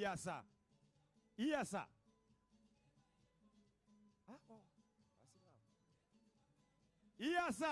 Yes, sir. Yes, sir. Yes, sir.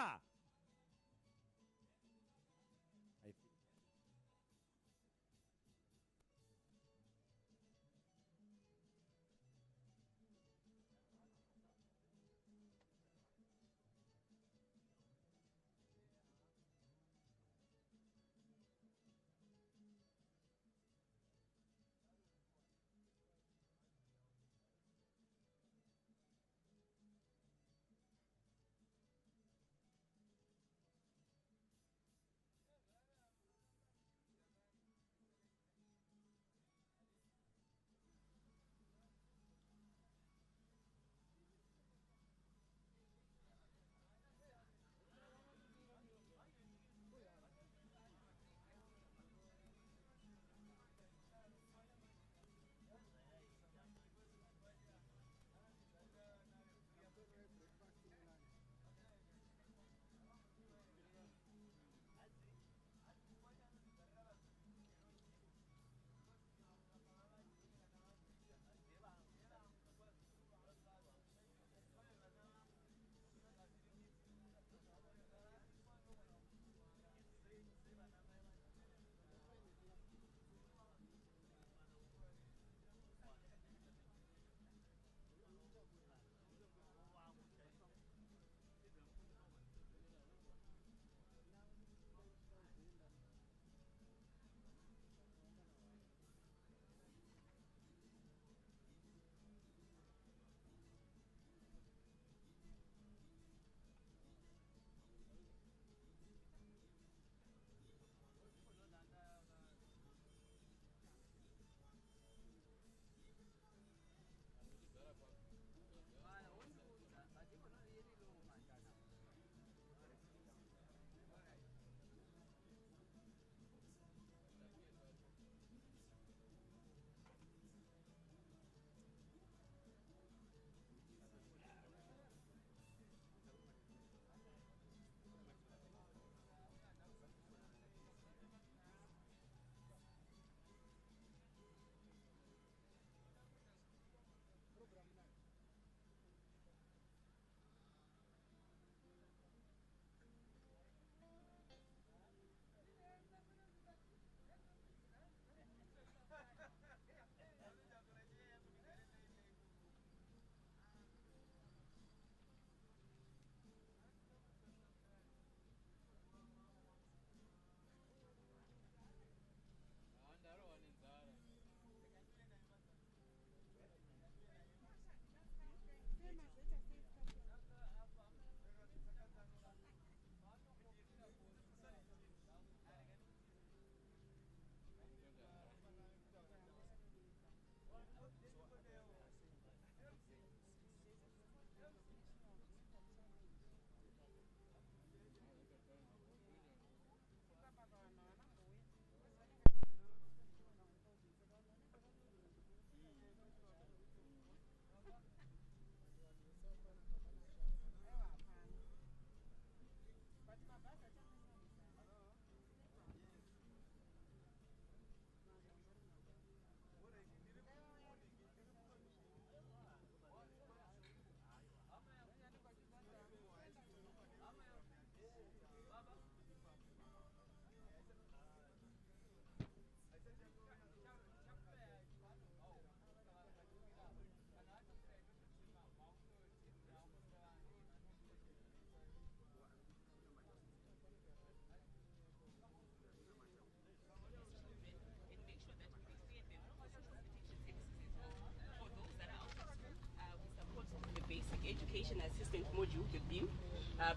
Education Assistant Module, the BEAM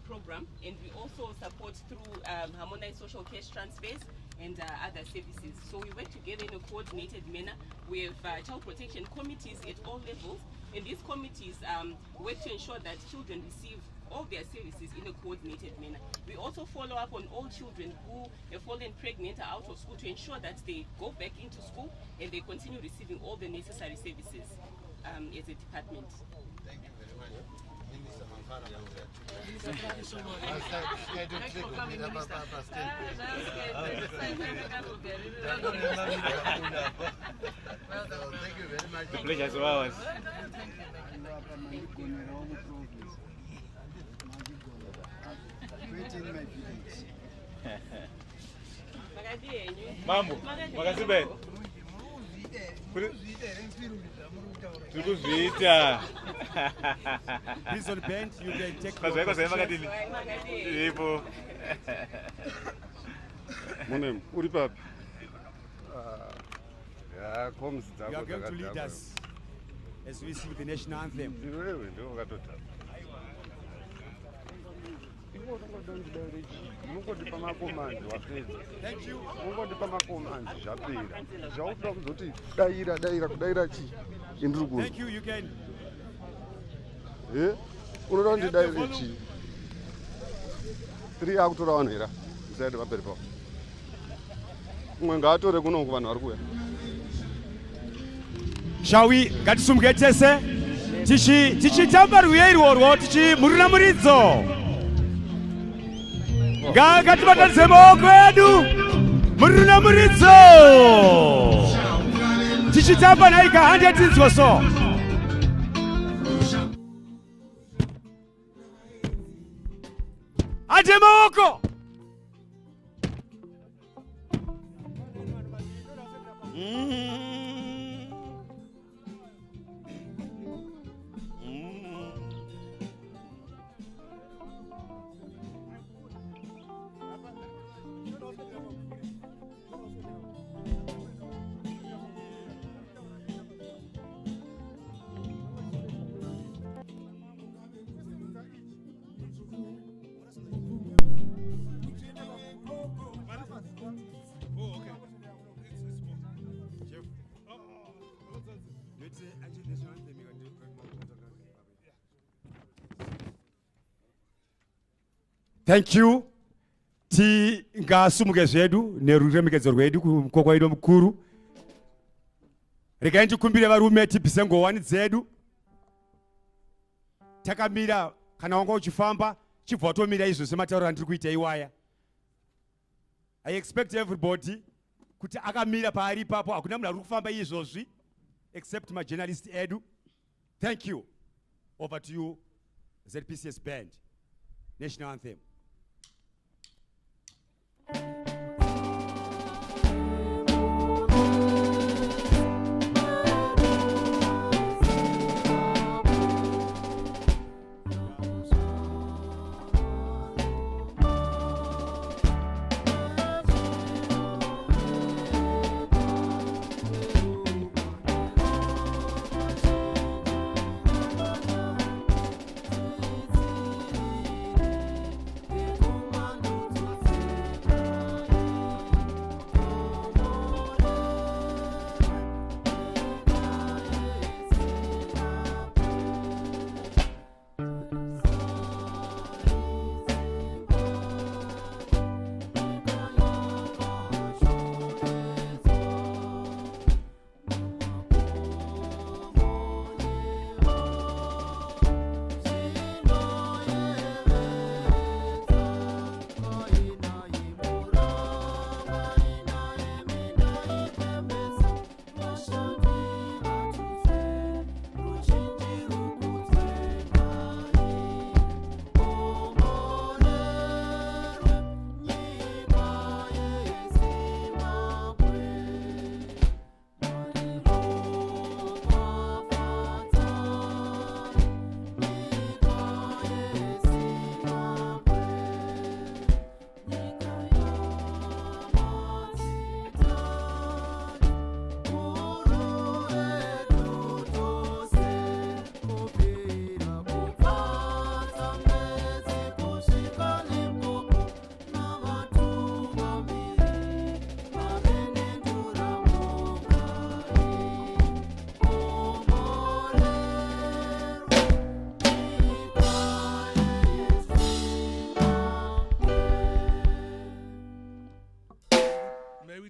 program, and we also support through harmonized social cash transfers and other services. So we work together in a coordinated manner with child protection committees at all levels, and these committees work to ensure that children receive all their services in a coordinated manner. We also follow up on all children who have fallen pregnant or out of school to ensure that they go back into school and they continue receiving all the necessary services as a department. Thank you very much. Thank you so much. Thanks for coming, Minister. Thank you very much. The pleasure is ours. Mambo, makasibe. Tukuzvita. Please on bench, you can take. Monem, uri papi? You are going to lead us as we sing the national anthem. Thank you. Thank you, you can. Shall we ngatisumuke tese tichitamba rwiyo irworwo tichimurira muridzo ngatibatanidze maoko edu murira muridzo tichitamba naika handi yatinzwa so ate maoko Thank you. Tingasumuke zvedu neruremekedzo rwedu kumukoko wedu mukuru. Regai tikumbire varume tipise ngowani dzedu. Takamira kana wanga uchifamba chibva watomira izvo sematauro andiri kuita iwaya. I expect everybody kuti akamira paari ipapo hakuna munhu ari kufamba izvozvi except my journalist edu. Thank you. Over to you, ZPCS band. National anthem.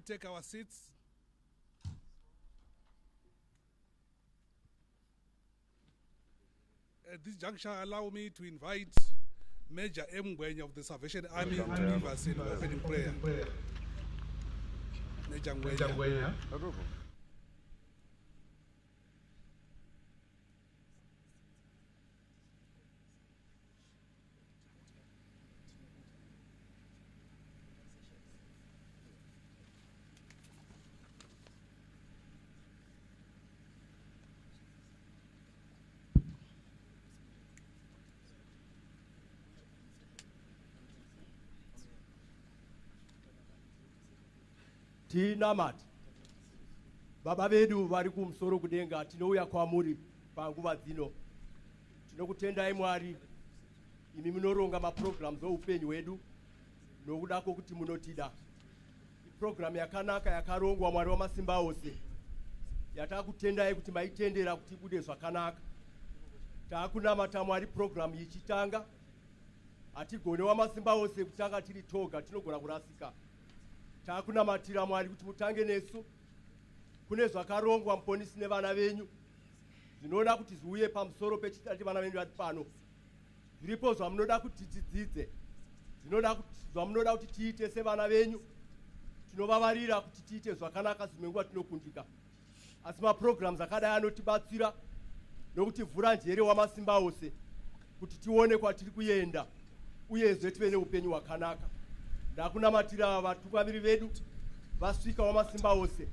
Take our seats. At this juncture, allow me to invite Major Mgwenya of the Salvation Army to lead us in opening prayer. Major Mgwenya. Tinamati baba vedu vari kumusoro kudenga tinouya kwamuri panguva dzino tinokutendai Mwari imi munoronga maprograms oupenyu hwedu nokuda kwokuti munotida program yakanaka yakarongwa Mwari wamasimba ose yatakutendai kuti maitendera kuti ibude zvakanaka takunamata Mwari program ichitanga hatigone wamasimba ose kutanga tiri toga tinogona kurasika takunamatira Mwari kuti mutange nesu kune zvakarongwa muponisi nevana venyu zvinoda kuti zviuye pamusoro pechitati vana venyu vari pano zviripo zvamunoda kuti tidzidze zvamunoda kuti tiite sevana venyu tinovavarira kuti tiite zvakanaka zvimwe nguva tinokundika asi maprograms akadai anotibatsira nokutivhura njere wamasimba ose kuti tione kwatiri kuenda uyezve tive neupenyu hwakanaka ndakunamatira vatungamiri vedu vasvika wamasimba ose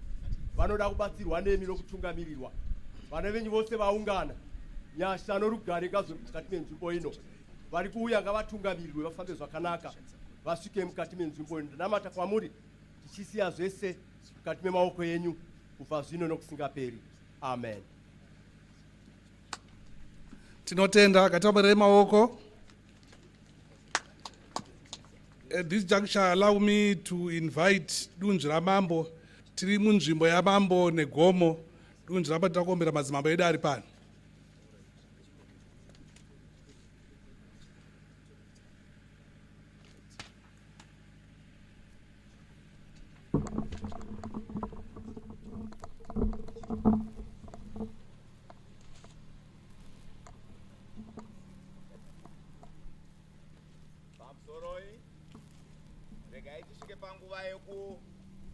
vanoda kubatsirwa nemi nokutungamirirwa vana venyu vose vaungana nyasha norugare ngazve mukati menzvimbo ino vari kuuya ngavatungamirirwe vafambe zvakanaka vasvike mukati menzvimbo ino ndinamata kwamuri tichisiya zvese mukati memaoko yenyu kubva zvino nokusingaperi amen. Tinotenda katabarei maoko. At this juncture, allow me to invite Dunji Ramambo, tiri munzvimbo yaMambo neGomo, Dunji Ramambo takombera madzimambo edu ari pano.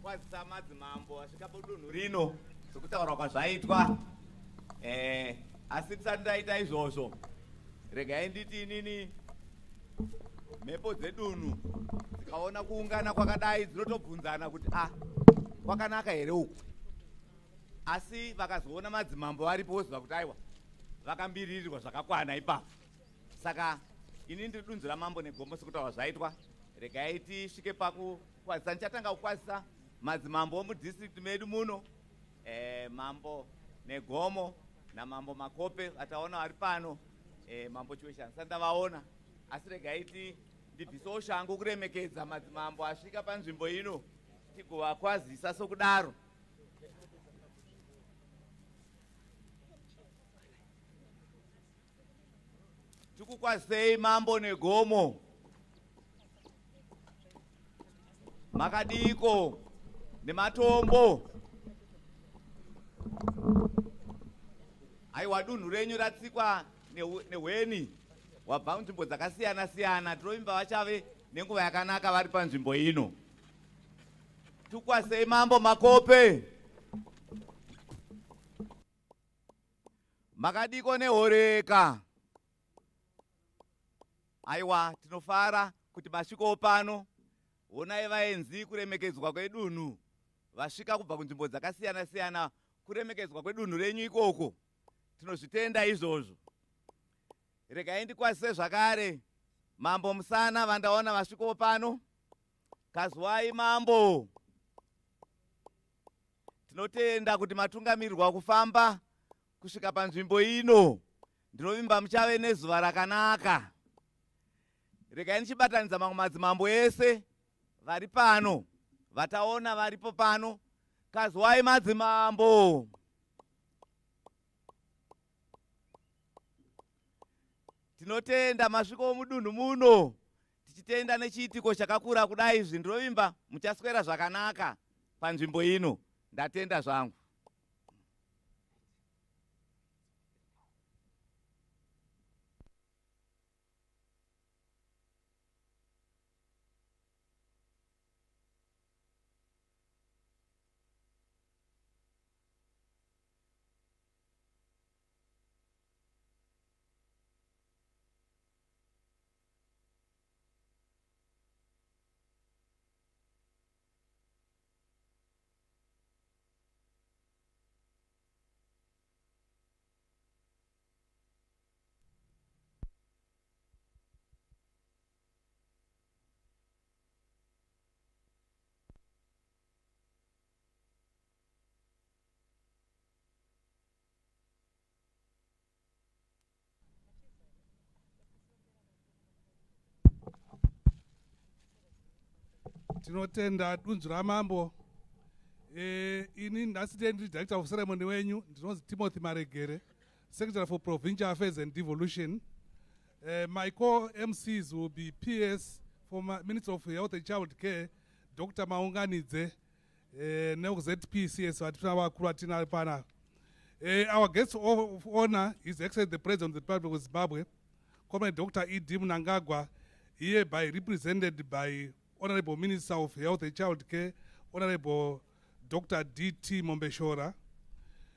Kwazisa madzimambo asvika podunhu rino sokutaura kwazvaitwa asi tisati taita izvozvo regai nditi inini mhepo dzedunhu dzikaona kuungana kwakadai dzinotobvunzana kuti kwakanaka here uku asi vakazoona madzimambo varipo voziva kuti aiwa vakambiririrwa zvakakwana ipapo saka ini ndiri dunzi raMambo neGombo sokutaura zvaitwa regai tisvike pakukwazisa nichatanga kukwazisa madzimambo omudhistrict medu muno Mambo neGomo naMambo Makope ataona vari pano Mambo Chiwesha handisati ndavaona asi regai ndibvisewo shangu kuremekedza madzimambo asvika panzvimbo ino tigovakwazisa sokudaro. Tikukwazisei Mambo neGomo. Makadiko nematombo aiwa dunhu renyu ratsikwa nehweni wabva munzvimbo dzakasiyana siyana tinovimba vachave nenguva yakanaka vari panzvimbo ino. Tukwasei Mambo Makope. Makadiko nehoreka aiwa tinofara kuti masvikowo pano. Onai vaenzi kuremekedzwa kwedunhu vasvika kubva kunzvimbo dzakasiyana siyana kuremekedzwa kwedunhu renyu ikoko tinozvitenda izvozvo. Regai ndikwazise zvakare Mambo Musana vandaona vasvikawo pano. Kazwai Mambo. Tinotenda kuti matungamirirwa kufamba kusvika panzvimbo ino ndinovimba muchave nezuva rakanaka. Regai ndichibatanidza mamwe madzimambo ese vari pano vataona varipo pano. Kazwai madzimambo. Tinotenda masviko mudunhu muno tichitenda nechiitiko chakakura kudai izvi ndinovimba muchaswera zvakanaka panzvimbo ino. Ndatenda zvangu. Tinotenda dunzvu ramambo. Ini ndasitendi director of ceremony wenyu, ndinozi Timothy Maregere, Secretary for Provincial Affairs and Devolution. My co-MCs will be PS, former Minister of Health and Child Care, Dr. Maunganidze, ZPCS, our guest of honor is Excellency the President of the Republic of Zimbabwe, Comrade Dr. Idi Mnangagwa, hereby represented by Honorable Minister of Health and Child Care, Honorable Dr. D.T. Mombeshora,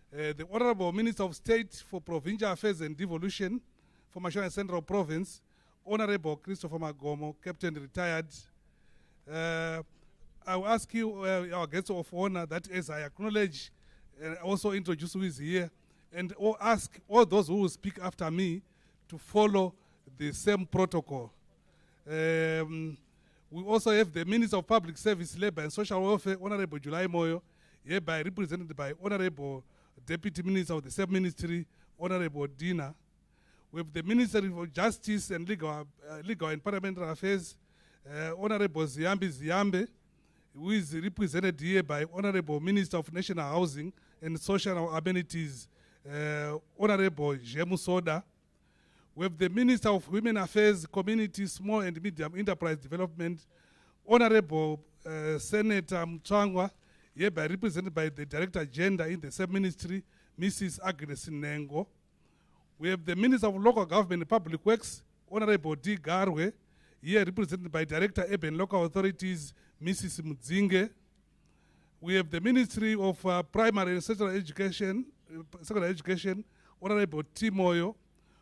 the Honorable Minister of State for Provincial Affairs and Devolution for Mashonaland Central Province, Honorable Christopher Magomo, Captain Retired. I will ask you, our guest of honor, that as I acknowledge and also introduce who is here, and ask all those who will speak after me to follow the same protocol. We also have the Minister of Public Service, Labor and Social Welfare, Honorable July Moyo, hereby represented by Honorable Deputy Minister of the same ministry, Honorable Dina. We have the Minister of Justice and Legal and Parliamentary Affairs, Honorable Ziambi Ziambe, who is represented here by Honorable Minister of National Housing and Social Amenities, Honorable Jemu Soda. We have the Minister of Women Affairs, Community, Small and Medium Enterprise Development, Honorable Senator Mchangwa, hereby represented by the Director Gender in the same ministry, Mrs. Agnes Nengo. We have the Minister of Local Government and Public Works, Honorable D. Garwe, here represented by Director Urban Local Authorities, Mrs. Mudzinge. We have the Ministry of Primary and Secondary Education, Honorable T. Moyo.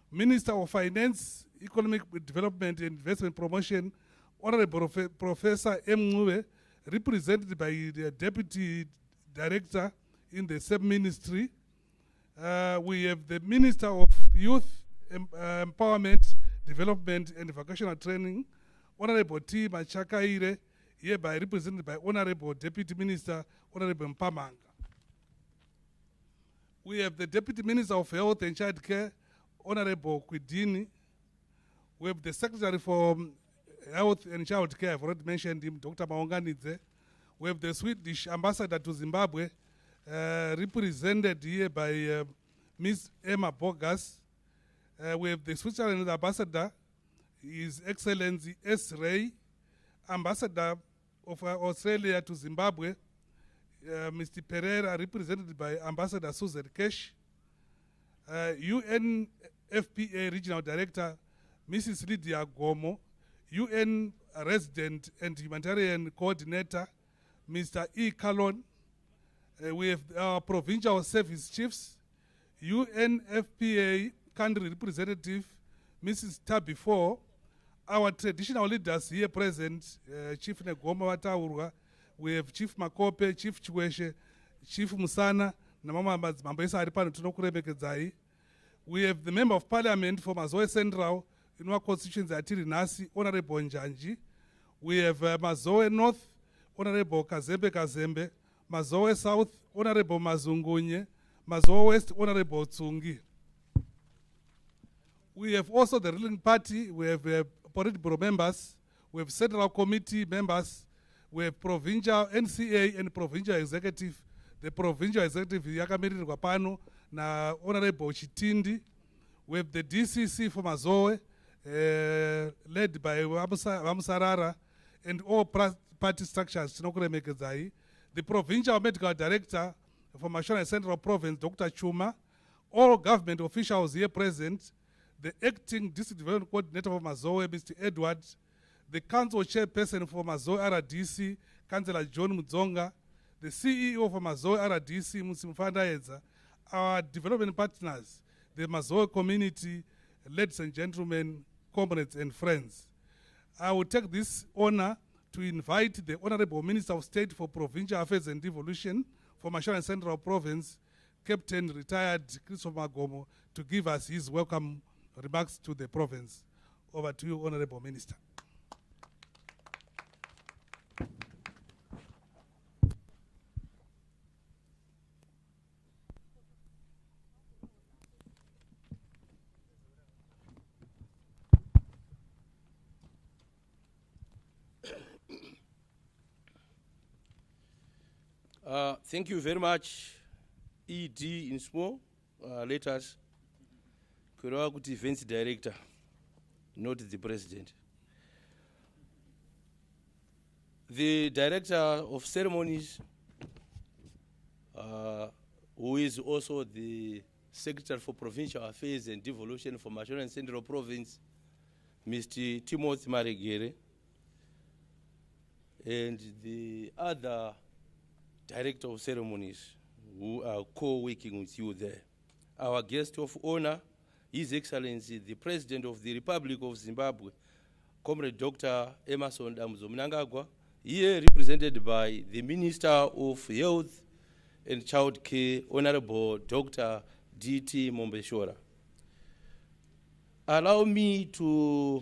Minister of Finance, Economic Development and Investment Promotion, Honorable Professor M. Ngube, represented by the Deputy Director in the same ministry. We have the Minister of Youth Empowerment, Development and Vocational Training, Honorable T. Machakaire, hereby represented by Honorable Deputy Minister, Honorable Mpamanga. We have the Deputy Minister of Health and Child Care, Honorable Kwidini. We have the Secretary for Health and Child Care, I've already mentioned him, Dr. Maunganidze. We have the Swedish Ambassador to Zimbabwe, represented here by Ms. Emma Bogas. We have the Switzerland Ambassador, His Excellency S. Ray, Ambassador of Australia to Zimbabwe, Mr. Pereira, represented by Ambassador Susan Kesh. UNFPA Regional Director, Mrs. Lydia Gomo, UN Resident and Humanitarian Coordinator, Mr. E. Kalon. We have our Provincial Service Chiefs, UNFPA Country Representative, Mrs. Tabifor. Our traditional leaders here present, Chief Negoma Wataurwa, we have Chief Makope, Chief Chweshe, Chief Musana, Namama Mambesa Aripano Tunokurebekezai. We have the Member of Parliament for Mazoe Central, in our constituency Atiri Nasi, Honorable Njanji. We have Mazoe North, Honorable Kazembe Kazembe, Mazoe South, Honorable Mazungunye, Mazoe West, Honorable Tsungi. We have also the ruling party, we have political members, we have Central Committee members, we have Provincial NCA and Provincial Executive. The Provincial Executive yakamirirwa pano na Honorable Chitindi. We have the DCC for Mazoe, led by Vamusarara, and all party structures. The Provincial Medical Director for Mashonaland Central Province, Dr. Chuma, all government officials here present, the Acting District Development Coordinator for Mazoe, Mr. Edward, the Council Chairperson for Mazoe RDC, Councillor John Mudzonga, the CEO for Mazoe RDC, Musimfanda Edza, our development partners, the Mazoe community, ladies and gentlemen, comrades and friends. I will take this honor to invite the Honorable Minister of State for Provincial Affairs and Devolution for Mashonaland Central Province, Captain Retired Christopher Magomo, to give us his welcome remarks to the province. Over to you, Honorable Minister. Thank you very much, ED in small letters. Kurwa kuti events director, not the president. The director of ceremonies, who is also the secretary for provincial affairs and devolution for Mashonaland Central Province, Mr. Timothy Maregere, and the other director of ceremonies who are co-working with you there. Our guest of honor, His Excellency, the President of the Republic of Zimbabwe, Comrade Dr. Emerson Damzo Mnangagwa, here represented by the Minister of Health and Child Care, Honorable Dr. D.T. Mombeshora. Allow me to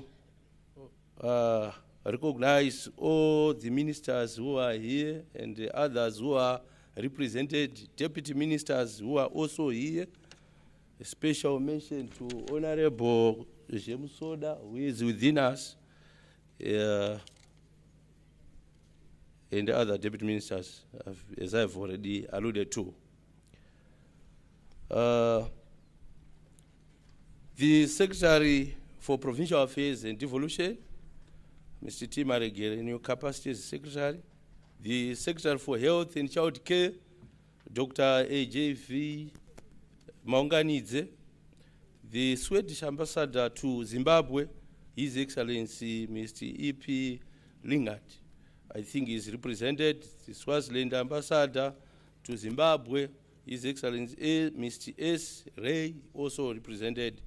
recognize all the ministers who are here and the others who are represented, deputy ministers who are also here. A special mention to Honorable James Soda, who is within us, and the other deputy ministers, as I've already alluded to. The Secretary for Provincial Affairs and Devolution, Mr. T. Maregere, in your capacity as Secretary. The Secretary for Health and Child Care, Dr. A.J.V. Maunganidze. The Swedish Ambassador to Zimbabwe, His Excellency Mr. E.P. Lingard. I think he's represented. The Swaziland Ambassador to Zimbabwe, His Excellency Mr. S. Ray, also represented.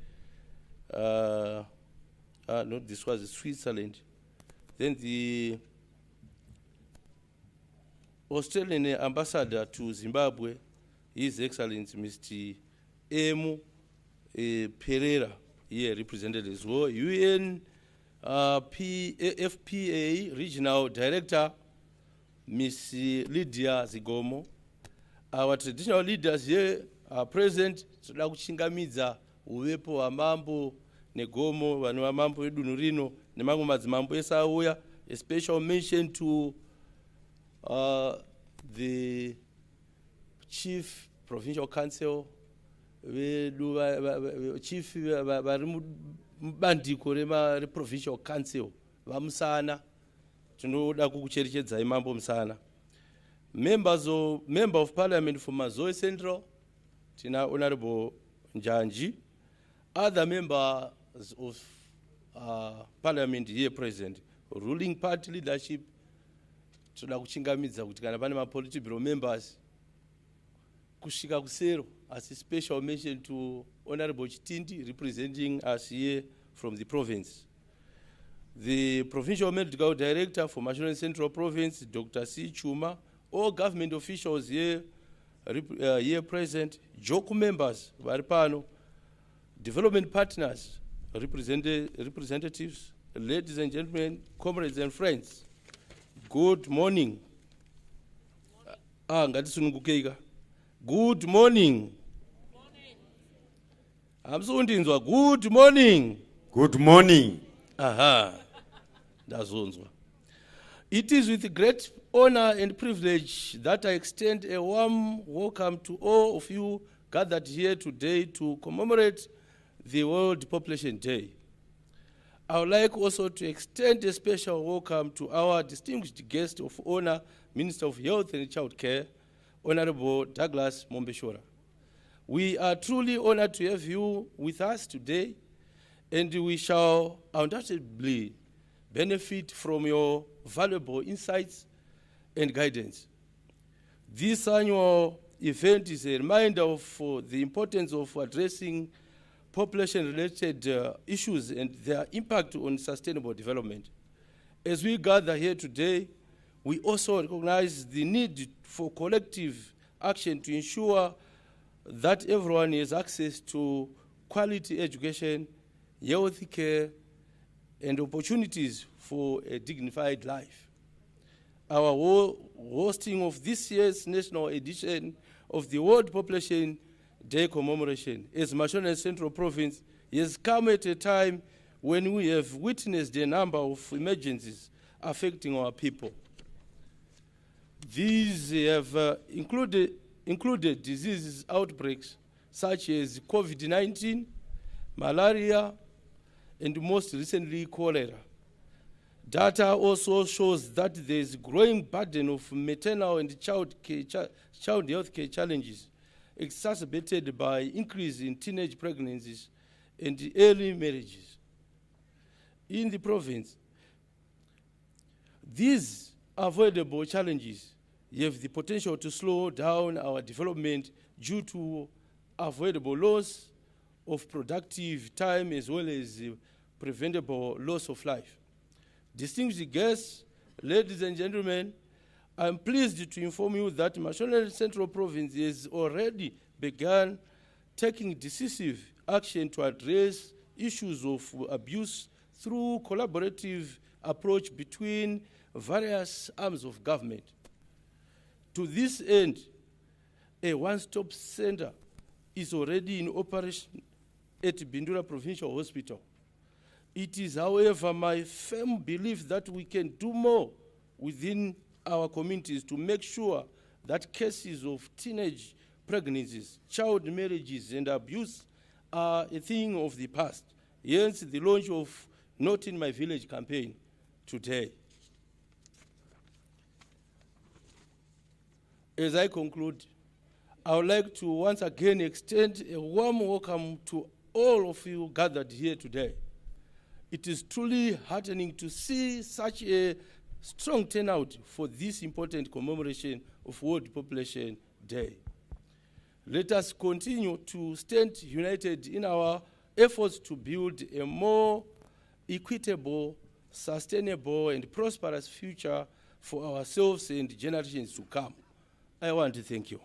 Not this was Switzerland. Then the Australian Ambassador to Zimbabwe, His Excellency Mr. M. Pereira, here represented as well. UN FPA Regional Director, Ms. Lydia Zigomo. Our traditional leaders here are present. Toda kuchingamidza uwepo wa mambo negomo vanu va mambo edunhu rino nemamwe madzimambo ese auya. A special mention to the Chief Provincial Council, Chief vari mubandiko reProvincial Council vamusana. Tinoda kukucherechedzai mambo musana. Member of Parliament for Mazoe Central, Tina Honorable Njanji. Other members of Parliament here present, ruling party leadership, toda kuchingamidza kuti kana pane ma-political bureau members kusvika kusero, as a special mention to Honorable Chitindi representing us here from the province. The Provincial Medical Director for Mashonaland Central Province, Dr. C. Chuma, all government officials here present, JOCO members, Varipano, development partners, representatives, ladies and gentlemen, comrades and friends. Good morning. Good morning. Good morning. Good morning. Aha. It is with great honor and privilege that I extend a warm welcome to all of you gathered here today to commemorate the World Population Day. I would like also to extend a special welcome to our distinguished guest of honor, Minister of Health and Child Care, Honorable Douglas Mombeshora. We are truly honored to have you with us today, and we shall undoubtedly benefit from your valuable insights and guidance. This annual event is a reminder of the importance of addressing population-related issues and their impact on sustainable development. As we gather here today, we also recognize the need for collective action to ensure that everyone has access to quality education, health care, and opportunities for a dignified life. Our hosting of this year's national edition of the World Population Day commemoration as Mashonaland Central Province has come at a time when we have witnessed a number of emergencies affecting our people. These have included disease outbreaks such as COVID-19, malaria, and most recently cholera. Data also shows that there is a growing burden of maternal and child health care challenges exacerbated by increase in teenage pregnancies and early marriages. In the province, these avoidable challenges have the potential to slow down our development due to avoidable loss of productive time as well as preventable loss of life. Distinguished guests, ladies and gentlemen, I'm pleased to inform you that Mashonaland Central Province has already begun taking decisive action to address issues of abuse through collaborative approach between various arms of government. To this end, a one-stop center is already in operation at Bindura Provincial Hospital. It is, however, my firm belief that we can do more within our communities to make sure that cases of teenage pregnancies, child marriages, and abuse are a thing of the past. Hence, the launch of Not in My Village campaign today. As I conclude, I would like to once again extend a warm welcome to all of you gathered here today. It is truly heartening to see such a strong turnout for this important commemoration of World Population Day. Let us continue to stand united in our efforts to build a more equitable, sustainable, and prosperous future for ourselves and generations to come. I want to thank you.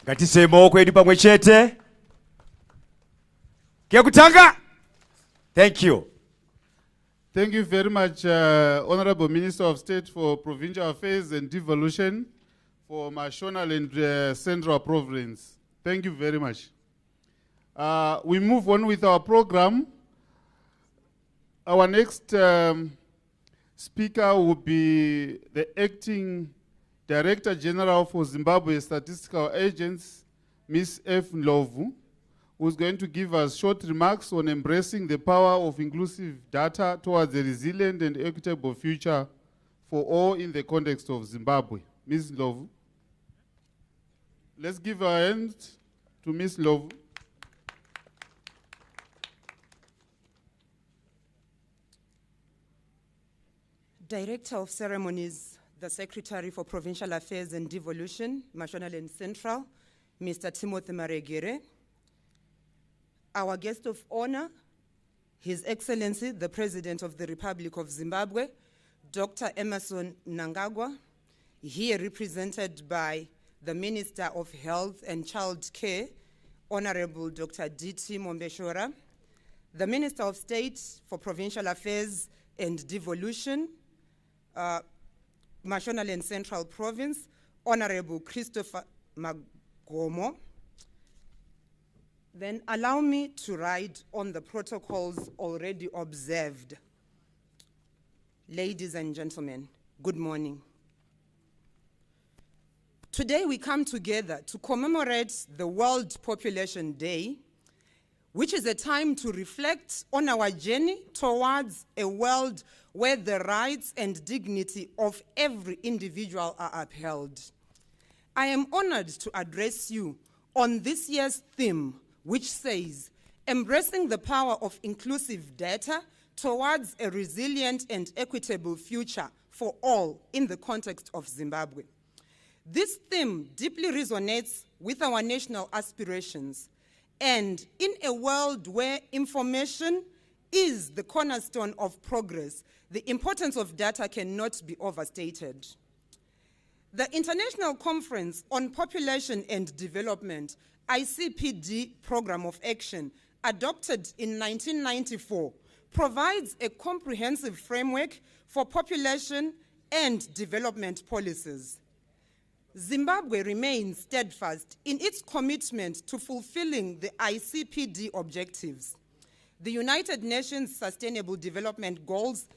Ngatise maoko edu pamwe chete. Kekutanga. Thank you. Thank you very much, Honorable Minister of State for Provincial Affairs and Devolution for Mashonaland Central Province. Thank you very much. We move on with our program. Our next speaker will be the Acting Director General for Zimbabwe Statistical Agency, Ms. F. Ndlovu, who's going to give us short remarks on embracing the power of inclusive data towards a resilient and equitable future for all in the context of Zimbabwe. Ms. Ndlovu. Let's give our hand to Ms. Ndlovu. Director of Ceremonies, the Secretary for Provincial Affairs and Devolution, Mashonaland Central, Mr. Timothy Maregere. Our guest of honor, His Excellency, the President of the Republic of Zimbabwe, Dr. Emerson Mnangagwa, here represented by the Minister of Health and Child Care, Honorable Dr. D.T. Mombeshora, the Minister of State for Provincial Affairs and Devolution, Mashonaland Central Province, Honorable Christopher Magomo. Then allow me to ride on the protocols already observed. Ladies and gentlemen, good morning. Today we come together to commemorate the World Population Day, which is a time to reflect on our journey towards a world where the rights and dignity of every individual are upheld. I am honored to address you on this year's theme, which says, embracing the power of inclusive data towards a resilient and equitable future for all in the context of Zimbabwe. This theme deeply resonates with our national aspirations, and in a world where information is the cornerstone of progress, the importance of data cannot be overstated. The International Conference on Population and Development, ICPD Program of Action, adopted in 1994, provides a comprehensive framework for population and development policies. Zimbabwe remains steadfast in its commitment to fulfilling the ICPD objectives, the United Nations Sustainable Development Goals,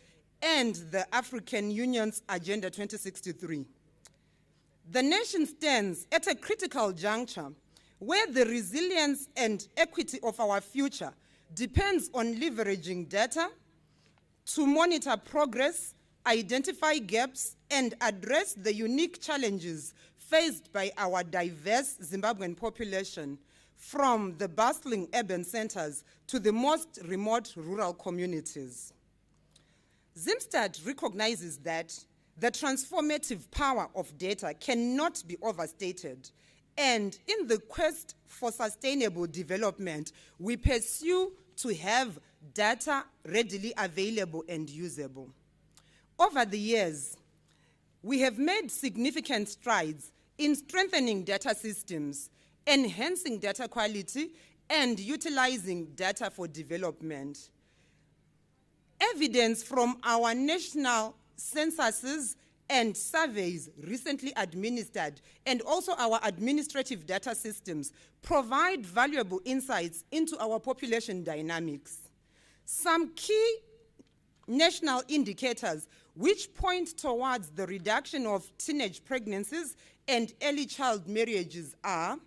and the African Union's Agenda 2063. The nation stands at a critical juncture where the resilience and equity of our future depends on leveraging data to monitor progress, identify gaps, and address the unique challenges faced by our diverse Zimbabwean population, from the bustling urban centers to the most remote rural communities. ZimStat recognizes that the transformative power of data cannot be overstated, and in the quest for sustainable development, we pursue to have data readily available and usable. Over the years, we have made significant strides in strengthening data systems, enhancing data quality, and utilizing data for development. Evidence from our national censuses and surveys recently administered, and also our administrative data systems, provide valuable insights into our population dynamics. Some key national indicators which point towards the reduction of teenage pregnancies and early child marriages are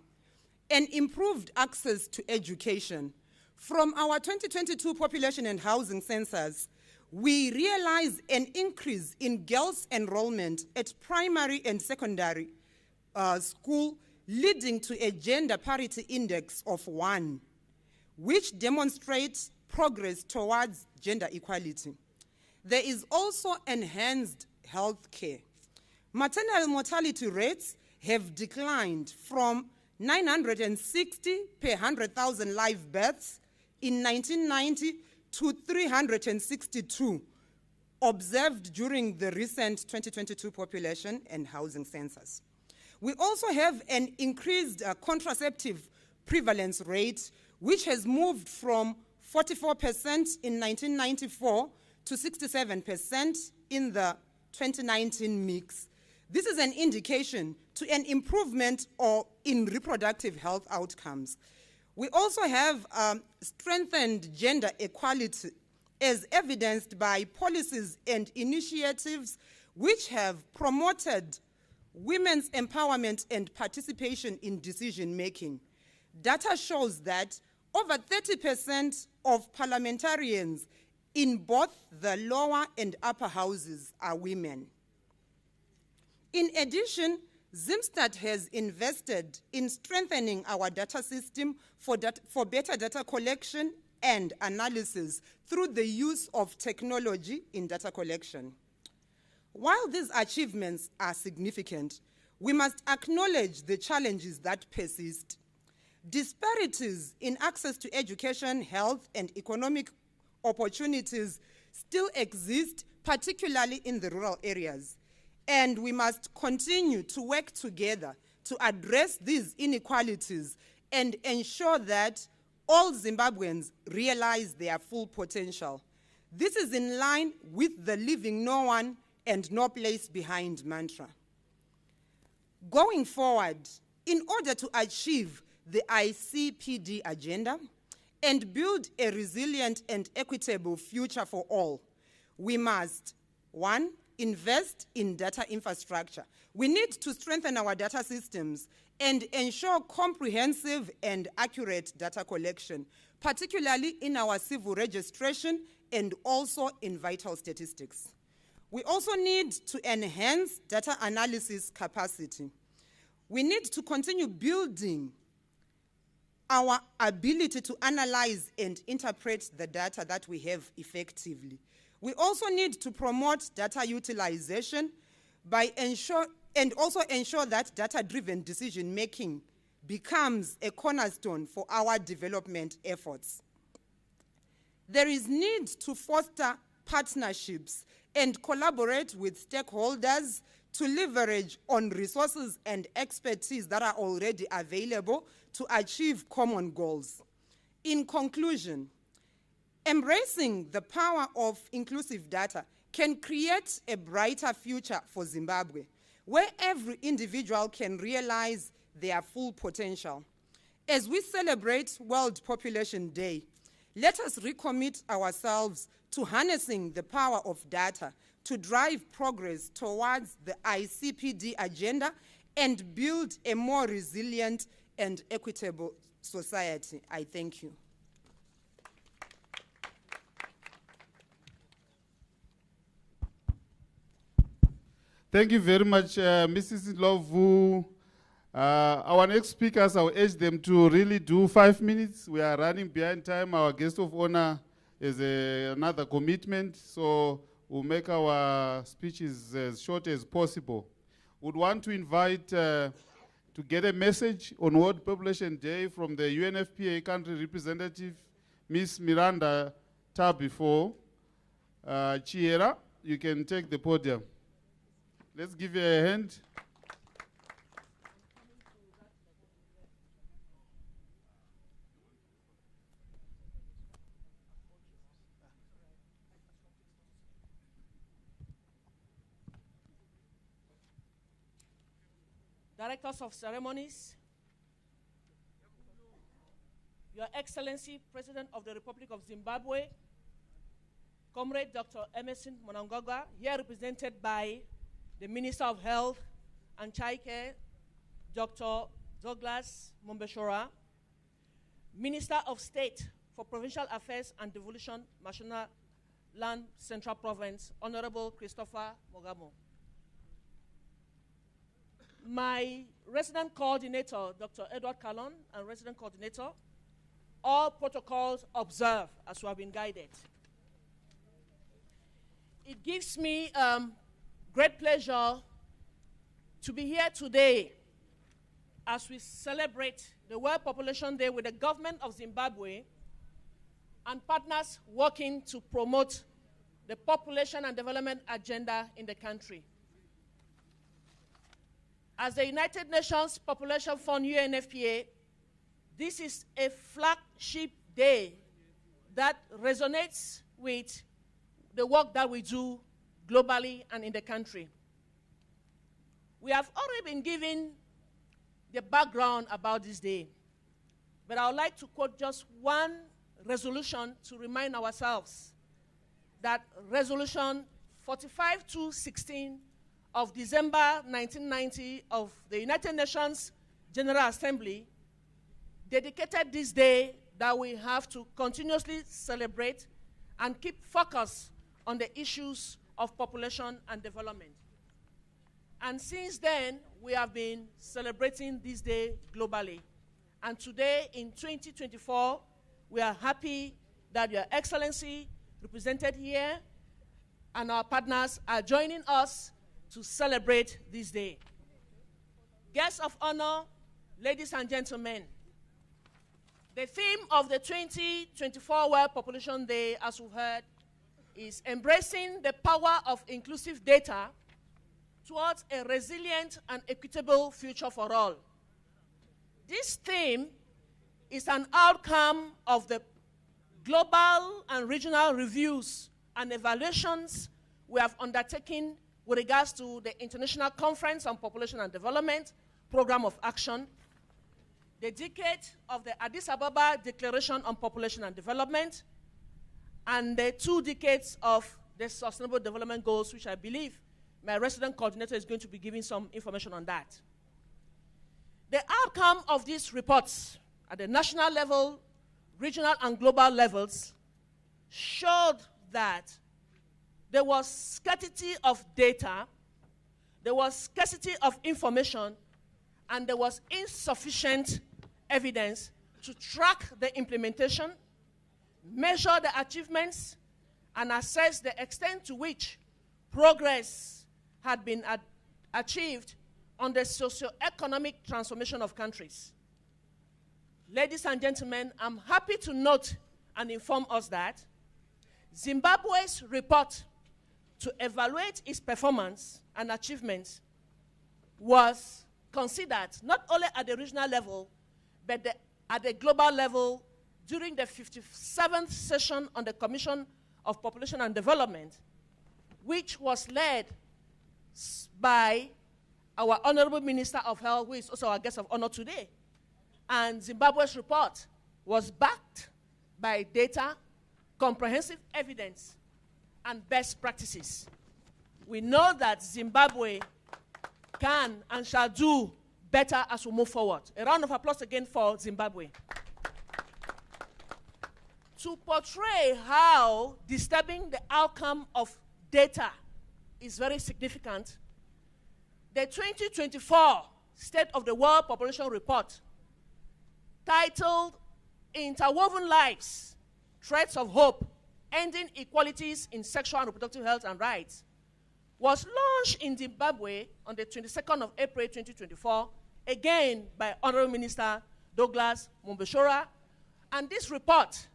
an improved access to education. From our 2022 population and housing census, we realize an increase in girls' enrollment at primary and secondary school, leading to a gender parity index of 1, which demonstrates progress towards gender equality. There is also enhanced health care. Maternal mortality rates have declined from 960 per 100,000 live births in 1990 to 362 observed during the recent 2022 population and housing census. We also have an increased contraceptive prevalence rate, which has moved from 44% in 1994 to 67% in the 2019 mix. This is an indication to an improvement in reproductive health outcomes. We also have strengthened gender equality, as evidenced by policies and initiatives which have promoted women's empowerment and participation in decision-making. Data shows that over 30% of parliamentarians in both the lower and upper houses are women. In addition, ZimStat has invested in strengthening our data system for better data collection and analysis through the use of technology in data collection. While these achievements are significant, we must acknowledge the challenges that persist. Disparities in access to education, health, and economic opportunities still exist, particularly in the rural areas. And we must continue to work together to address these inequalities and ensure that all Zimbabweans realize their full potential. This is in line with the leaving no one and no place behind mantra. Going forward, in order to achieve the ICPD agenda and build a resilient and equitable future for all, we must, 1, invest in data infrastructure. We need to strengthen our data systems and ensure comprehensive and accurate data collection, particularly in our civil registration and also in vital statistics. We also need to enhance data analysis capacity. We need to continue building our ability to analyze and interpret the data that we have effectively. We also need to promote data utilization and also ensure that data-driven decision-making becomes a cornerstone for our development efforts. There is need to foster partnerships and collaborate with stakeholders to leverage on resources and expertise that are already available to achieve common goals. In conclusion, embracing the power of inclusive data can create a brighter future for Zimbabwe, where every individual can realize their full potential. As we celebrate World Population Day, let us recommit ourselves to harnessing the power of data to drive progress towards the ICPD agenda and build a more resilient and equitable society. I thank you. Thank you very much, Mrs. Lovu. Our next speakers, I'll urge them to really do 5 minutes. We are running behind time. Our guest of honor is another commitment, so we'll make our speeches as short as possible. Would want to invite to get a message on World Population Day from the UNFPA country representative, Ms. Miranda Tabifo Chiera. You can take the podium. Let's give you a hand. Directors of Ceremonies, Your Excellency, President of the Republic of Zimbabwe, Comrade Dr. Emerson Mnangagwa, here represented by the Minister of Health and Child Care, Dr. Douglas Mombeshora, Minister of State for Provincial Affairs and Devolution, Mashonaland Central Province, Honorable Christopher Mogamo. My resident coordinator, Dr. Edward Kalon, and resident coordinator, all protocols observed as we have been guided. It gives me great pleasure to be here today as we celebrate the World Population Day with the government of Zimbabwe and partners working to promote the population and development agenda in the country. As the United Nations Population Fund, UNFPA, this is a flagship day that resonates with the work that we do globally and in the country. We have already been given the background about this day, but I would like to quote just one resolution to remind ourselves that Resolution 45-216 of December 1990 of the United Nations General Assembly dedicated this day that we have to continuously celebrate and keep focus on the issues of population and development. And since then, we have been celebrating this day globally. And today, in 2024, we are happy that Your Excellency, represented here, and our partners are joining us to celebrate this day. Guests of honor, ladies and gentlemen, the theme of the 2024 World Population Day, as we've heard, is embracing the power of inclusive data towards a resilient and equitable future for all. This theme is an outcome of the global and regional reviews and evaluations we have undertaken with regards to the International Conference on Population and Development Program of Action, the decade of the Addis Ababa Declaration on Population and Development, and the 2 decades of the Sustainable Development Goals, which I believe my resident coordinator is going to be giving some information on that. The outcome of these reports at the national level, regional and global levels showed that there was scarcity of data, there was scarcity of information, and there was insufficient evidence to track the implementation, measure the achievements, and assess the extent to which progress had been achieved on the socio-economic transformation of countries. Ladies and gentlemen, I'm happy to note and inform us that Zimbabwe's report to evaluate its performance and achievements was considered not only at the regional level, but at the global level during the 57th session on the Commission of Population and Development, which was led by our Honorable Minister of Health, who is also our guest of honor today. And Zimbabwe's report was backed by data, comprehensive evidence, and best practices. We know that Zimbabwe can and shall do better as we move forward. A round of applause again for Zimbabwe. To portray how disturbing the outcome of data is very significant, the 2024 State of the World Population Report, titled Interwoven Lives, Threads of Hope, Ending Inequalities in Sexual and Reproductive Health and Rights, was launched in Zimbabwe on the 22nd of April 2024, again by Honorable Minister Douglas Mumbeshora. And this report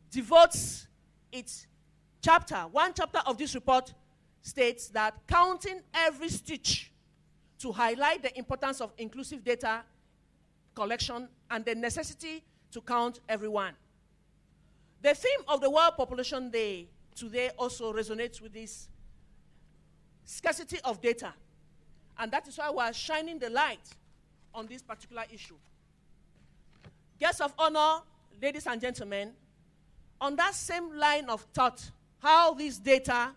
devotes its chapter, one chapter of this report states that counting every stitch to highlight the importance of inclusive data collection and the necessity to count everyone. The theme of the World Population Day today also resonates with this scarcity of data. And that is why we are shining the light on this particular issue. Guests of honor, ladies and gentlemen, on that same line of thought, how this data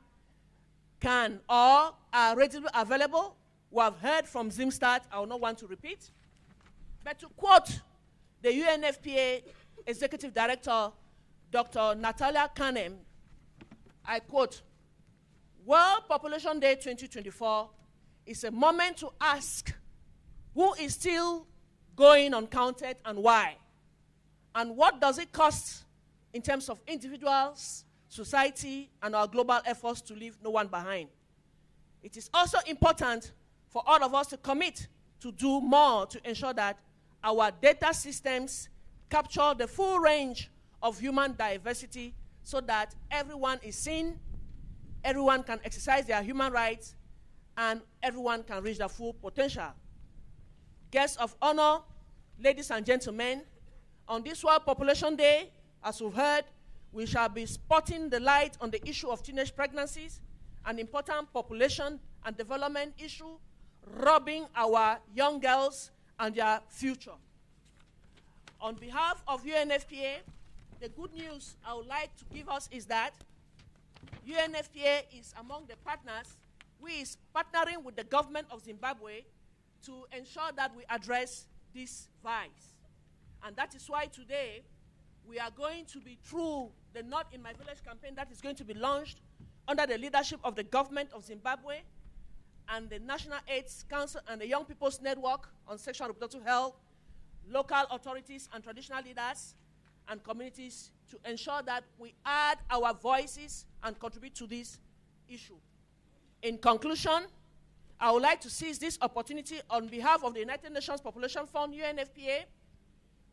can or are readily available, we have heard from Zimstat, I will not want to repeat. But to quote the UNFPA Executive Director, Dr. Natalia Kanem, I quote, World Population Day 2024 is a moment to ask who is still going uncounted and why, and what does it cost in terms of individuals, society, and our global efforts to leave no one behind. It is also important for all of us to commit to do more to ensure that our data systems capture the full range of human diversity so that everyone is seen, everyone can exercise their human rights, and everyone can reach their full potential. Guests of honor, ladies and gentlemen, on this World Population Day, as we've heard, we shall be spotting the light on the issue of teenage pregnancies, an important population and development issue, robbing our young girls and their future. On behalf of UNFPA, the good news I would like to give us is that UNFPA is among the partners who is partnering with the government of Zimbabwe to ensure that we address this vice. And that is why today we are going to be through the Not in My Village campaign that is going to be launched under the leadership of the government of Zimbabwe and the National AIDS Council and the Young People's Network on Sexual and Reproductive Health, local authorities and traditional leaders and communities to ensure that we add our voices and contribute to this issue. In conclusion, I would like to seize this opportunity on behalf of the United Nations Population Fund, UNFPA,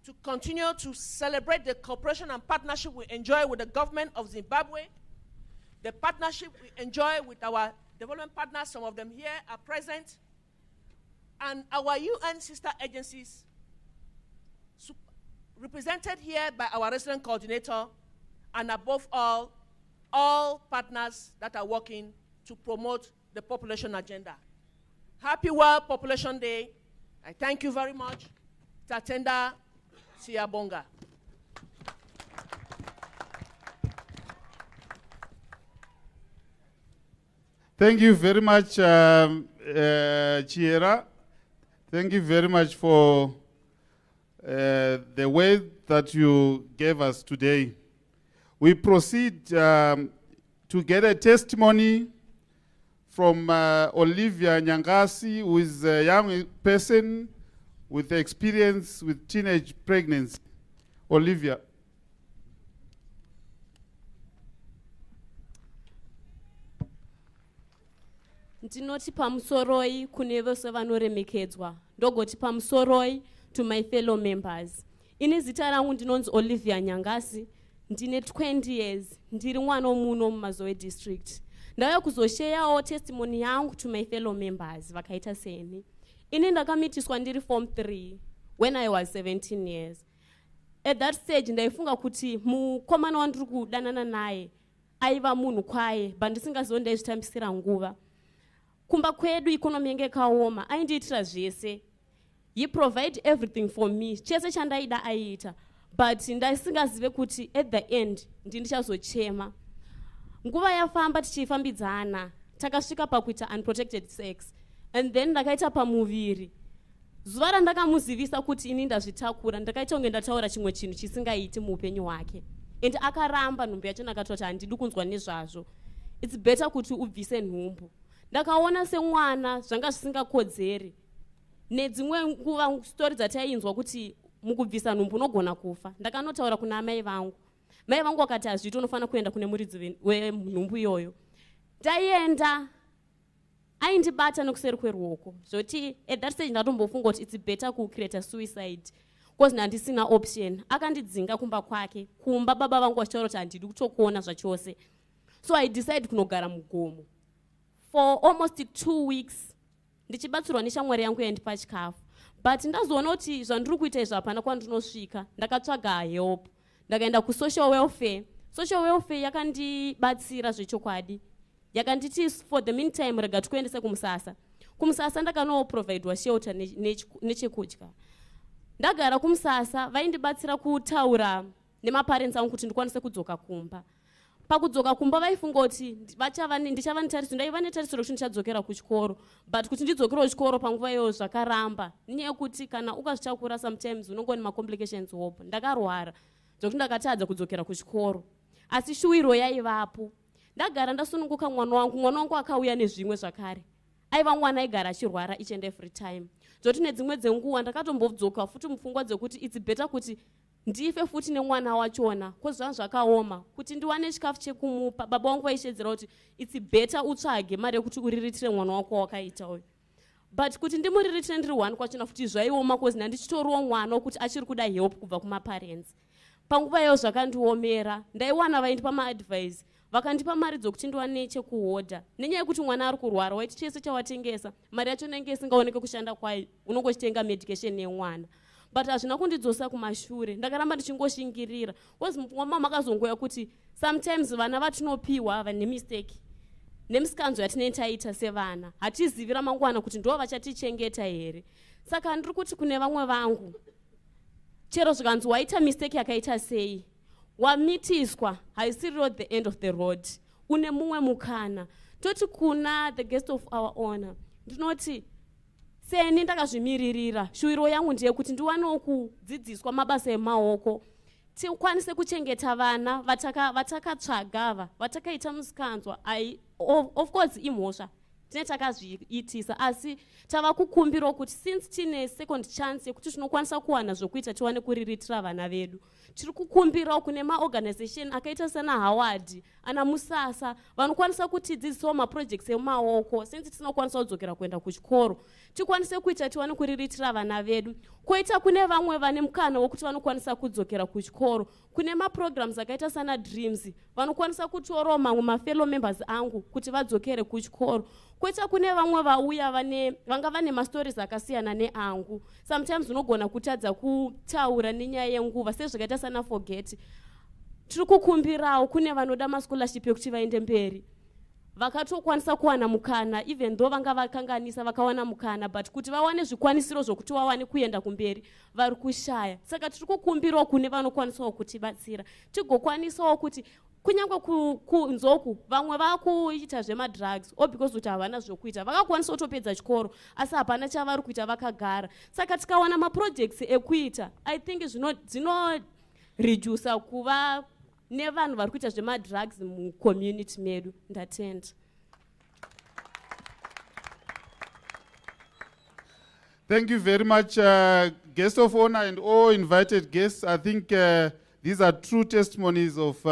to continue to celebrate the cooperation and partnership we enjoy with the government of Zimbabwe, the partnership we enjoy with our development partners, some of them here are present, and our UN sister agencies represented here by our resident coordinator, and above all partners that are working to promote the population agenda. Happy World Population Day. I thank you very much. Tatenda Siyabonga. Thank you very much, Chiera. Thank you very much for the word that you gave us today. We proceed to get a testimony from Olivia Nyangasi, who is a young person with experience with teenage pregnancy. Olivia. Ndinoti pamusoroi kune vose vanoremekedzwa ndogoti pamusoroi to my fellow members. Ini zita rangu ndinonzi Olivia Nyangasi, ndine 20 years, ndiri mwana womuno muMazoe district. Ndauya kuzosheyawo testimony yangu to my fellow members vakaita seni. Ini ndakamitiswa ndiri form 3 when I was 17 years. At that stage ndaifunga kuti mukomana wandiri kudanana naye aiva munhu kwaye bandisingazivi ndaizvitambisira nguva. Kumba kwedu ikonomi yenge kaoma, aindiitira zvese. He provide everything for me. Chese chandaida aiita. But ndasingazive kuti at the end ndichazochema. nguva yafamba tichifambidzana takasvika pakuita unprotected sex, and then ndakaita pamuviri. Zuva randakamuzivisa kuti ini ndazvitakura ndakaita kunge ndataura chimwe chinhu chisingaiti muupenyu hwake, and akaramba. Nhumbu yacho ndakatoti handidi kunzwa nezvazvo, it's better kuti ubvise nhumbu. Ndakaona semwana zvanga zvisingakodzeri. Nedzimwe nguva stori dzatainzwa kuti mukubvisa nhumbu unogona kufa, ndakanotaura kuna mai vangu. Mai vangu wakati hazviti, unofanira kuenda kune muridzi wenhumbu iyoyo. Ndaenda, aindibata nekuseri kweruoko zvoti at that stage ndatombofunga kuti it's better kucreate a suicide because handisina option. Akandidzinga kumba kwake, kumba baba vangu vachitaura kuti handidi kutokuona zvachose. So I decided kunogara mugomo for almost 2 weeks ndichibatsirwa neshamwari yangu yandipa chikafu. But ndazoona kuti zvandiri kuita izvo hapana kwandinosvika. Ndakatsvaga help, ndakaenda kusocial welfare. Social welfare yakandibatsira zvechokwadi, yakanditi for the meantime rega tikuendese kumusasa. Kumusasa ndakanoprovidwa shelter nechekudya. Ndagara kumusasa vaindibatsira kutaura nemaparents angu kuti ndikwanise kudzoka kumba. Pakudzoka kumba vaifunga kuti ndichava netarisiro, ndaiva netarisiro kuti ndichadzokera kuchikoro, but kuti ndidzokere kuchikoro panguva iyoyo zvakaramba, nenyaya yekuti kana ukazvitakura sometimes unongoni macomplications hope. Ndakarwara zvokuti ndakatadza kudzokera kuchikoro, asi shuwiro yaivapo. Ndagara ndasununguka mwana wangu akauya nezvimwe zvakare. Aiva mwana aigara achirwara each and every time. Zvoti nedzimwe dzenguva ndakatombodzoka futi mupfungwa dzekuti it's better kuti ndife futi nemwana wachona, kozi zvangu zvakaoma, kuti ndiwane chikafu chekumupa. Baba wangu vaishedzera kuti it's better utsvage mari yekuti uriritire mwana wako wakaita uyu. But kuti ndimuriritire ndiri one kwachona futi zvaioma, kozi ndandichitoriwo mwana wokuti achiri kuda help kubva kumaparents. Panguva iyoyo zvakandiomera, ndaiwana vaindipa maadvice, vakandipa mari dzokuti ndiwane chekuhodha. Nenyaya yekuti mwana ari kurwara, waiti chese chawatengesa, mari yacho inenge isingaoneke kushanda kwayo, unongochitenga medication yemwana. But hazvina kundidzosa kumashure, ndakaramba ndichingoshingirira. Kozi mama makazongoya kuti sometimes vana vatinopiwa vane mistake nemisikanzo yatinenge taita sevana, hatizivi ramangwana kuti ndo vachatichengeta here. Saka ndiri kuti kune vamwe vangu, chero zvikanzi waita mistake yakaita sei, wamitiswa, haisiriro the end of the road, une mumwe mukana. Toti kuna the guest of our honor, ndinoti seni ndakazvimiririra, shuwiro yangu ndeyekuti ndiwanewo kudzidziswa mabasa emaoko, tikwanise kuchengeta vana vatakatsvaga, vatakaita musikanzwa. Of course imhosva tine takazviitisa, asi tava kukumbirawo kuti since tine second chance yekuti tinokwanisa kuwana zvokuita tiwane kuriritira vana vedu, tiri kukumbirawo kune maorganization akaita sana Howard, ana Musasa, vanokwanisa kutidzidzisawo maprojects emaoko. Since tinokwanisa kudzokera kuenda kuchikoro, tikwanise kuita tiwane kuriritira vana vedu. Koita kune vamwe vane mukana wokuti vanokwanisa kudzokera kuchikoro, kune maprograms akaita sana Dreams, vanokwanisa kutorawo mamwe mafellow members angu kuti vadzokere kuchikoro. Koita kune vamwe vauya vanga vane mastories akasiyana neangu. Sometimes unogona kutadza kutaura nenyaya yenguva, sezvakaita sana Forget. Tiri kukumbirawo kune vanoda mascholarship yekuti vaende mberi, vakatokwanisa kuwana mukana, even though vanga vakanganisa vakawana mukana, but kuti vawane zvikwanisiro zvokuti vawane kuenda kumberi vari kushaya. Saka tiri kukumbirawo kune vanokwanisawo kutibatsira, tigokwanisawo kuti kunyange kunzoku vamwe vakuita zvemadrugs because kuti havana zvokuita, vakakwanisa kutopedza chikoro asi hapana chavari kuita vakagara. Saka tikawana maprojects ekuita, I think zvinoredusa kuva nevanhu vari kuita zvemadrugs mucommunity medu. Ndatenda. Thank you very much, guest of honor and all invited guests. I think these are true testimonies of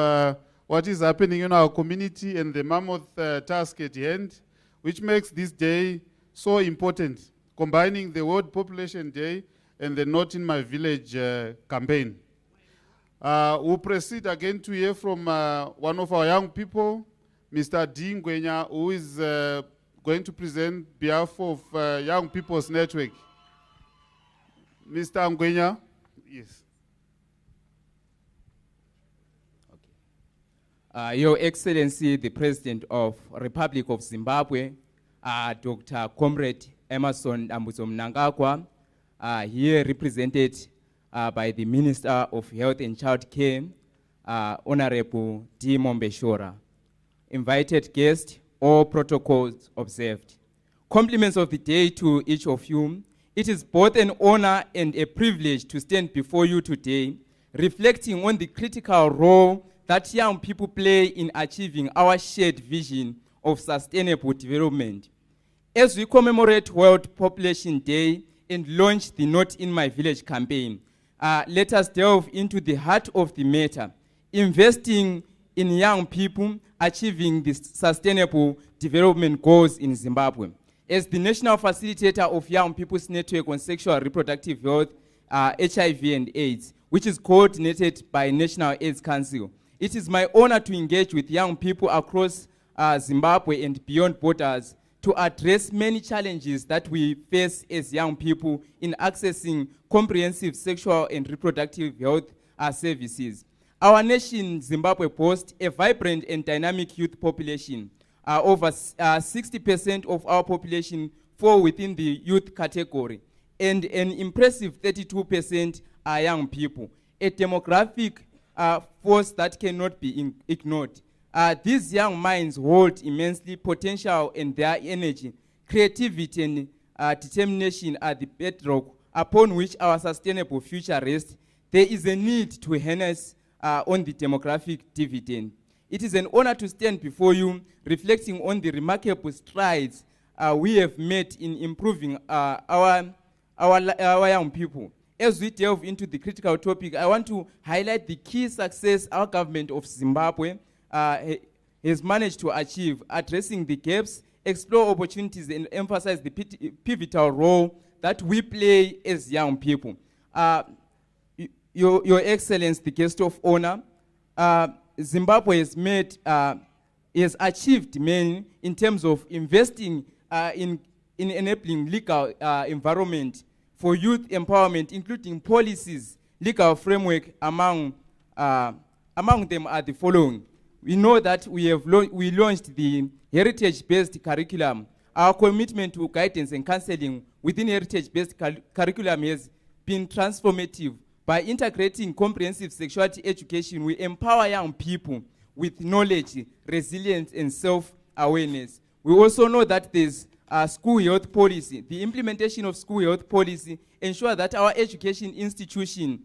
what is happening in our community and the mammoth task at hand, which makes this day so important, combining the World Population Day and the Not in My Village campaign. We'll proceed again to hear from one of our young people, Mr. D. Ngwenya, who is going to present behalf of Young People's Network. Mr. Ngwenya, yes. Your Excellency, the President of Republic of Zimbabwe, Dr. Comrade Emerson Mnangagwa, here represented by the Minister of Health and Child Care, Honorable D. Mombeshora, invited guests, all protocols observed. Compliments of the day to each of you. It is both an honor and a privilege to stand before you today, reflecting on the critical role that young people play in achieving our shared vision of sustainable development. As we commemorate World Population Day and launch the Not in My Village campaign, let us delve into the heart of the matter, investing in young people achieving the sustainable development goals in Zimbabwe. As the National Facilitator of Young People's Network on Sexual and Reproductive Health, HIV and AIDS, which is coordinated by National AIDS Council, it is my honor to engage with young people across Zimbabwe and beyond borders to address many challenges that we face as young people in accessing comprehensive sexual and reproductive health services. Our nation, Zimbabwe, boasts a vibrant and dynamic youth population. Over 60% of our population fall within the youth category, and an impressive 32% are young people, a demographic force that cannot be ignored. These young minds hold immensely potential, and their energy, creativity, and determination are the bedrock upon which our sustainable future rests. There is a need to harness on the demographic dividend. It is an honor to stand before you, reflecting on the remarkable strides we have made in improving our young people. As we delve into the critical topic, I want to highlight the key success our government of Zimbabwe has managed to achieve, addressing the gaps, explore opportunities, and emphasize the pivotal role that we play as young people. Your Excellency, the guest of honor, Zimbabwe has achieved many in terms of investing in enabling legal environment for youth empowerment, including policies, legal framework. Among them are the following. We know that we launched the heritage-based curriculum. Our commitment to guidance and counseling within heritage-based curriculum has been transformative. By integrating comprehensive sexuality education, we empower young people with knowledge, resilience, and self-awareness. We also know that there's school health policy. The implementation of school health policy ensures that our education institution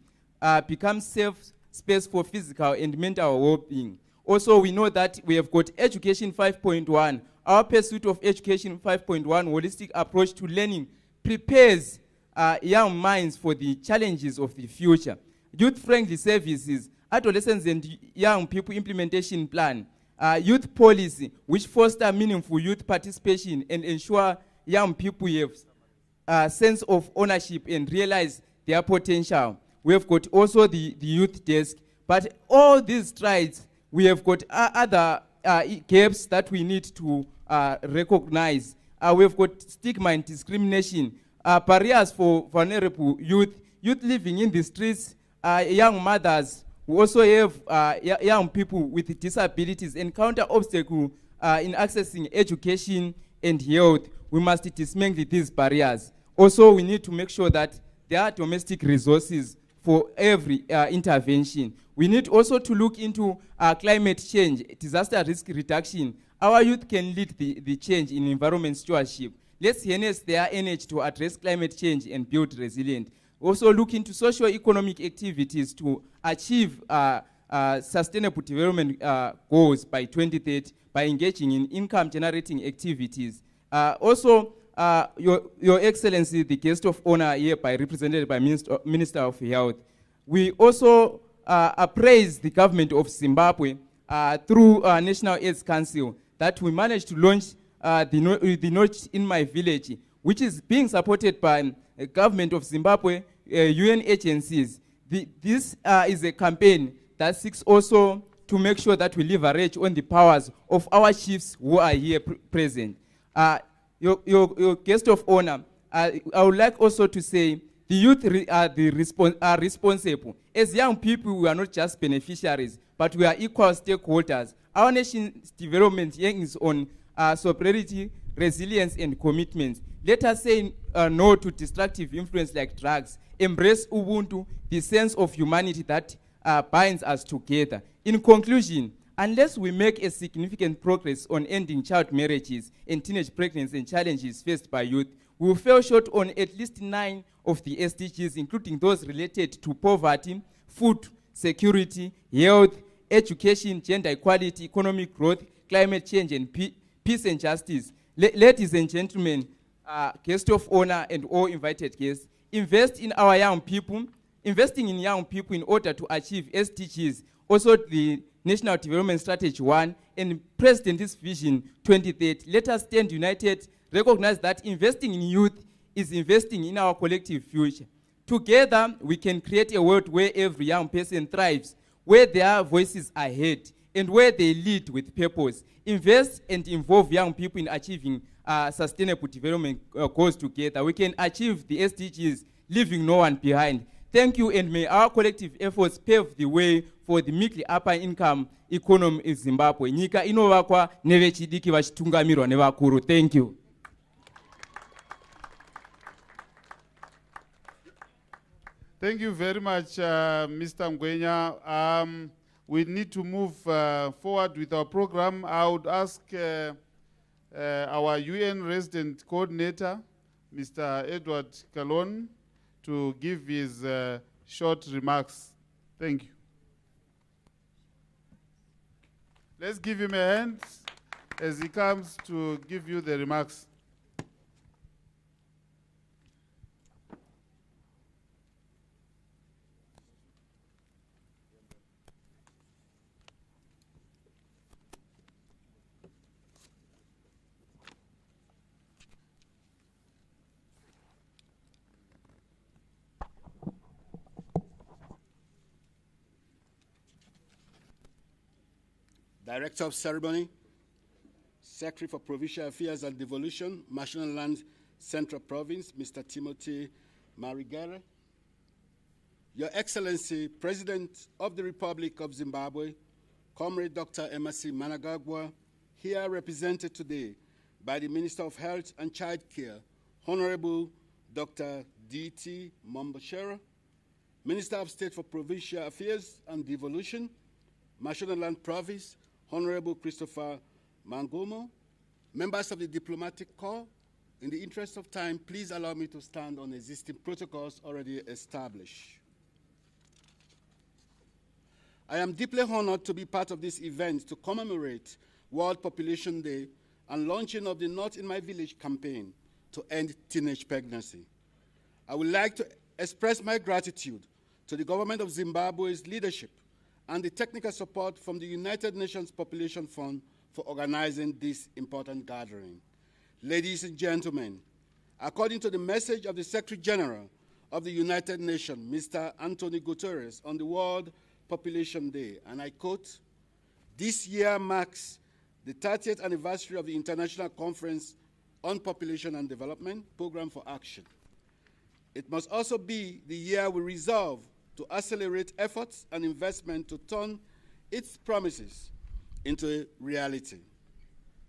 becomes safe space for physical and mental well-being. Also, we know that we have got Education 5.1. Our pursuit of Education 5.1 holistic approach to learning prepares young minds for the challenges of the future. Youth-friendly services, adolescents and young people implementation plan, youth policy, which foster meaningful youth participation and ensure young people have a sense of ownership and realize their potential. We have got also the youth desk, but all these strides, we have got other gaps that we need to recognize. We have got stigma and discrimination, barriers for vulnerable youth living in the streets, young mothers who also have young people with disabilities encounter obstacles in accessing education and health. We must dismantle these barriers. Also, we need to make sure that there are domestic resources for every intervention. We need also to look into climate change, disaster risk reduction. Our youth can lead the change in environment stewardship. Let's harness their energy to address climate change and build resilience. Also look into socio-economic activities to achieve sustainable development goals by 2030 by engaging in income-generating activities. Also, Your Excellency, the guest of honor hereby represented by Minister of Health, we also appraise the government of Zimbabwe through National AIDS Council that we managed to launch the Not in My Village, which is being supported by the government of Zimbabwe, UN agencies. This is a campaign that seeks also to make sure that we leverage on the powers of our chiefs who are here present. Your guest of honor, I would like also to say the youth are responsible. As young people, we are not just beneficiaries, but we are equal stakeholders. Our nation's development hangs on sobriety, resilience, and commitments. Let us say no to destructive influence like drugs. Embrace Ubuntu, the sense of humanity that binds us together. In conclusion, Unless we make a significant progress on ending child marriages and teenage pregnancy and challenges faced by youth, we will fall short on at least 9 of the SDGs, including those related to poverty, food security, health, education, gender equality, economic growth, climate change, and peace and justice. Ladies and gentlemen, guests of honor and all invited guests, investing in young people in order to achieve SDGs, also the National Development Strategy 1 and President's Vision 2030. Let us stand united, recognize that investing in youth is investing in our collective future. Together, we can create a world where every young person thrives, where their voices are heard, and where they lead with purpose. Invest and involve young people in achieving sustainable development goals together. We can achieve the SDGs, leaving no one behind. Thank you, and may our collective efforts pave the way for the middle upper income economy in Zimbabwe. Nyika inovakwa nevechidiki vachitungamirwa nevakuru. Thank you. Thank you very much, Mr. Ngwenya. We need to move forward with our program. I would ask our UN resident coordinator, Mr. Edward Kalon, to give his short remarks. Thank you. Let's give him a hand as he comes to give you the remarks. Director of Ceremony, Secretary for Provincial Affairs and Devolution, Mashonaland Central Province, Mr. Timothy Marigere. Your Excellency, President of the Republic of Zimbabwe, Comrade Dr. Emerson Mnangagwa, here represented today by the Minister of Health and Child Care, Honorable Dr. D.T. Momboshera, Minister of State for Provincial Affairs and Devolution, Mashonaland Province, Honorable Christopher Mangomo, members of the Diplomatic Corps. In the interest of time, please allow me to stand on existing protocols already established. I am deeply honored to be part of this event to commemorate World Population Day and launching of the Not in My Village campaign to end teenage pregnancy. I would like to express my gratitude to the government of Zimbabwe's leadership and the technical support from the United Nations Population Fund for organizing this important gathering. Ladies and gentlemen, according to the message of the Secretary General of the United Nations, Mr. Antonio Guterres, on the World Population Day, and I quote, "This year marks the 30th anniversary of the International Conference on Population and Development Program for Action. It must also be the year we resolve to accelerate efforts and investment to turn its promises into a reality.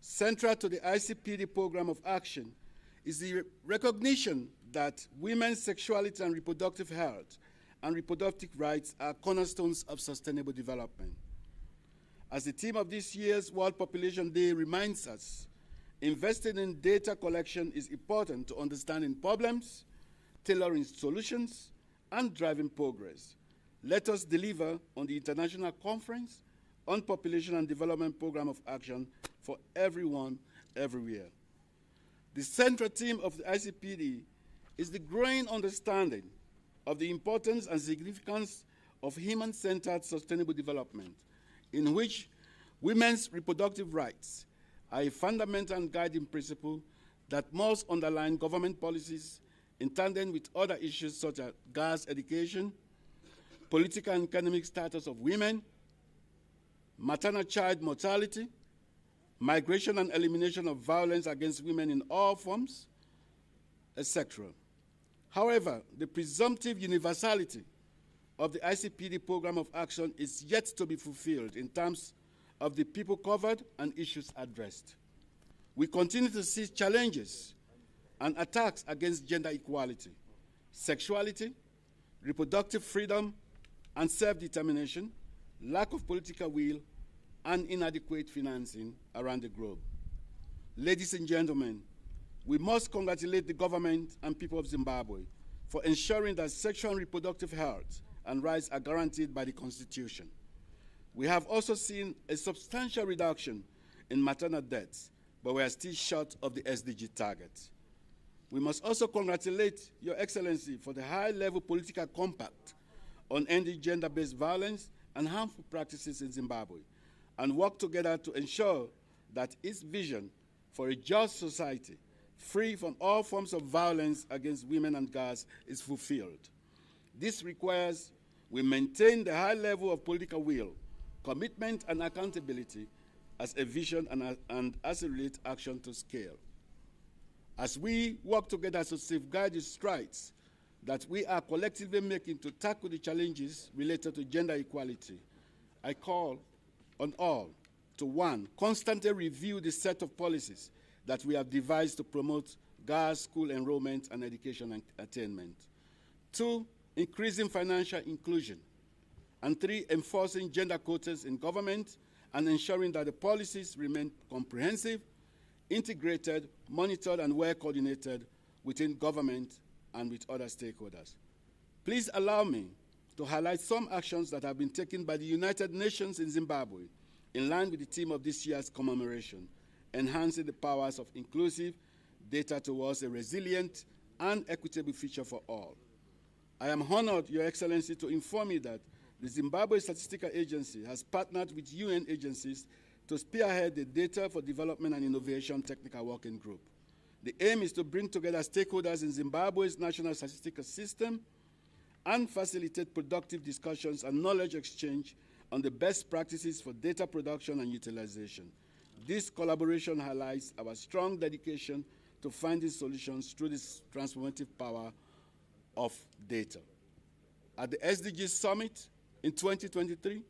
Central to the ICPD Program of Action is the recognition that women's sexuality and reproductive health and reproductive rights are cornerstones of sustainable development. As the theme of this year's World Population Day reminds us, investing in data collection is important to understanding problems, tailoring solutions, and driving progress. Let us deliver on the International Conference on Population and Development Program of Action for everyone, everywhere. The central theme of the ICPD is the growing understanding of the importance and significance of human-centered sustainable development, in which women's reproductive rights are a fundamental and guiding principle that must underline government policies in tandem with other issues such as girls' education, political and economic status of women, maternal child mortality, migration and elimination of violence against women in all forms, etc. However, the presumptive universality of the ICPD Program of Action is yet to be fulfilled in terms of the people covered and issues addressed. We continue to see challenges and attacks against gender equality, sexuality, reproductive freedom and self-determination, lack of political will, and inadequate financing around the globe. Ladies and gentlemen, we must congratulate the government and people of Zimbabwe for ensuring that sexual and reproductive health and rights are guaranteed by the Constitution. We have also seen a substantial reduction in maternal deaths, but we are still short of the SDG target. We must also congratulate Your Excellency for the high-level political compact on ending gender-based violence and harmful practices in Zimbabwe, and work together to ensure that its vision for a just society, free from all forms of violence against women and girls, is fulfilled. This requires we maintain the high level of political will, commitment, and accountability as a vision and as a related action to scale. As we work together to safeguard the strides that we are collectively making to tackle the challenges related to gender equality, I call on all to, 1, constantly review the set of policies that we have devised to promote girls' school enrollment and education and attainment. 2, increasing financial inclusion. And 3, enforcing gender quotas in government and ensuring that the policies remain comprehensive, integrated, monitored, and well coordinated within government and with other stakeholders. Please allow me to highlight some actions that have been taken by the United Nations in Zimbabwe in line with the theme of this year's commemoration, enhancing the powers of inclusive data towards a resilient and equitable future for all. I am honored, Your Excellency, to inform you that the Zimbabwe Statistical Agency has partnered with UN agencies to spearhead the Data for Development and Innovation Technical Working Group. The aim is to bring together stakeholders in Zimbabwe's national statistical system and facilitate productive discussions and knowledge exchange on the best practices for data production and utilization. This collaboration highlights our strong dedication to finding solutions through this transformative power of data. At the SDG Summit in 2023,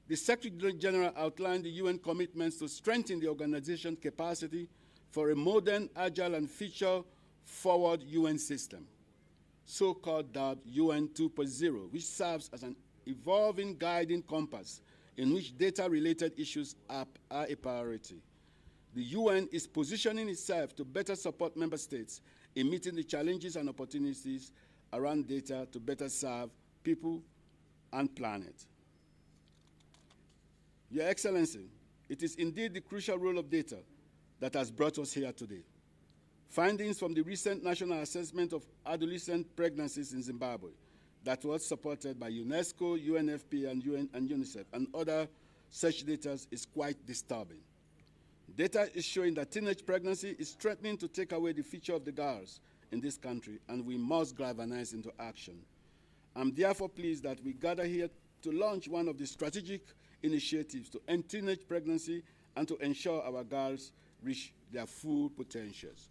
the Secretary General outlined the UN commitments to strengthen the organization's capacity for a modern, agile, and future-forward UN system, so-called dubbed UN 2.0, which serves as an evolving guiding compass in which data-related issues are a priority. The UN is positioning itself to better support member states in meeting the challenges and opportunities around data to better serve people and planet. Your Excellency, it is indeed the crucial role of data that has brought us here today. Findings from the recent national assessment of adolescent pregnancies in Zimbabwe that was supported by UNESCO, UNFPA, and UNICEF, and other such data is quite disturbing. Data is showing that teenage pregnancy is threatening to take away the future of the girls in this country, and we must galvanize into action. I'm therefore pleased that we gather here to launch one of the strategic initiatives to end teenage pregnancy and to ensure our girls reach their full potentials.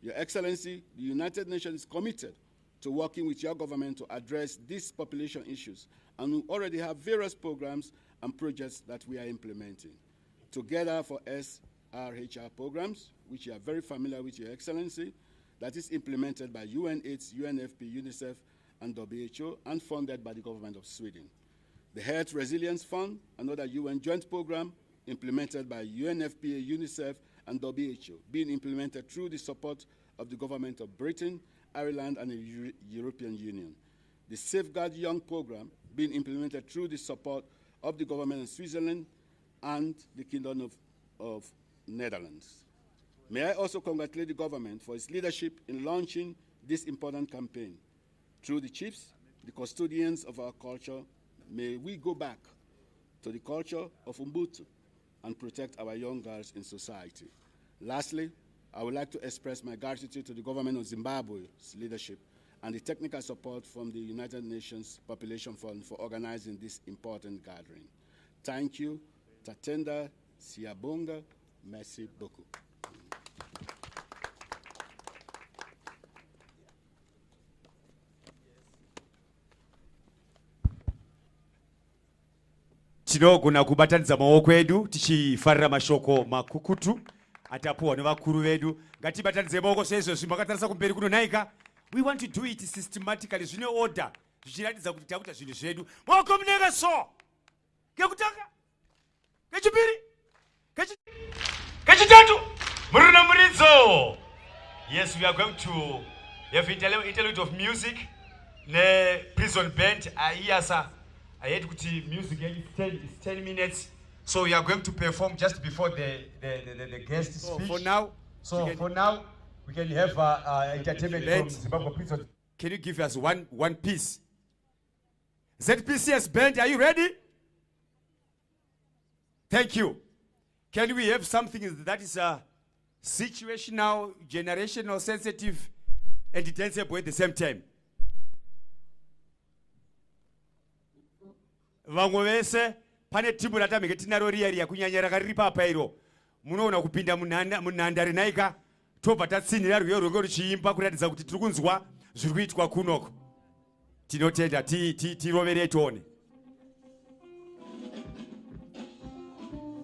Your Excellency, the United Nations is committed to working with your government to address these population issues, and we already have various programs and projects that we are implementing. Together for SRHR programs, which you are very familiar with, Your Excellency, that is implemented by UNAIDS, UNFP, UNICEF, and WHO, and funded by the government of Sweden. The Health Resilience Fund, another UN joint program implemented by UNFPA, UNICEF, and WHO, being implemented through the support of the government of Britain, Ireland, and the European Union. The Safeguard Young program, being implemented through the support of the government of Switzerland and the Kingdom of Netherlands. May I also congratulate the government for its leadership in launching this important campaign. Through the chiefs, the custodians of our culture, may we go back to the culture of Ubuntu and protect our young girls in society. Lastly, I would like to express my gratitude to the government of Zimbabwe's leadership and the technical support from the United Nations Population Fund for organizing this important gathering. Thank you. Tatenda Siyabonga. Merci beaucoup. tinogona kubatanidza maoko edu tichifarira mashoko makukutu atapuwa nevakuru vedu. Ngatibatanidze maoko seizvozvi makatarisa kumberi kunonaika. We want to do it systematically, zvine order, zvichiratidza kuti takuita zvinhu zvedu. Maoko munenge so ngekutanga Kechipiri. Kechitatu. Muruna Murizo. Yes, we are going to have interlude of music. Ne prison band. Yes, I had to music. It's 10 minutes. So we are going to perform just before the guest speech. For now, we can have entertainment from Zimbabwe prison. Can you give us one piece? ZPCS band, are you ready? Thank you. Can we have something that is situational, generational, sensitive, and danceable at the same time? Vamwe vese pane timu ratamike tinaro riya kunyanya rakaripa apa iro. Munoona kupinda munhandare naika tobva tatsinira rwiyo rwenge ruchiimba kuratidza kuti tiri kunzwa zviri kuitwa kunoko. Tinotenda tirovere tione.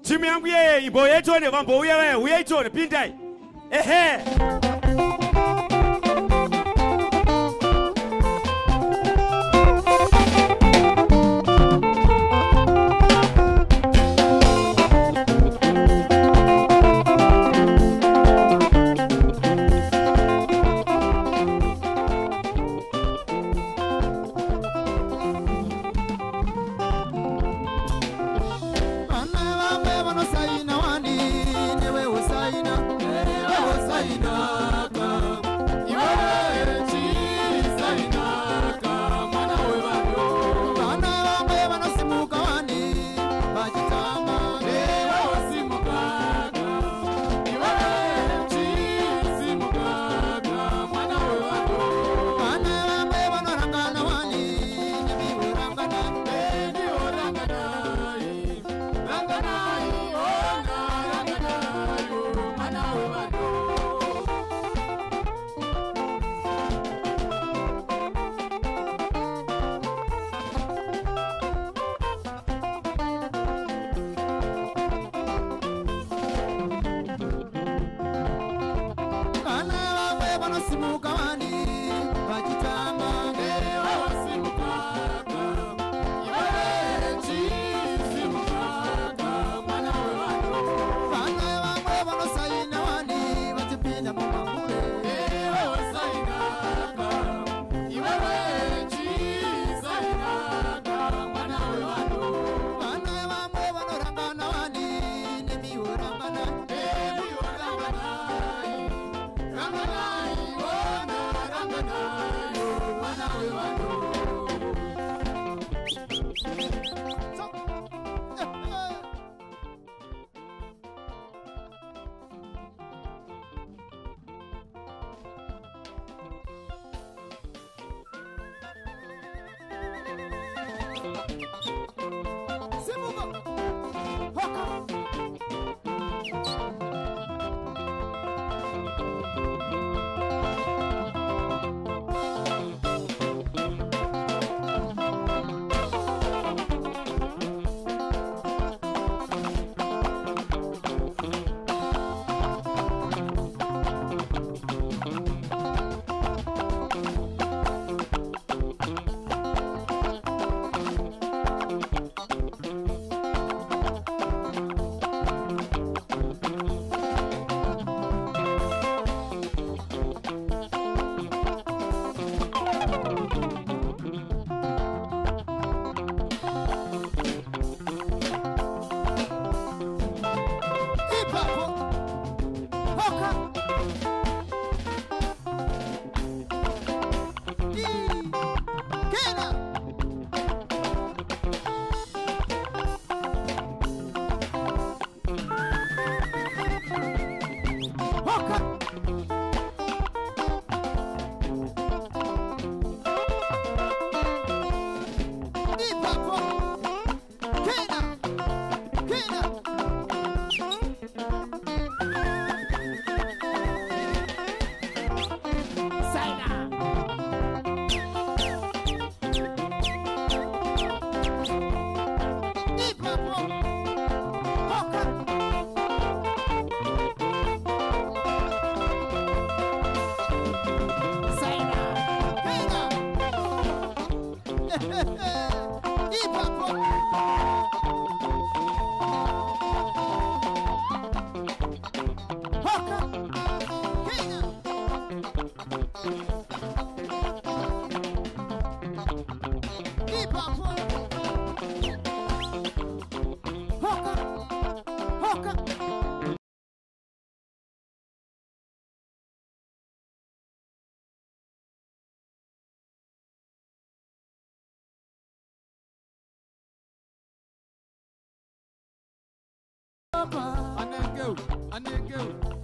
Timu yangu yeye imbo yetone vambouya wewe uya itone pindai. Ehe.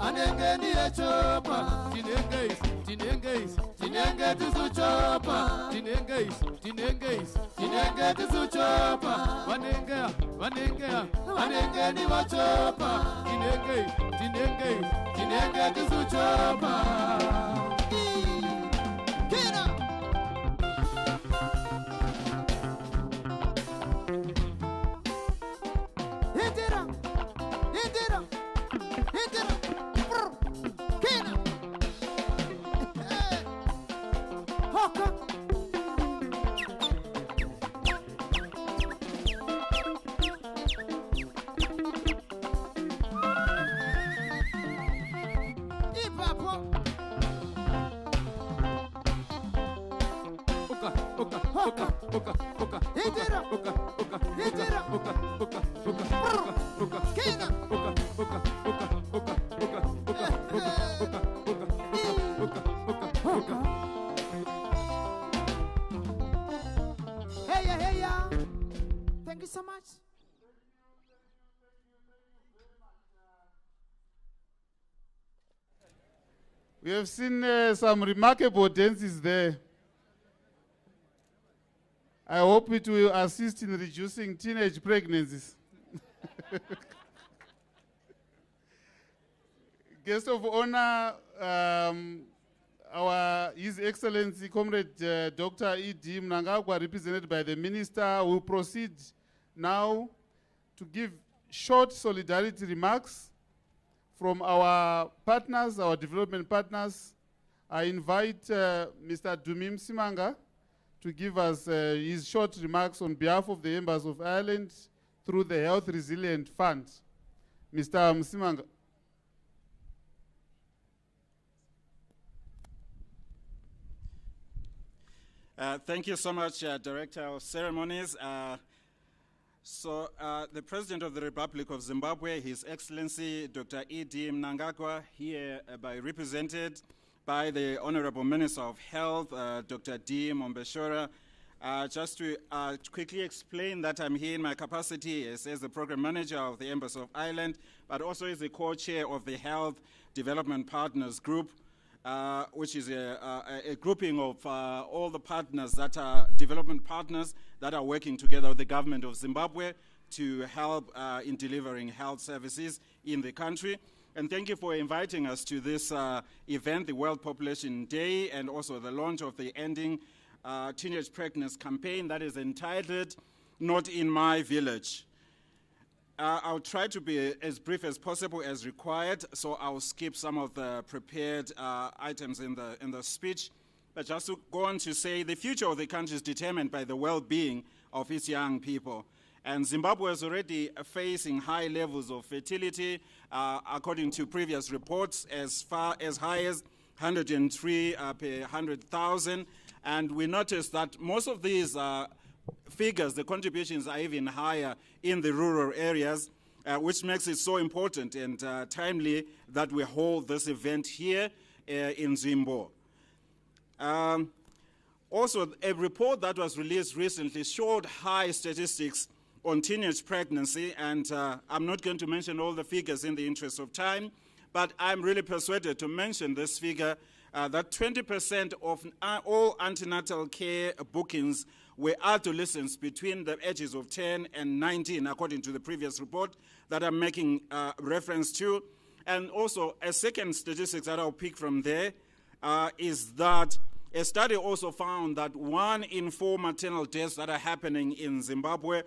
Anenge ni chopa, tinenge tisu chopa, tinenge tisu chopa, wanenge ni wachopa, tinenge tisu chopa. Thank you so much. We have seen some remarkable dances there. I hope it will assist in reducing teenage pregnancies. Guest of honor, His Excellency Comrade Dr. E.D. Mnangagwa, represented by the Minister, will proceed now to give short solidarity remarks from our partners, our development partners. I invite Mr. Dumim Simanga to give us his short remarks on behalf of the Embassy of Ireland through the Health Resilient Fund. Mr. Msimanga. Thank you so much, Director of Ceremonies. The President of the Republic of Zimbabwe, His Excellency Dr. E.D. Mnangagwa, hereby represented by the Honorable Minister of Health, Dr. D. Mombeshora. Just to quickly explain that I'm here in my capacity as the Program Manager of the Embassy of Ireland, but also as the Co-Chair of the Health Development Partners Group, which is a grouping of all the partners that are development partners that are working together with the government of Zimbabwe to help in delivering health services in the country. And thank you for inviting us to this event, the World Population Day, and also the launch of the Ending Teenage Pregnancy campaign that is entitled Not in My Village. I'll try to be as brief as possible as required, so I'll skip some of the prepared items in the speech. But just to go on to say, the future of the country is determined by the well-being of its young people. And Zimbabwe is already facing high levels of fertility, according to previous reports, as far as high as 103 per 100,000. And we noticed that most of these figures, the contributions are even higher in the rural areas, which makes it so important and timely that we hold this event here in Zimbo. Also, a report that was released recently showed high statistics on teenage pregnancy, and I'm not going to mention all the figures in the interest of time, but I'm really persuaded to mention this figure, that 20% of all antenatal care bookings were adolescents between the ages of 10 and 19, according to the previous report that I'm making reference to. And also, a second statistic that I'll pick from there is that a study also found that 1 in 4 maternal deaths that are happening in Zimbabwe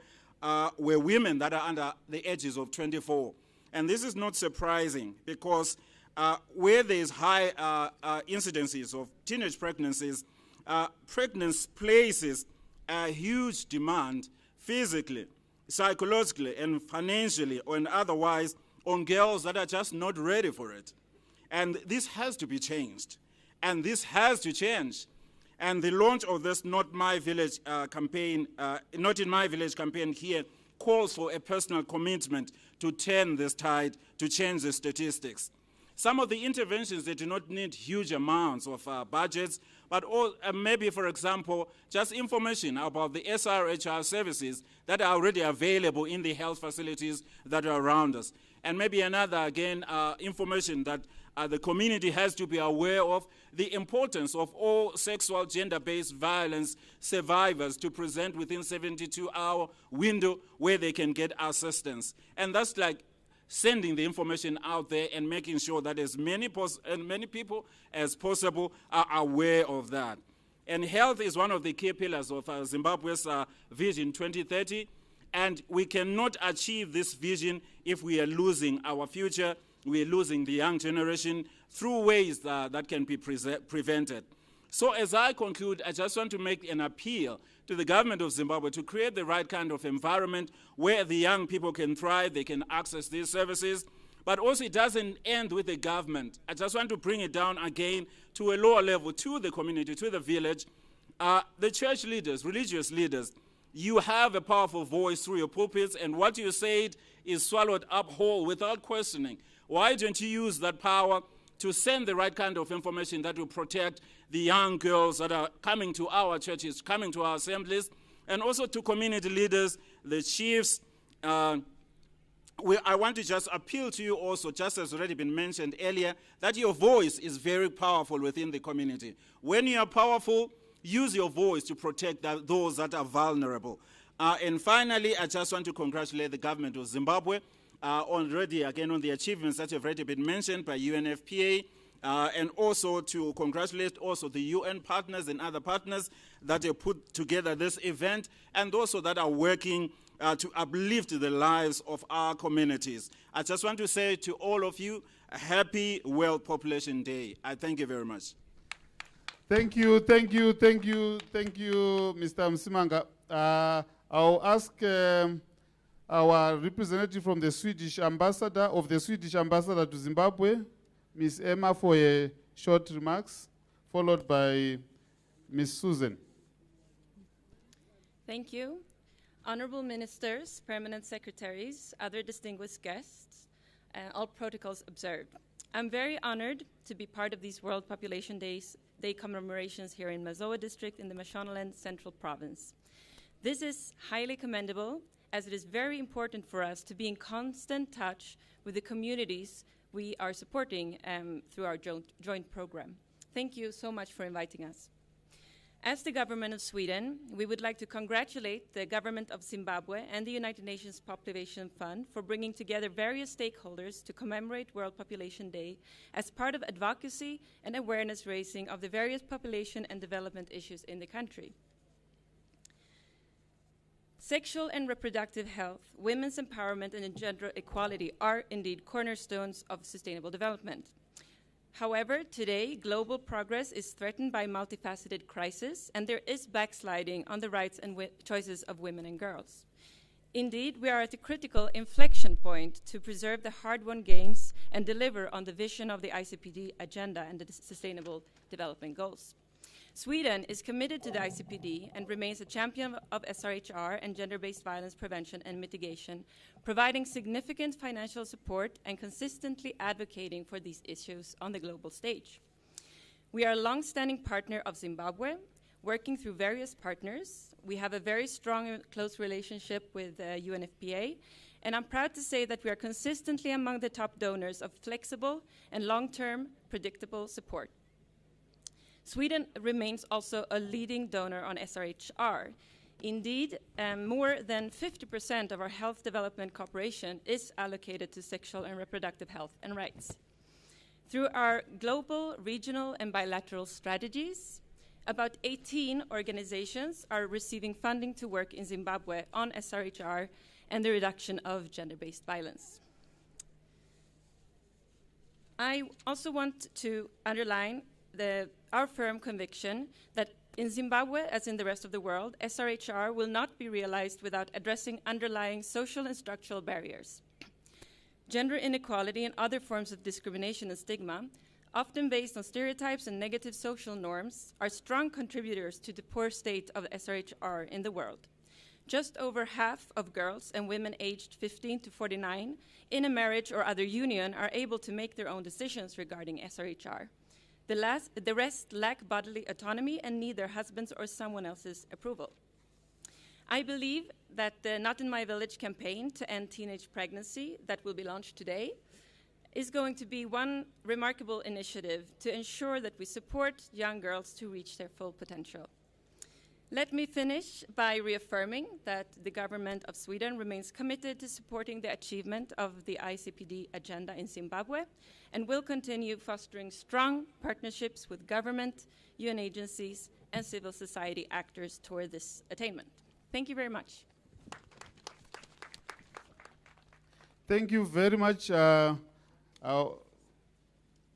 were women that are under the ages of 24. And this is not surprising because where there's high incidences of teenage pregnancies, pregnancy places a huge demand physically, psychologically, and financially, and otherwise on girls that are just not ready for it. And this has to be changed. And this has to change. And the launch of this Not in My Village campaign here calls for a personal commitment to turn this tide, to change the statistics. Some of the interventions, they do not need huge amounts of budgets, but maybe, for example, just information about the SRHR services that are already available in the health facilities that are around us. And maybe another, again, information that the community has to be aware of, the importance of all sexual gender-based violence survivors to present within 72-hour window where they can get assistance. And that's like sending the information out there and making sure that as many people as possible are aware of that. And health is one of the key pillars of Zimbabwe's Vision 2030, and we cannot achieve this vision if we are losing our future, we are losing the young generation through ways that can be prevented. So as I conclude, I just want to make an appeal to the government of Zimbabwe to create the right kind of environment where the young people can thrive, they can access these services. But also it doesn't end with the government. I just want to bring it down again to a lower level, to the community, to the village. The church leaders, religious leaders, you have a powerful voice through your pulpits, and what you said is swallowed up whole without questioning. Why don't you use that power to send the right kind of information that will protect the young girls that are coming to our churches, coming to our assemblies, and also to community leaders, the chiefs. I want to just appeal to you also, just as already been mentioned earlier, that your voice is very powerful within the community. When you are powerful, use your voice to protect those that are vulnerable. And finally, I just want to congratulate the government of Zimbabwe already, again, on the achievements that have already been mentioned by UNFPA, and also to congratulate also the UN partners and other partners that have put together this event, and also that are working to uplift the lives of our communities. I just want to say to all of you, a happy World Population Day. I thank you very much. Thank you, thank you, thank you, thank you, Mr. Msimanga. I'll ask our representative from the Swedish ambassador, to Zimbabwe, Ms. Emma, for a short remarks, followed by Ms. Susan. Thank you. Honorable ministers, permanent secretaries, other distinguished guests, all protocols observed. I'm very honored to be part of these World Population Day commemorations here in Mazoa district in the Mashonaland Central Province. This is highly commendable, as it is very important for us to be in constant touch with the communities we are supporting through our joint program. Thank you so much for inviting us. As the government of Sweden, we would like to congratulate the government of Zimbabwe and the United Nations Population Fund for bringing together various stakeholders to commemorate World Population Day as part of advocacy and awareness raising of the various population and development issues in the country. Sexual and reproductive health, women's empowerment, and gender equality are indeed cornerstones of sustainable development. However, today, global progress is threatened by multifaceted crisis, and there is backsliding on the rights and choices of women and girls. Indeed, we are at a critical inflection point to preserve the hard-won gains and deliver on the vision of the ICPD agenda and the Sustainable Development Goals. Sweden is committed to the ICPD and remains a champion of SRHR and gender-based violence prevention and mitigation, providing significant financial support and consistently advocating for these issues on the global stage. We are a long-standing partner of Zimbabwe, working through various partners. We have a very strong and close relationship with UNFPA, and I'm proud to say that we are consistently among the top donors of flexible and long-term predictable support. Sweden remains also a leading donor on SRHR. Indeed, more than 50% of our health development cooperation is allocated to sexual and reproductive health and rights. Through our global, regional, and bilateral strategies, about 18 organizations are receiving funding to work in Zimbabwe on SRHR and the reduction of gender-based violence. I also want to underline our firm conviction that in Zimbabwe, as in the rest of the world, SRHR will not be realized without addressing underlying social and structural barriers. Gender inequality and other forms of discrimination and stigma, often based on stereotypes and negative social norms, are strong contributors to the poor state of SRHR in the world. Just over half of girls and women aged 15 to 49 in a marriage or other union are able to make their own decisions regarding SRHR. The rest lack bodily autonomy and need their husband's or someone else's approval. I believe that the Not in My Village campaign to end teenage pregnancy that will be launched today is going to be one remarkable initiative to ensure that we support young girls to reach their full potential. Let me finish by reaffirming that the government of Sweden remains committed to supporting the achievement of the ICPD agenda in Zimbabwe and will continue fostering strong partnerships with government, UN agencies, and civil society actors toward this attainment. Thank you very much. Thank you very much.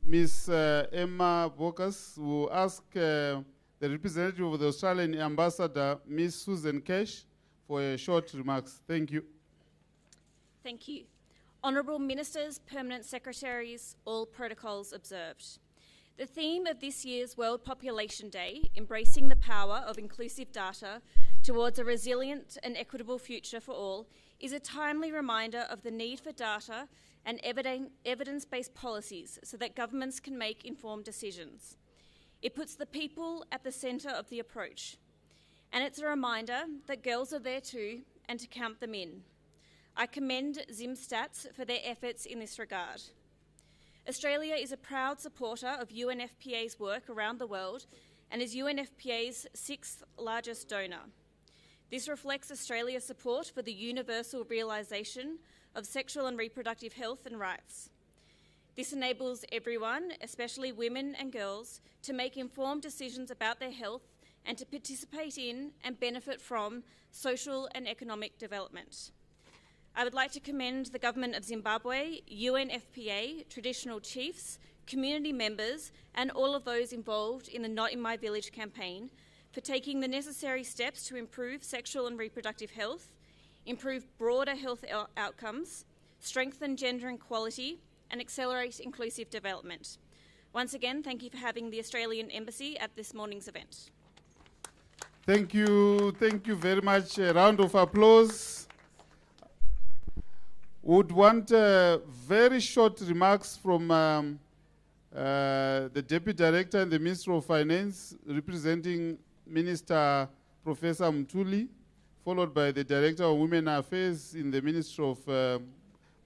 Ms. Emma Bokas will ask the representative of the Australian ambassador, Ms. Susan Cash, for a short remarks. Thank you. Thank you. Honourable Ministers, Permanent Secretaries, all protocols observed. The theme of this year's World Population Day, Embracing the Power of Inclusive Data Towards a Resilient and Equitable Future for All, is a timely reminder of the need for data and evidence-based policies so that governments can make informed decisions. It puts the people at the centre of the approach. And it's a reminder that girls are there too and to count them in. I commend ZimStats for their efforts in this regard. Australia is a proud supporter of UNFPA's work around the world and is UNFPA's 6th largest donor. This reflects Australia's support for the universal realisation of sexual and reproductive health and rights. This enables everyone, especially women and girls, to make informed decisions about their health and to participate in and benefit from social and economic development. I would like to commend the Government of Zimbabwe, UNFPA, traditional chiefs, community members, and all of those involved in the Not in My Village campaign for taking the necessary steps to improve sexual and reproductive health, improve broader health outcomes, strengthen gender equality, and accelerate inclusive development. Once again, thank you for having the Australian Embassy at this morning's event. Thank you very much. A round of applause. Would want very short remarks from the Deputy Director and the Minister of Finance, representing Minister Professor Mtuli, followed by the Director of Women Affairs in the Ministry of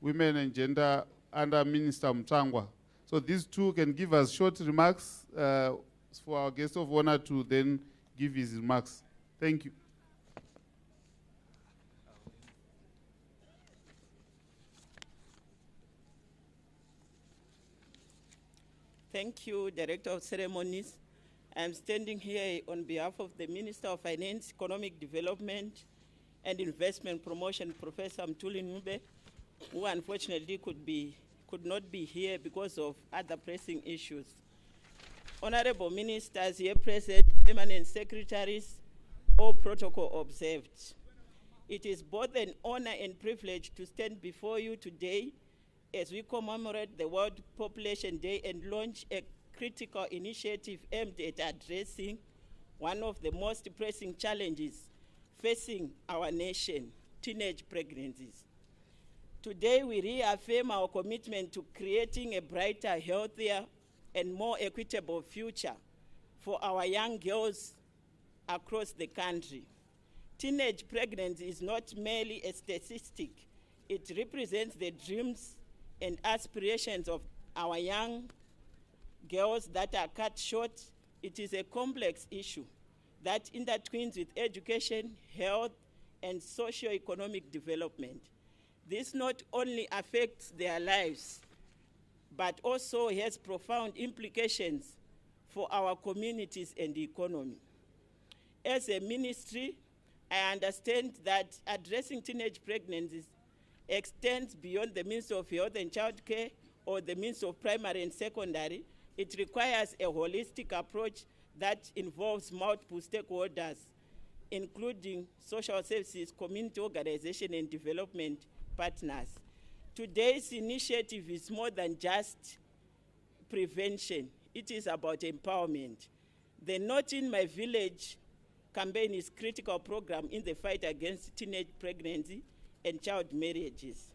Women and Gender under Minister Mtangwa. So these two can give us short remarks for our guest of honor to then give his remarks. Thank you. Thank you, Director of Ceremonies. I'm standing here on behalf of the Minister of Finance, Economic Development and Investment Promotion, Professor Mtuli Nube, who unfortunately could not be here because of other pressing issues. Honorable Ministers here present, Permanent Secretaries, all protocol observed. It is both an honor and privilege to stand before you today as we commemorate the World Population Day and launch a critical initiative aimed at addressing one of the most pressing challenges facing our nation, teenage pregnancies. Today, we reaffirm our commitment to creating a brighter, healthier, and more equitable future for our young girls across the country. Teenage pregnancy is not merely a statistic. It represents the dreams and aspirations of our young girls that are cut short. It is a complex issue that intertwines with education, health, and socio-economic development. This not only affects their lives, but also has profound implications for our communities and the economy. As a ministry, I understand that addressing teenage pregnancies extends beyond the means of health and child care or the means of primary and secondary. It requires a holistic approach that involves multiple stakeholders, including social services, community organization, and development partners. Today's initiative is more than just prevention. It is about empowerment. The Not in My Village campaign is a critical program in the fight against teenage pregnancy and child marriages.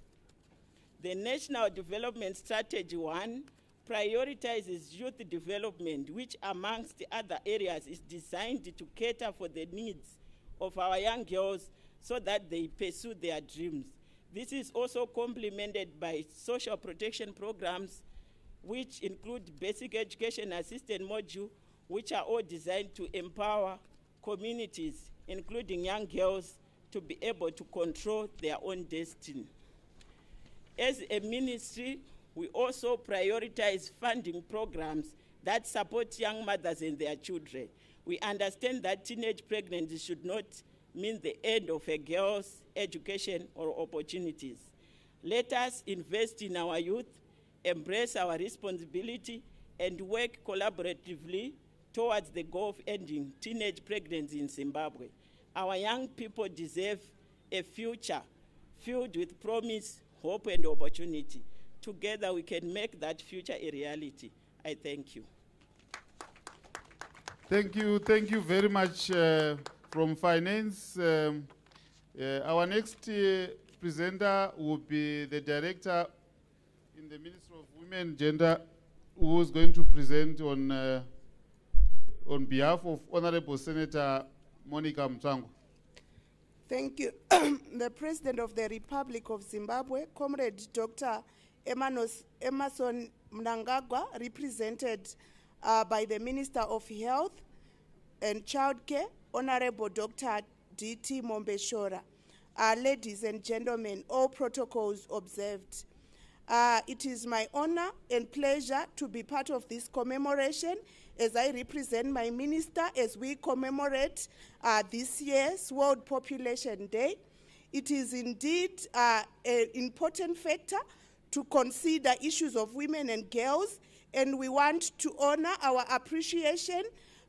The National Development Strategy 1 prioritizes youth development, which amongst the other areas is designed to cater for the needs of our young girls so that they pursue their dreams. This is also complemented by social protection programs, which include basic education assistance module, which are all designed to empower communities, including young girls, to be able to control their own destiny. As a ministry, we also prioritize funding programs that support young mothers and their children. We understand that teenage pregnancy should not mean the end of a girl's education or opportunities. Let us invest in our youth, embrace our responsibility, and work collaboratively towards the goal of ending teenage pregnancy in Zimbabwe. Our young people deserve a future filled with promise, hope, and opportunity. Together we can make that future a reality. I thank you. Thank you very much from Finance. Our next presenter will be the Director in the Ministry of Women and Gender, who is going to present on behalf of Honorable Senator Monica Mtsango. Thank you. The President of the Republic of Zimbabwe, Comrade Dr. Emerson Mnangagwa, represented by the Minister of Health and Childcare, Honorable Dr. D.T. Mombeshora. Ladies and gentlemen, all protocols observed. It is my honor and pleasure to be part of this commemoration as I represent my minister as we commemorate this year's World Population Day. It is indeed an important factor to consider issues of women and girls, and we want to honor our appreciation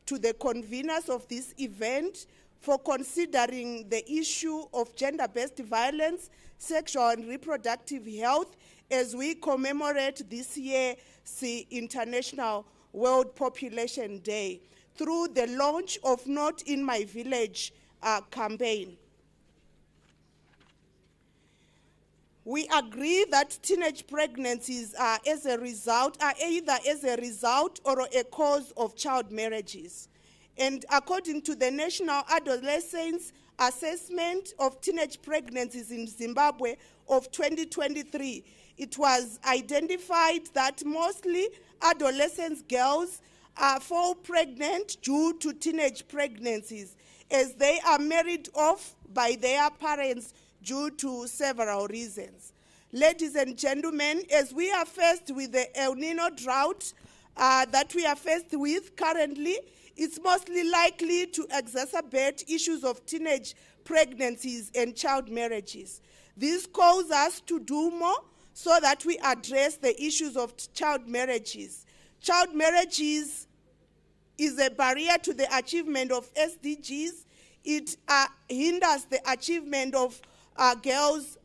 to the conveners of this event for considering the issue of gender-based violence, sexual and reproductive health as we commemorate this year's International World Population Day through the launch of Not in My Village campaign. We agree that teenage pregnancies are either as a result or a cause of child marriages. And according to the National Adolescence Assessment of Teenage Pregnancies in Zimbabwe of 2023, it was identified that mostly adolescent girls fall pregnant due to teenage pregnancies, as they are married off by their parents due to several reasons. Ladies and gentlemen, as we are faced with the El Nino drought that we are faced with currently, it's mostly likely to exacerbate issues of teenage pregnancies and child marriages. This calls us to do more so that we address the issues of child marriages. Child marriages is a barrier to the achievement of SDGs. It hinders the achievement of girls'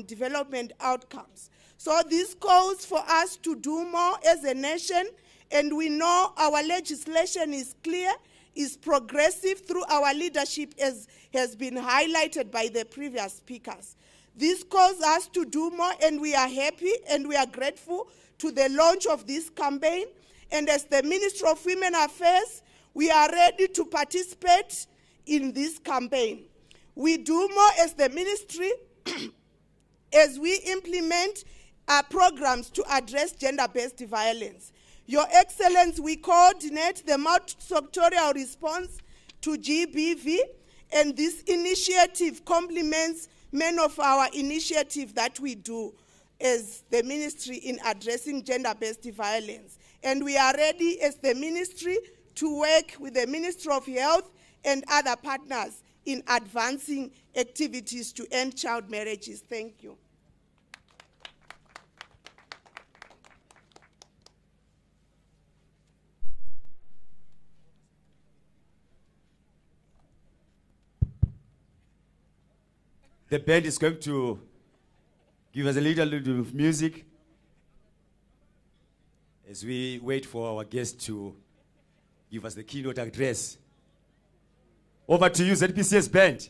development outcomes. So this calls for us to do more as a nation, and we know our legislation is clear, is progressive through our leadership, as has been highlighted by the previous speakers. This calls us to do more, and we are happy and we are grateful to the launch of this campaign. And as the Ministry of Women Affairs, we are ready to participate in this campaign. We do more as the ministry as we implement programs to address gender-based violence. Your Excellency, we coordinate the multi-sectorial response to GBV, and this initiative complements many of our initiatives that we do as the ministry in addressing gender-based violence. And we are ready as the ministry to work with the Ministry of Health and other partners in advancing activities to end child marriages. Thank you. The band is going to give us a little bit of music as we wait for our guest to give us the keynote address. Over to you, ZPCS band.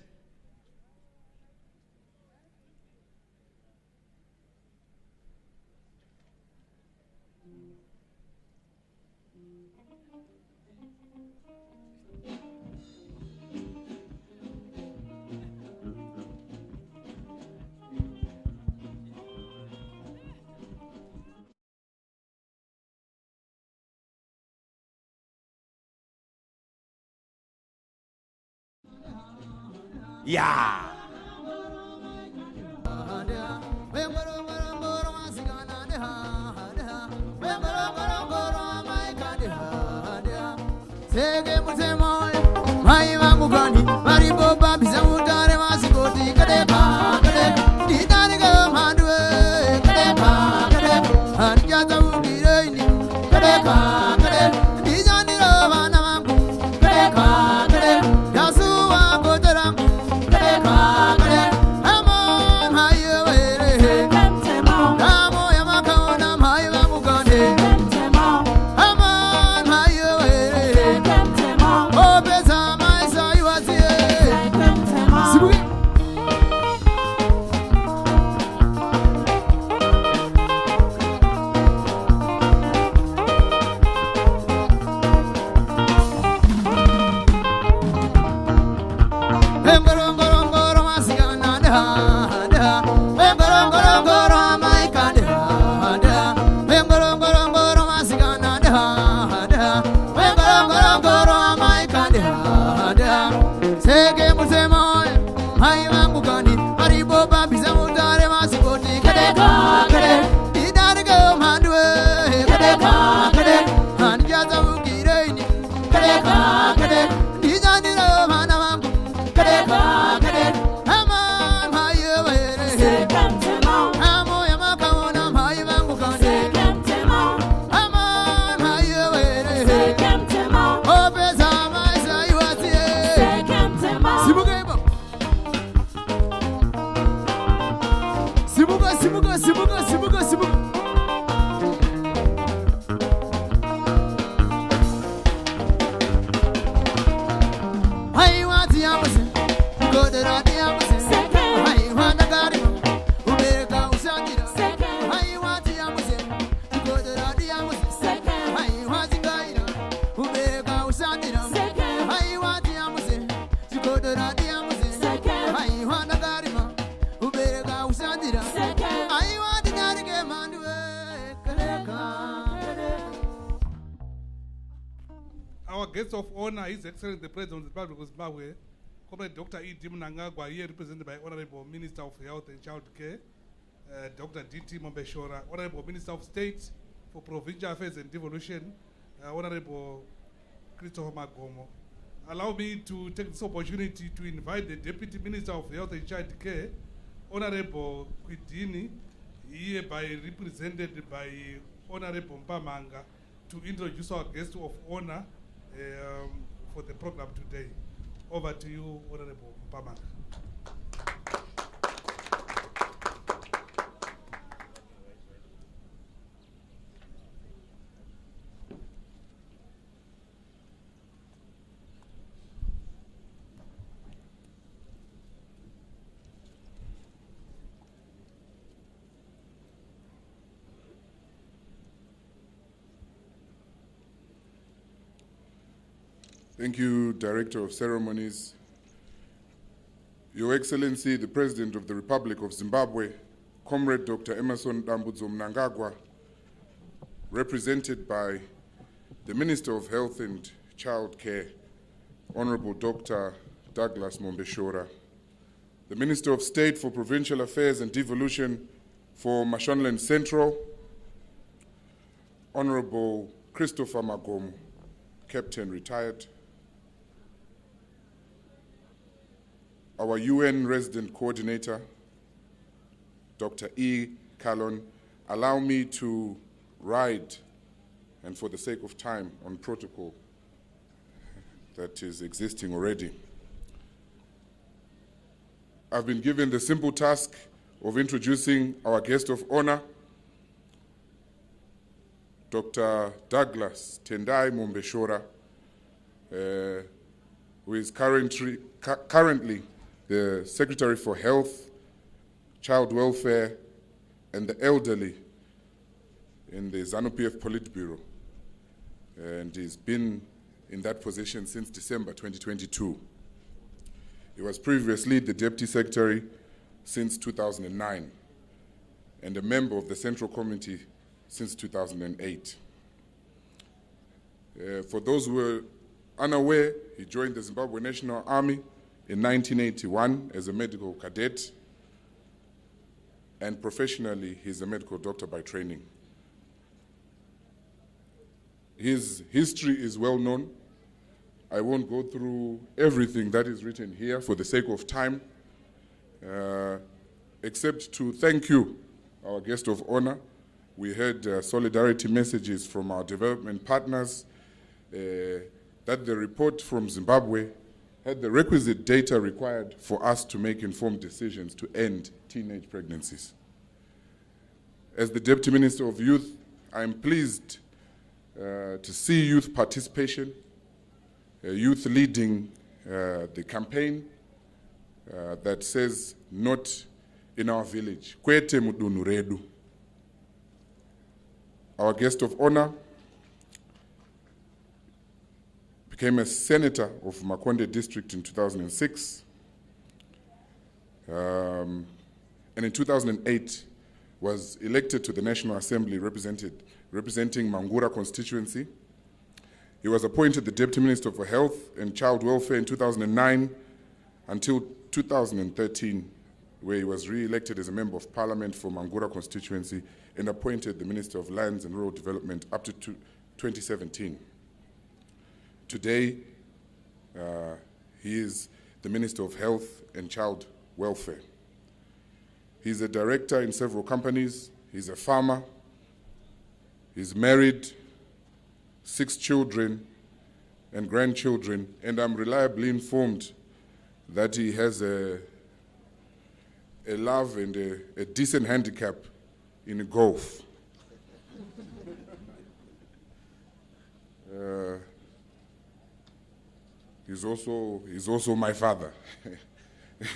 Yeah. Sege mutemo, mai wangu gani, maribo babi za mutare masikoti kadeka, kadeka, ditani ga mandwe, kadeka, kadeka, anjaza ukire ini, kadeka, kadeka, dijani ro bana wangu, kadeka, kadeka, yasu wangu terangu, kadeka, kadeka, amon hayo were, damo ya makaona mai wangu gani, amon hayo were. Oh, beza maisa iwazie. Sibuki. Ngorongoro masigana da. Ngorongoro maika da. Ngorongoro masigana da. Ngorongoro maika da. Sege musemo mai wangu gani aribo babi za mutare masikoti kadeka kadeka idarga mandwe kadeka kadeka anjaza ukireini kadeka kadeka dijandira mana wangu kadeka kadeka ama mai were amo ya makaona mai wangu gani ama mai were obeza maisa iwazie sibuke ba sibuka hai wati amuse godera di amuse hai wanda gari ubeka usandira hai wati amuse godera di amuse hai wati gaira ubeka usandira hai wati amuse godera di amuse hai wanda gari ubeka usandira hai wati narike mandwe kaleka. Our guest of honor, His Excellency the President of the Republic of Zimbabwe, Comrade Dr. E.D. Mnangagwa, here represented by Honorable Minister of Health and Child Care, Dr. D.T. Mombeshora, Honorable Minister of State for Provincial Affairs and Devolution, Honorable Christopher Magomo. Allow me to take this opportunity to invite the Deputy Minister of Health and Child Care, Honorable Kwidini, hereby represented by Honorable Mpamanga, to introduce our guest of honor for the program today. Over to you, Honorable Mpamanga. Thank you, Director of Ceremonies. Your Excellency, the President of the Republic of Zimbabwe, Comrade Dr. Emerson Dambudzo Mnangagwa, represented by the Minister of Health and Child Care, Honorable Dr. Douglas Mombeshora, the Minister of State for Provincial Affairs and Devolution for Mashonaland Central, Honorable Christopher Magomo, Captain Retired, our UN Resident Coordinator, Dr. E. Kalon. Allow me to ride, and for the sake of time, on protocol that is existing already. I've been given the simple task of introducing our guest of honor, Dr. Douglas Tendai Mombeshora, who is currently the Secretary for Health, Child Welfare, and the Elderly in the ZANU-PF Politburo, and he's been in that position since December 2022. He was previously the Deputy Secretary since 2009 and a member of the Central Committee since 2008. For those who are unaware, he joined the Zimbabwe National Army in 1981 as a medical cadet, and professionally, he's a medical doctor by training. His history is well known. I won't go through everything that is written here for the sake of time, except to thank you, our guest of honor. We heard solidarity messages from our development partners, that the report from Zimbabwe had the requisite data required for us to make informed decisions to end teenage pregnancies. As the Deputy Minister of Youth, I am pleased to see youth participation, youth leading the campaign that says, "Not in our village, kwete mudunhu redu." Our guest of honor became a senator of Makonde district in 2006, and in 2008 was elected to the National Assembly representing Mangura constituency. He was appointed the Deputy Minister for Health and Child Welfare in 2009 until 2013, where he was re-elected as a Member of Parliament for Mangura constituency and appointed the Minister of Lands and Rural Development up to 2017. Today, he is the Minister of Health and Child Welfare. He's a director in several companies. He's a farmer. He's married, 6 children and grandchildren, and I'm reliably informed that he has a love and a decent handicap in golf. He's also my father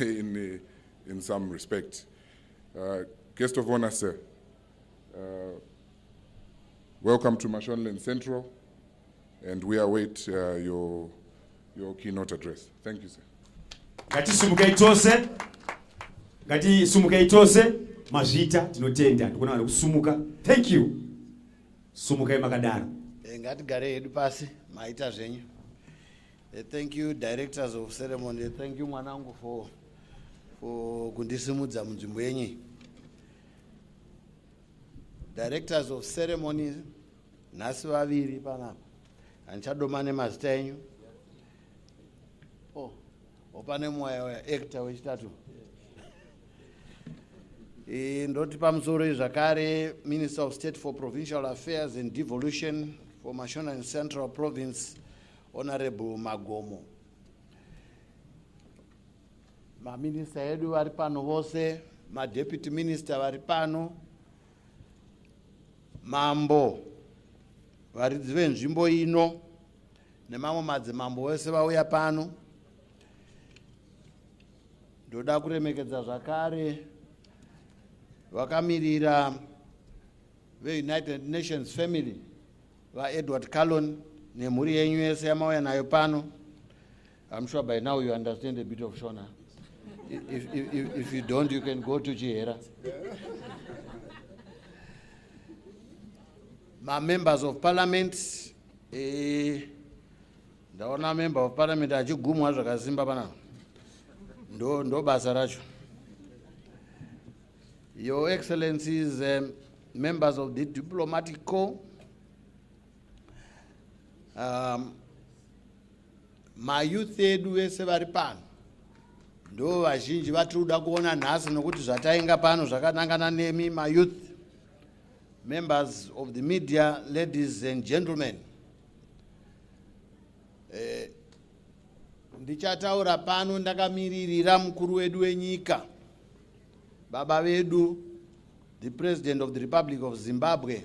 in some respect. Guest of honor, sir. Welcome to Mashonaland Central, and we await your keynote address. Thank you, sir. Ngati sumuka itose mazvita tinotenda ndikuona vari kusumuka. Thank you. Sumuka makadaro. Ngatigare hedu pasi maita zvenyu. Thank you directors of ceremony. Thank you mwanangu for kundisimudza munzvimbo yenyu. Directors of ceremony nhasi vaviri panapa. Andichadoma nemazita enyu. Opane mwoyo actor wechitatu. Ndoti pamusoro zvakare Minister of State for Provincial Affairs and Devolution for Mashonaland Central Province, Honorable Magomo. Maminista edu vari pano vose, Deputy Minister vari pano, mambo varidzi venzvimbo ino nemamwe madzimambo vose vauya pano. Ndoda kuremekedza zvakare vakamirira ve-United Nations Family va-Edward Callon nemhuri yenyu yese yamauya nayo pano. I'm sure by now you understand a bit of Shona. If you don't, you can go to Chihera. My members of parliament, ndaona member of parliament achigumwa zvakasimba pana. Ndo basa racho. Your Excellencies, members of the diplomatic corps, mayouth edu vese vari pano ndo vazhinji vatiri kuda kuona nhasi nokuti zvatainga pano zvakanangana nemi mayouth. Members of the media, ladies and gentlemen, ndichataura pano ndakamiririra mukuru wedu wenyika, baba vedu, the President of the Republic of Zimbabwe,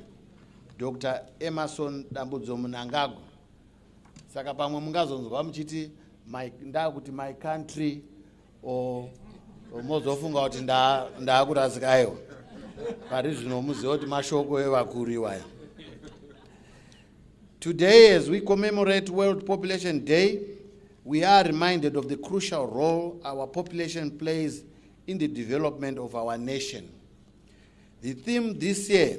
Dr. Emerson Dambudzo Mnangagwa. Saka pamwe mungazonzwa muchiti ndakuti my country or mozofunga kuti ndakurasikayo. Pari zvino muziva kuti mashoko evakuru iwaya. Today, as we commemorate World Population Day, we are reminded of the crucial role our population plays in the development of our nation. The theme this year,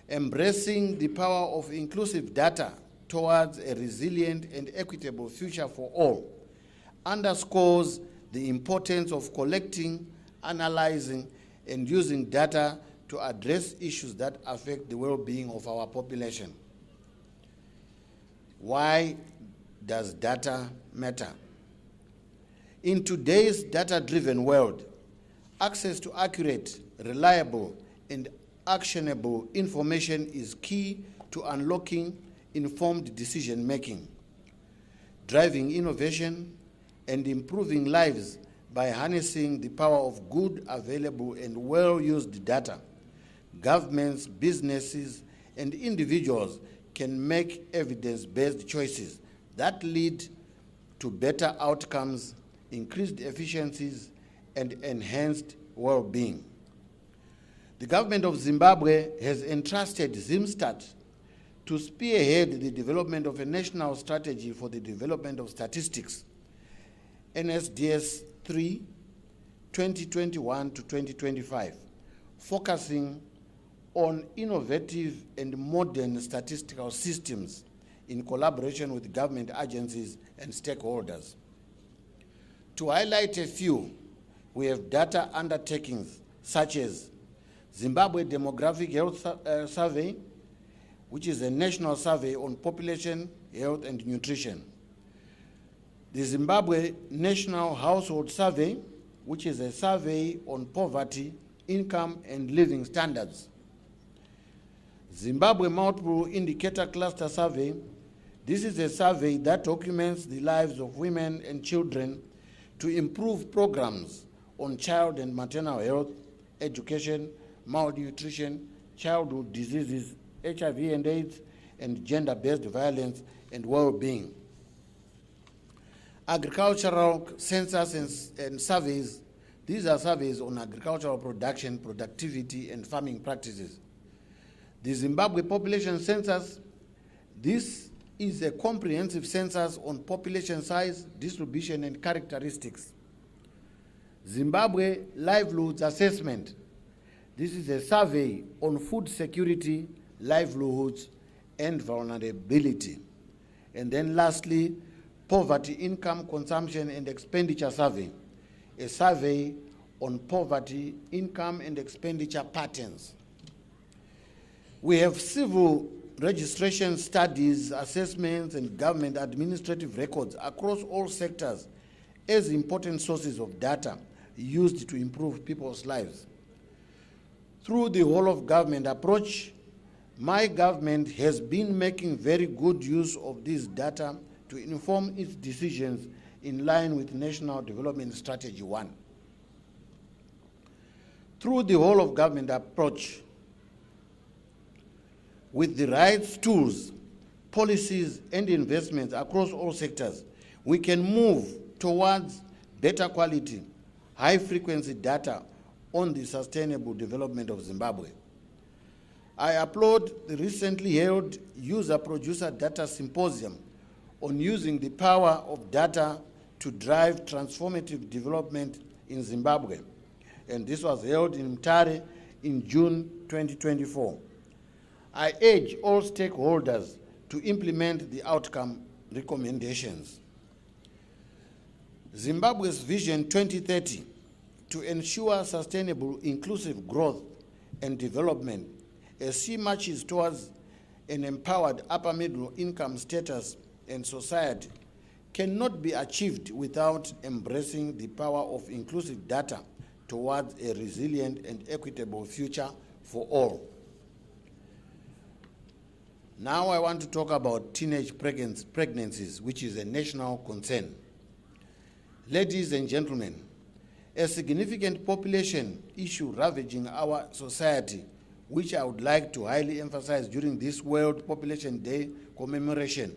embracing the power of inclusive data towards a resilient and equitable future for all, underscores the importance of collecting, analyzing, and using data to address issues that affect the well-being of our population. Why does data matter? In today's data-driven world, access to accurate, reliable, and actionable information is key to unlocking informed decision-making, driving innovation, and improving lives by harnessing the power of good, available, and well-used data. Governments, businesses, and individuals can make evidence-based choices that lead to better outcomes, increased efficiencies, and enhanced well-being. The government of Zimbabwe has entrusted ZimStat to spearhead the development of a national strategy for the development of statistics, NSDS 3, 2021 to 2025, focusing on innovative and modern statistical systems in collaboration with government agencies and stakeholders. To highlight a few, we have data undertakings such as Zimbabwe Demographic Health Survey, which is a national survey on population, health, and nutrition. The Zimbabwe National Household Survey, which is a survey on poverty, income, and living standards. Zimbabwe Multiple Indicator Cluster Survey. This is a survey that documents the lives of women and children to improve programs on child and maternal health, education, malnutrition, childhood diseases, HIV and AIDS, and gender-based violence and well-being. Agricultural census and surveys. These are surveys on agricultural production, productivity, and farming practices. The Zimbabwe Population Census. This is a comprehensive census on population size, distribution, and characteristics. Zimbabwe Livelihoods Assessment. This is a survey on food security, livelihoods, and vulnerability. And then lastly, Poverty, Income, Consumption, and Expenditure Survey, a survey on poverty, income, and expenditure patterns. We have civil registration studies, assessments, and government administrative records across all sectors as important sources of data used to improve people's lives. Through the whole of government approach, my government has been making very good use of this data to inform its decisions in line with National Development Strategy 1. Through the whole of government approach, with the right tools, policies, and investments across all sectors, we can move towards better quality, high-frequency data on the sustainable development of Zimbabwe. I applaud the recently held User-Producer Data Symposium on using the power of data to drive transformative development in Zimbabwe, and this was held in Mtare in June 2024. I urge all stakeholders to implement the outcome recommendations. Zimbabwe's Vision 2030 to ensure sustainable, inclusive growth and development as she marches towards an empowered upper middle income status and society cannot be achieved without embracing the power of inclusive data towards a resilient and equitable future for all. Now I want to talk about teenage pregnancies, which is a national concern. Ladies and gentlemen, a significant population issue ravaging our society, which I would like to highly emphasize during this World Population Day commemoration,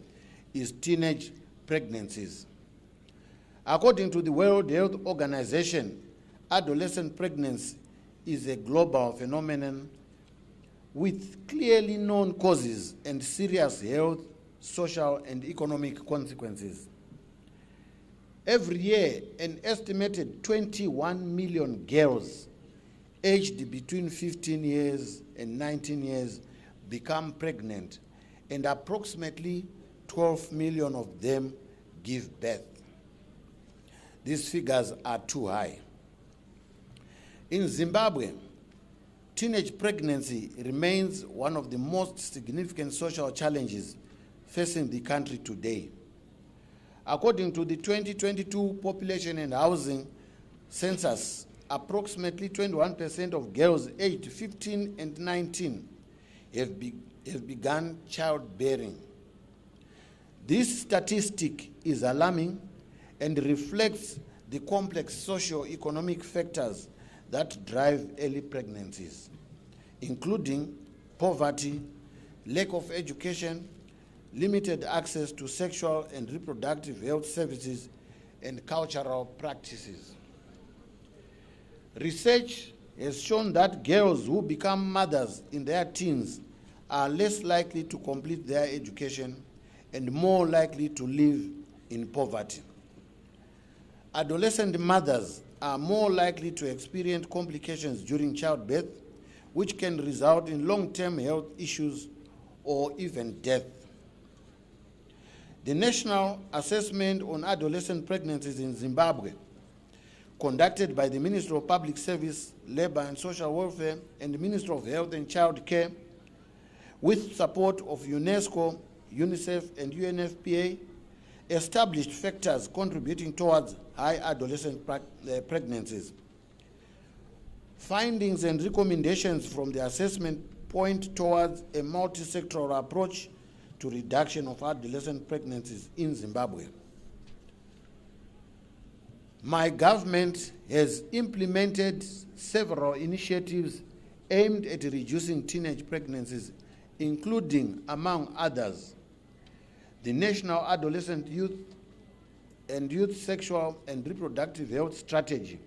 is teenage pregnancies. According to the World Health Organization, adolescent pregnancy is a global phenomenon with clearly known causes and serious health, social, and economic consequences. Every year, an estimated 21 million girls aged between 15 years and 19 years become pregnant, and approximately 12 million of them give birth. these figures are too high. In Zimbabwe, teenage pregnancy remains one of the most significant social challenges facing the country today. According to the 2022 Population and Housing Census, approximately 21% of girls aged 15 and 19 have begun childbearing. This statistic is alarming and reflects the complex socio-economic factors that drive early pregnancies, including poverty, lack of education, limited access to sexual and reproductive health services, and cultural practices. Research has shown that girls who become mothers in their teens are less likely to complete their education and more likely to live in poverty. Adolescent mothers are more likely to experience complications during childbirth, which can result in long-term health issues or even death. The National Assessment on Adolescent Pregnancies in Zimbabwe, conducted by the Ministry of Public Service, Labor and Social Welfare, and the Ministry of Health and Child Care, with support of UNESCO, UNICEF, and UNFPA, established factors contributing towards high adolescent pregnancies. Findings and recommendations from the assessment point towards a multi-sectoral approach to reduction of adolescent pregnancies in Zimbabwe. My government has implemented several initiatives aimed at reducing teenage pregnancies, including, among others, the National Adolescent Youth Sexual and Reproductive Health Strategy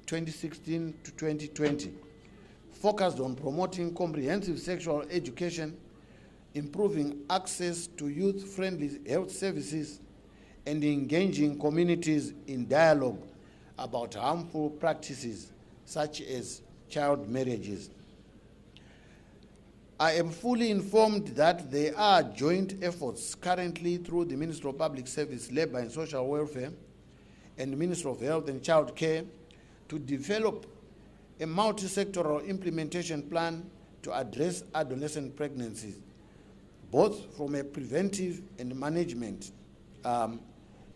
2016 to 2020, focused on promoting comprehensive sexual education, improving access to youth-friendly health services, and engaging communities in dialogue about harmful practices such as child marriages. I am fully informed that there are joint efforts currently through the Ministry of Public Service, Labor and Social Welfare, and the Ministry of Health and Child Care to develop a multi-sectoral implementation plan to address adolescent pregnancies, both from a preventive and management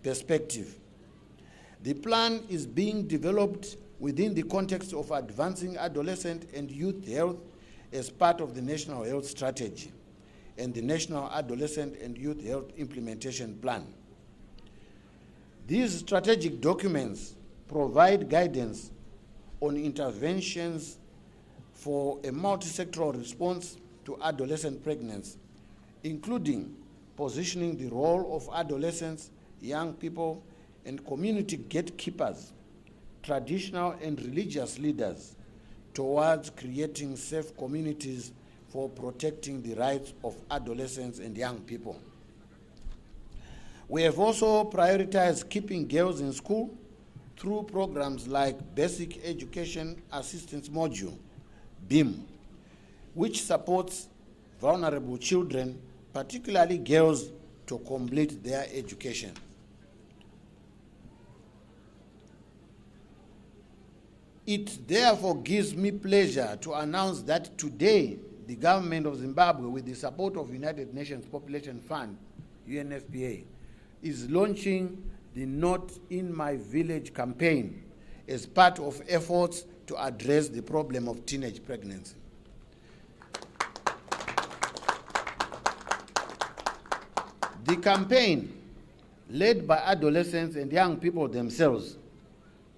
perspective. The plan is being developed within the context of advancing adolescent and youth health as part of the National Health Strategy and the National Adolescent and Youth Health Implementation Plan. These strategic documents provide guidance on interventions for a multi-sectoral response to adolescent pregnancy, including positioning the role of adolescents, young people, and community gatekeepers, traditional and religious leaders, towards creating safe communities for protecting the rights of adolescents and young people. We have also prioritized keeping girls in school through programs like Basic Education Assistance Module, BEAM, which supports vulnerable children, particularly girls, to complete their education. It therefore gives me pleasure to announce that today, the government of Zimbabwe, with the support of United Nations Population Fund, UNFPA, is launching the Not in My Village campaign as part of efforts to address the problem of teenage pregnancy. The campaign, led by adolescents and young people themselves,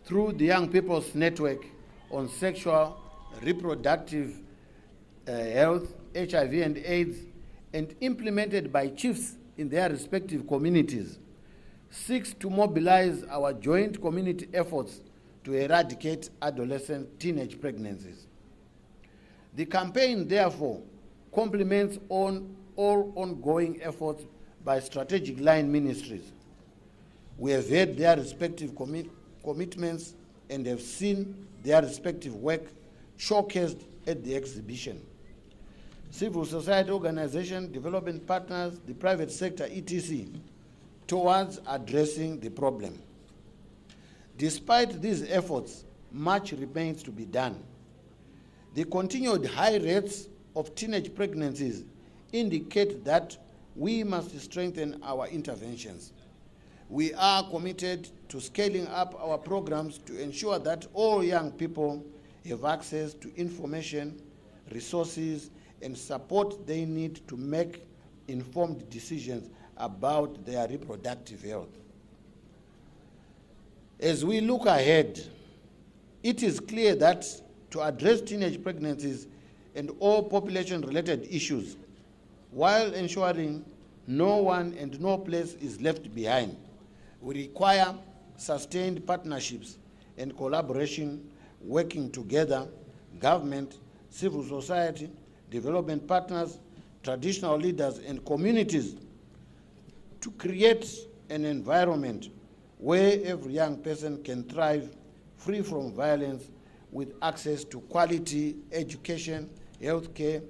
through the Young People's Network on Sexual, Reproductive Health, HIV and AIDS, and implemented by chiefs in their respective communities, seeks to mobilize our joint community efforts to eradicate adolescent teenage pregnancies. The campaign, therefore, complements all ongoing efforts by strategic line ministries. We have heard their respective commitments and have seen their respective work showcased at the exhibition. Civil society organizations, development partners, the private sector, etc., towards addressing the problem. Despite these efforts, much remains to be done. The continued high rates of teenage pregnancies indicate that we must strengthen our interventions. We are committed to scaling up our programs to ensure that all young people have access to information, resources, and support they need to make informed decisions about their reproductive health. As we look ahead, it is clear that to address teenage pregnancies and all population-related issues, while ensuring no one and no place is left behind, we require sustained partnerships and collaboration, working together, government, civil society, development partners, traditional leaders, and communities to create an environment where every young person can thrive free from violence with access to quality education, health care,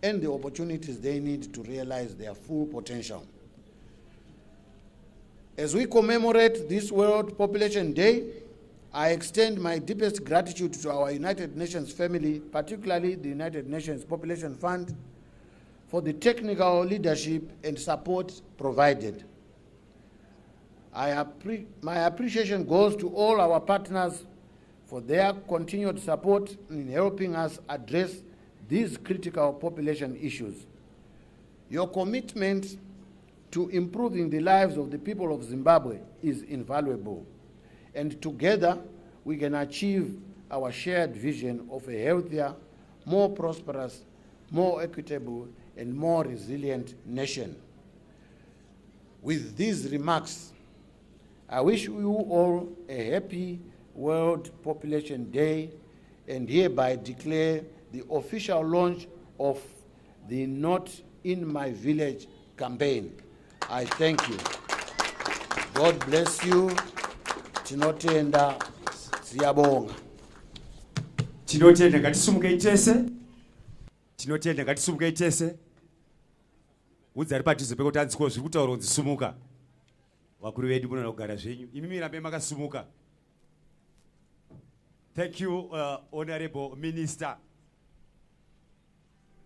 and the opportunities they need to realize their full potential. As we commemorate this World Population Day, I extend my deepest gratitude to our United Nations family, particularly the United Nations Population Fund, for the technical leadership and support provided. My appreciation goes to all our partners for their continued support in helping us address these critical population issues. Your commitment to improving the lives of the people of Zimbabwe is invaluable, and together we can achieve our shared vision of a healthier, more prosperous, more equitable, and more resilient nation. With these remarks, I wish you all a happy World Population Day and hereby declare the official launch of the Not in My Village campaign. I thank you. God bless you. Tinotenda, siyabonga. Tinotenda ngatisumuke itese. Tinotenda ngatisumuke itese. Udzari padhuze pekuti anziko zviri kutaura kunzi sumuka. Vakuru vedu munoda kugara zvenyu. Imi mirambe makasumuka. Thank you, Honorable Minister.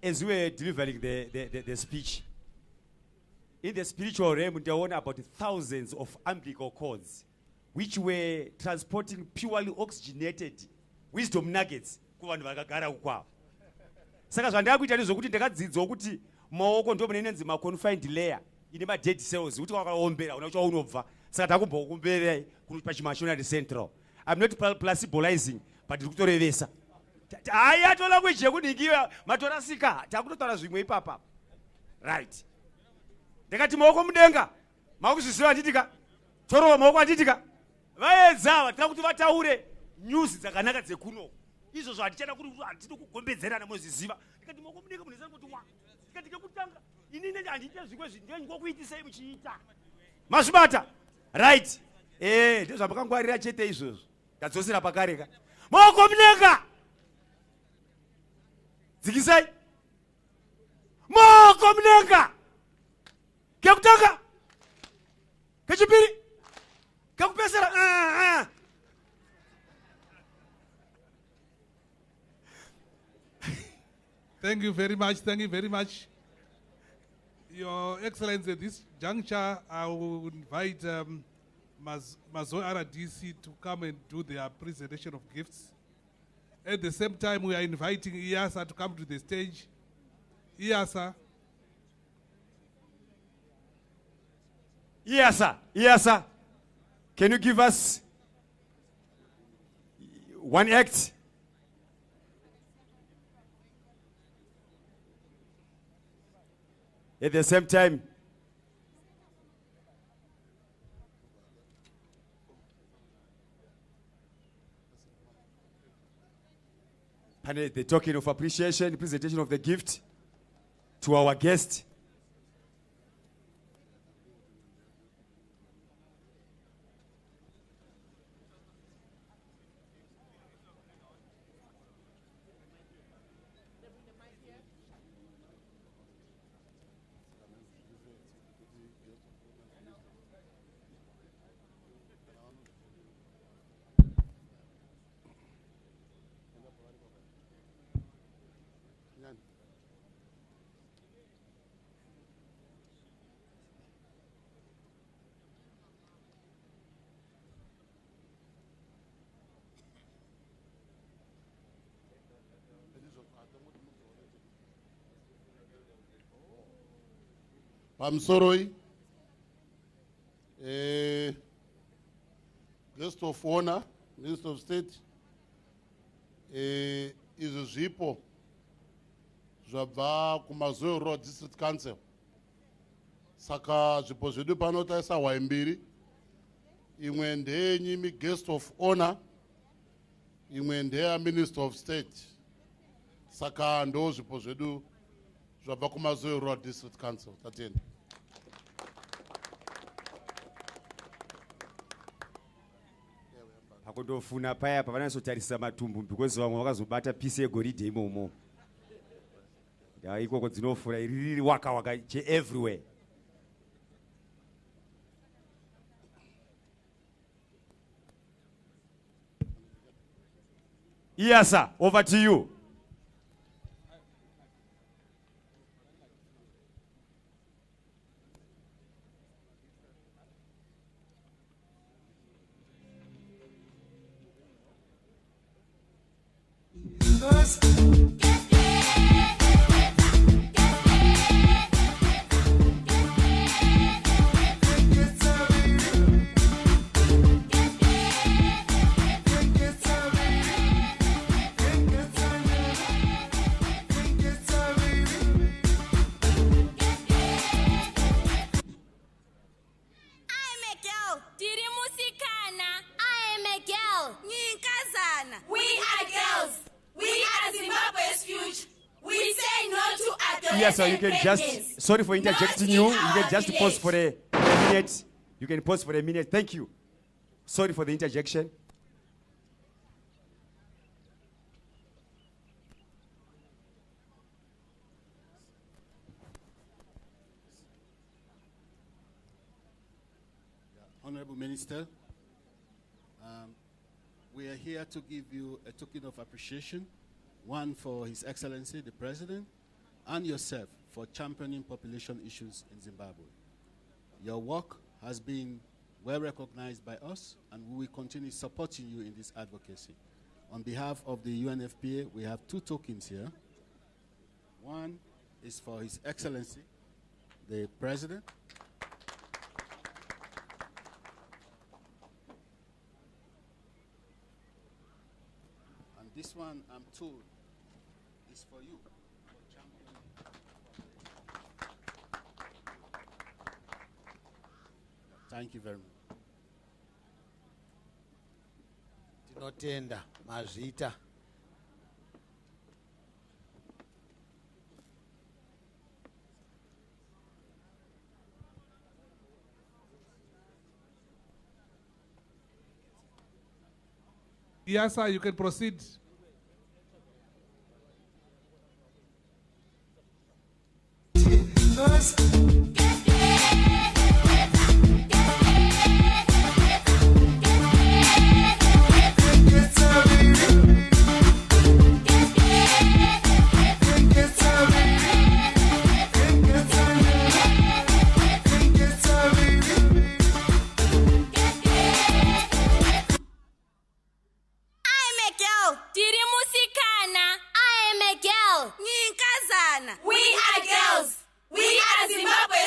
As we were delivering the speech, in the spiritual realm, there were about thousands of umbilical cords which were transporting purely oxygenated wisdom nuggets kuvanhu vakagara ukwavo. Saka zvandakuita ndezvokuti ndakadzidzwa kuti maoko ndo munenenzi ma-confined layer ine ma-dead cells kuti wakaombera una chaunobva. Saka takumbokumberai pachimashonari central. I'm not placebalizing, but ndiri kutorevesa. Haya tola kweje kudingiwa matorasika takutotaura zvimwe ipapa. Right. Ndakati maoko mudenga makuzviziva anditika torowa maoko anditika vaedza vatira kuti vataure news dzakanaka dzekuno izvozvo handichada kuti handidi kugombedzerana munozviziva. Ndikati maoko mudenga munezani kuti wa ndikati kekutanga inini handiite zvimwe ndingokuitisei muchiita masvibata. Right. Ndezvamukangwarira chete izvozvo ndadzosera pakareka. Maoko mudenga dzikisai maoko mudenga. Kekutanga kechipiri kekupesera. Thank you very much. Thank you very much. Your Excellency, at this juncture, I will invite Mazo RDC to come and do their presentation of gifts. At the same time, we are inviting IASA to come to the stage. IASA. IASA, can you give us one act? At the same time, the token of appreciation, the presentation of the gift to our guest. Pamsoroi, guest of honor, Minister of State, izvo zvipo zvabva kuMazoe Road District Council. Saka zvipo zvedu pano taisa hwai mbiri. Imwe ndeyenyimi guest of honor, imwe ndeya Minister of State. Saka ndo zvipo zvedu zvabva kuMazoe Road District Council. Tatenda. Pakundofuna paya pavanosotarisa matumbu because vamwe vakazobata pisi yegoridhe imomo. Ikoko dzinofura riri waka waka everywhere. Yes, sir. Over to you. Yes, sir, you can just, sorry for interjecting you can just pause for a minute. You can pause for a minute. Thank you. Sorry for the interjection. Honorable Minister, we are here to give you a token of appreciation, one for His Excellency, the President, and yourself for championing population issues in Zimbabwe. Your work has been well recognized by us, and we will continue supporting you in this advocacy. On behalf of the UNFPA, we have two tokens here. One is for His Excellency, the President. And this one, I'm told, is for you. Thank you very much. Tinotenda mazvita. Yes, sir, you can proceed. We are girls. We are Zimbabwe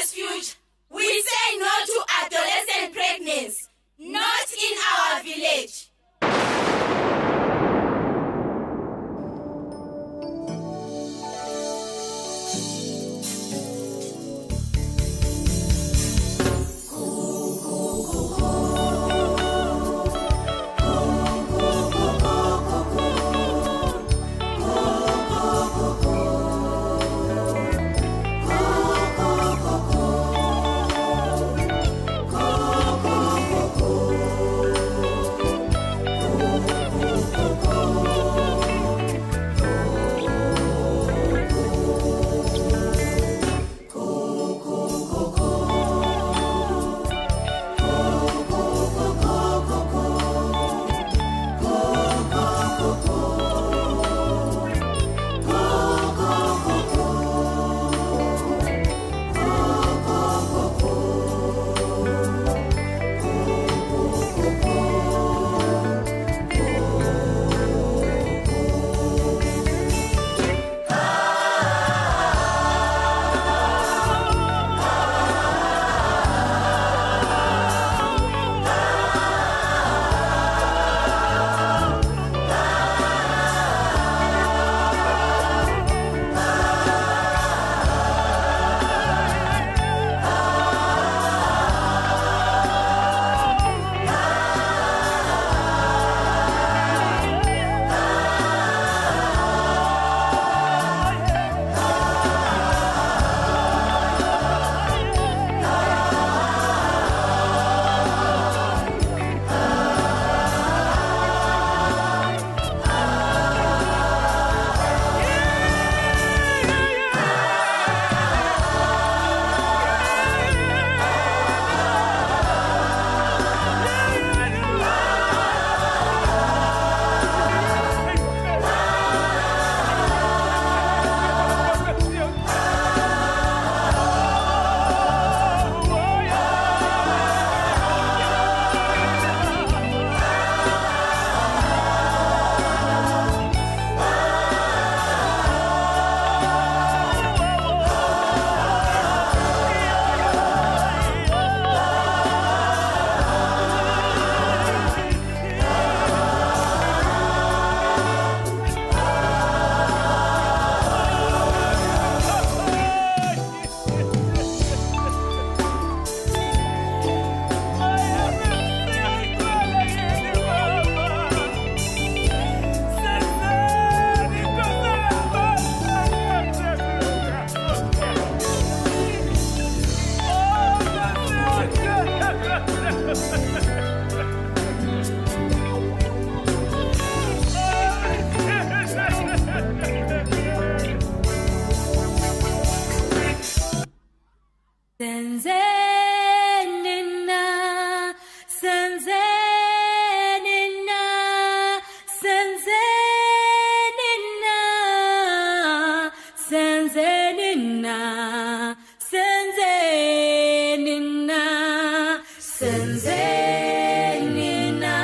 Senzenina,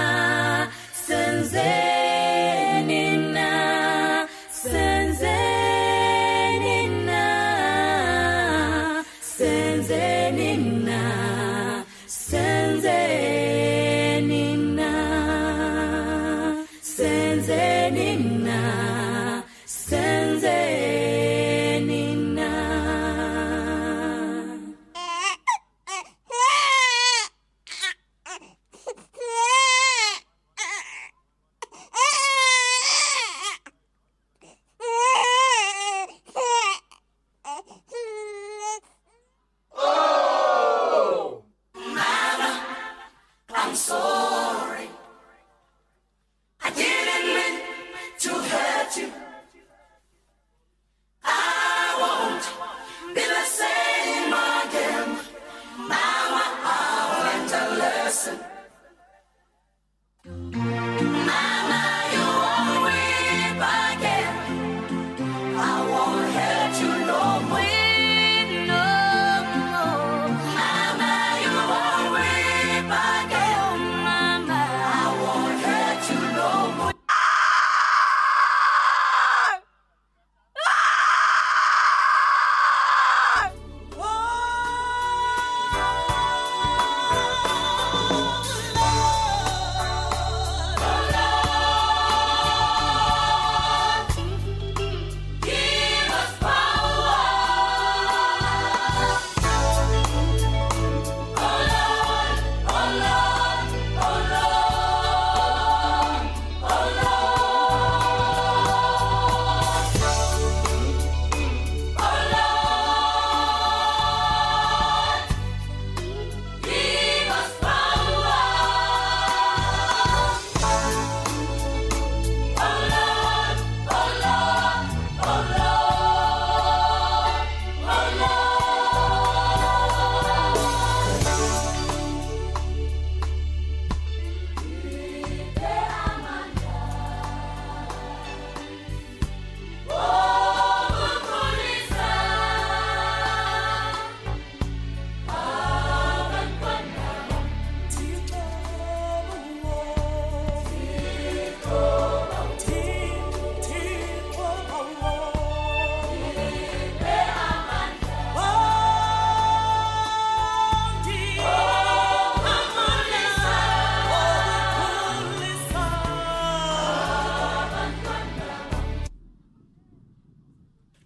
senzenina, senzenina, senzenina, senzenina, senzenina, senzenina. Oh, Mama, I'm sorry. I didn't mean to hurt you. I won't be the same again. Mama, I've learned a lesson. Mama, you won't weep again. I won't hurt you no more. No more. Mama, you won't weep again. Mama, I won't hurt you no more. Give us power. Oh Lord, oh Lord, oh Lord, oh Lord, oh Lord, give us power. Oh Lord, oh Lord, oh Lord, oh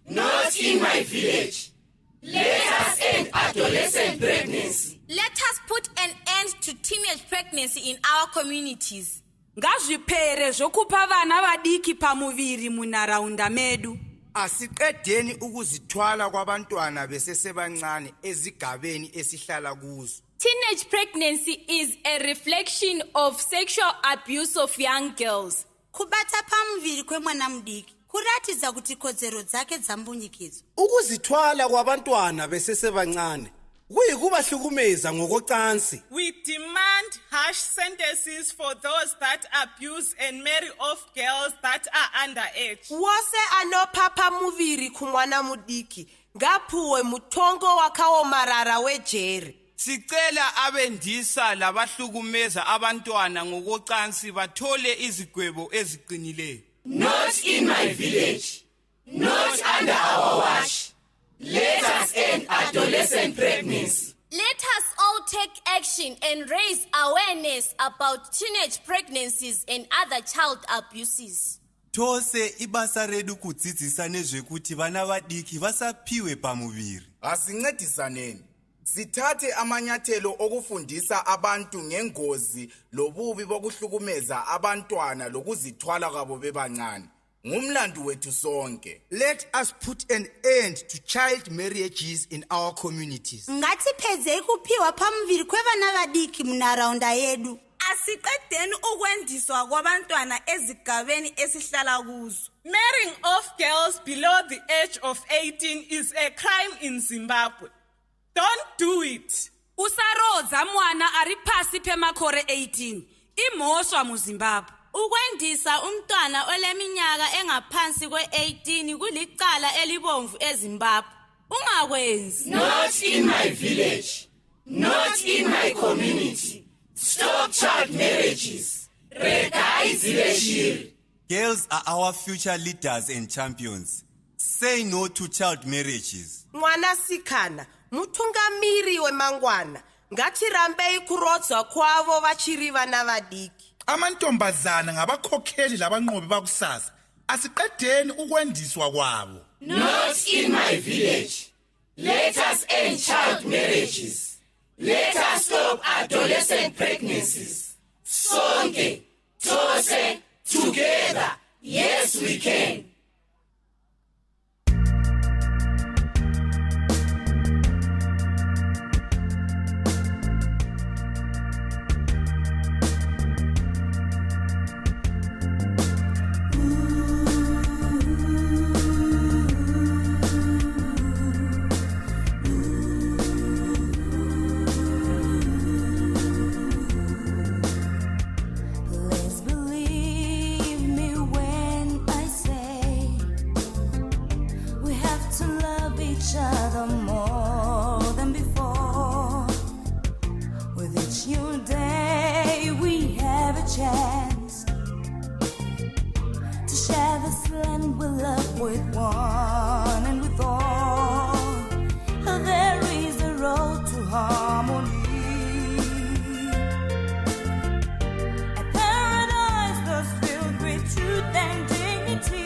Not in my village. Let us end adolescent pregnancy. Let us put an end to teenage pregnancy in our communities. Ngazvipere zvokupa vana vadiki pamuviri munharaunda medu. Asiqedeni ukuzithwala kwabantwana besesebancane ezigabeni esihlala kuzo. Teenage pregnancy is a reflection of sexual abuse of young girls. Kubata pamuviri kwemwana mudiki kuratidza kuti kodzero dzake dzambunyikidzwa. Ukuzithwala kwabantwana besesebancane kuyikubahlukumeza ngokocansi. We demand harsh sentences for those that abuse and marry off girls that are underage. Wose anopa pamuviri kumwana mudiki ngapuwe mutongo wakaomarara wejeri. Sicela abendisa labahlukumeza abantwana ngokocansi bathole izigwebo eziqinileyo. Not in my village. Not under our watch. Let us end adolescent pregnancy. Let us all take action and raise awareness about teenage pregnancies and other child abuses. Tose ibasa redu kudzidzisa nezvekuti vana vadiki vasapiwe pamuviri. Asincedisaneni. Sithathe amanyathelo okufundisa abantu ngengozi lobubi bokuhlukumeza abantwana lokuzithwala kwabo bebancane. Ngumlandu wethu sonke. Let us put an end to child marriages in our communities. Ngatipheze kuphiwa pamuviri kwevana vadiki munharaunda yedu. Asiqedeni ukwendiswa kwabantwana ezigabeni esihlala kuzo. Marrying off girls below the age of 18 is a crime in Zimbabwe. Don't do it. Usarodza mwana ari pasi pemakore 18 imhosva muZimbabwe. Ukwendisa umntwana oleminyaka engaphansi kwe-18 kulicala elibomvu eZimbabwe. Ungakwenzi. Not in my village. Not in my community. child marriages. Regai zive shiri. Girls are our future leaders and champions. Say no to child marriages. Mwanasikana, mutungamiri wemangwana. Ngatirambei kurodzwa kwavo vachiri vana vadiki. Amantombazana ngabakhokheli labanqobi bakusasa. Asiqedeni ukwendiswa kwabo. Not in my village. Let us end child marriages. Let us stop adolescent pregnancies. Sonke, Tose, together. Yes, we can. Please believe me when I say we have to love each other more than before. With each new day, we have a chance to share this land we love with one and with all. There is a road to harmony. Paradise that's filled with truth and dignity.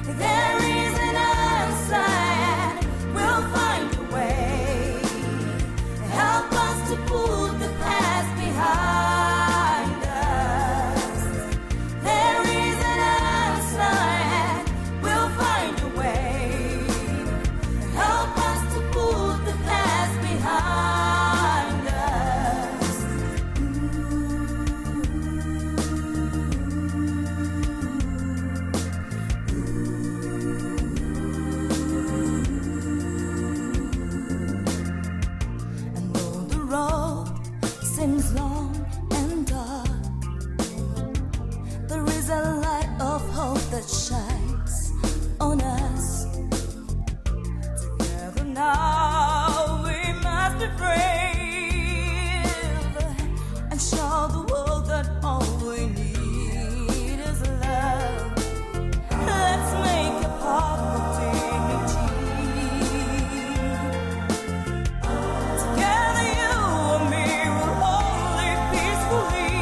There is an answer, and we'll find a way. Help us to put the past behind us. There is an answer, and we'll find a way. Help us to put the past behind us. And though the road seems long and dark, there is a light of hope that shines on us. Together now we must be brave and show the world that all we need is love. Let's make a path of dignity. Together you and me will all live peacefully.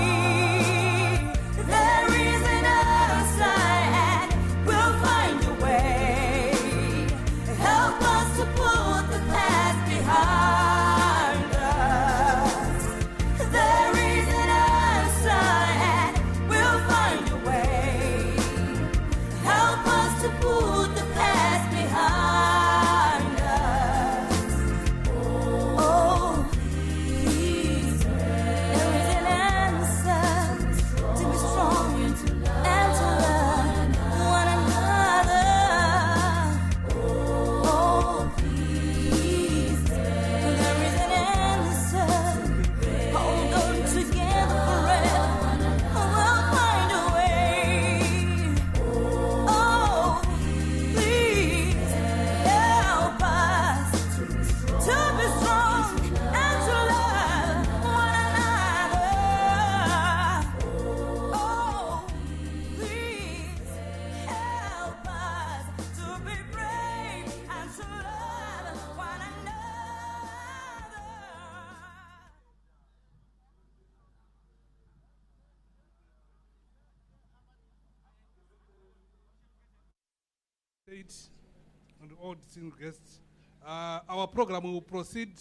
There is an answer, and we'll find a way. Help us to put the past behind us. There is an answer, and we'll find a way. Help us to put the past behind us. Oh, please, there is an answer to be strong and to love one another. Oh, please, there is an answer. Hold on together forever. We'll find a way. Oh, please, help us to be strong and to love one another. Oh, please, help us to be brave and to love one another. State and all distinguished guests. Our program will proceed,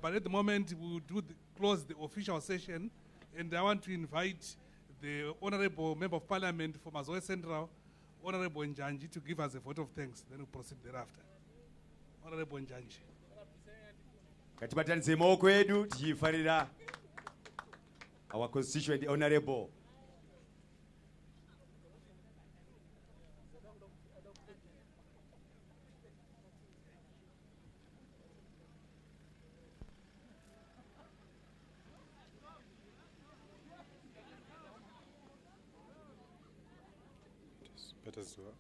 but at the moment we will close the official session, and I want to invite the Honorable Member of Parliament for Mazoe Central, Honorable Njanji, to give us a vote of thanks. Then we'll proceed thereafter. Honorable Njanji. Katibatanise maoko edu tichifarira our constituent honorable. Better as well.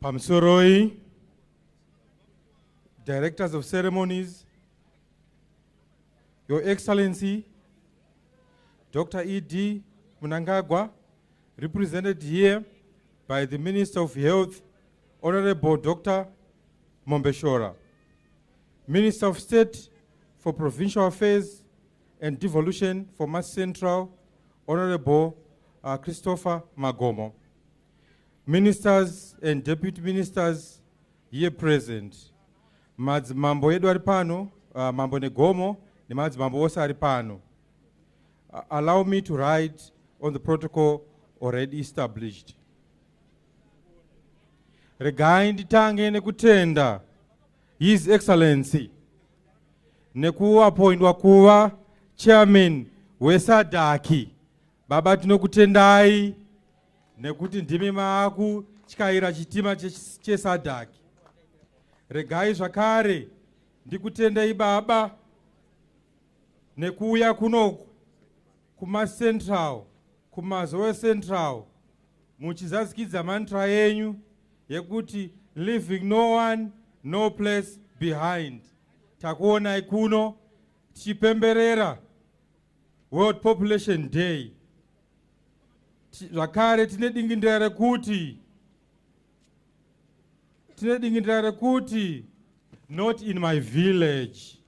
Pamsoroi, Directors of Ceremonies, Your Excellency, Dr. E.D. Mnangagwa, represented here by the Minister of Health, Honorable Dr. Mombeshora, Minister of State for Provincial Affairs and Devolution for Mass Central, Honorable Christopher Magomo, Ministers and Deputy Ministers here present, madzimambo edu ari pano, Mambo Negomo, ne madzimambo ose ari pano. Allow me to write on the protocol already established. Regai nditange nekutenda His Excellency nekuappointwa kuva chairman wesadaki. Baba tinokutendai nekuti ndimi maakutyaira chitima chesadaki. Regai zvakare ndikutendei baba nekuuya kunoku kuma-central, kumazowe central, muchizadzikidza mantra yenyu yekuti leaving no one, no place behind. Takuonai kuno tichipemberera World Population Day. Zvakare tine dingindira rekuti not in my village.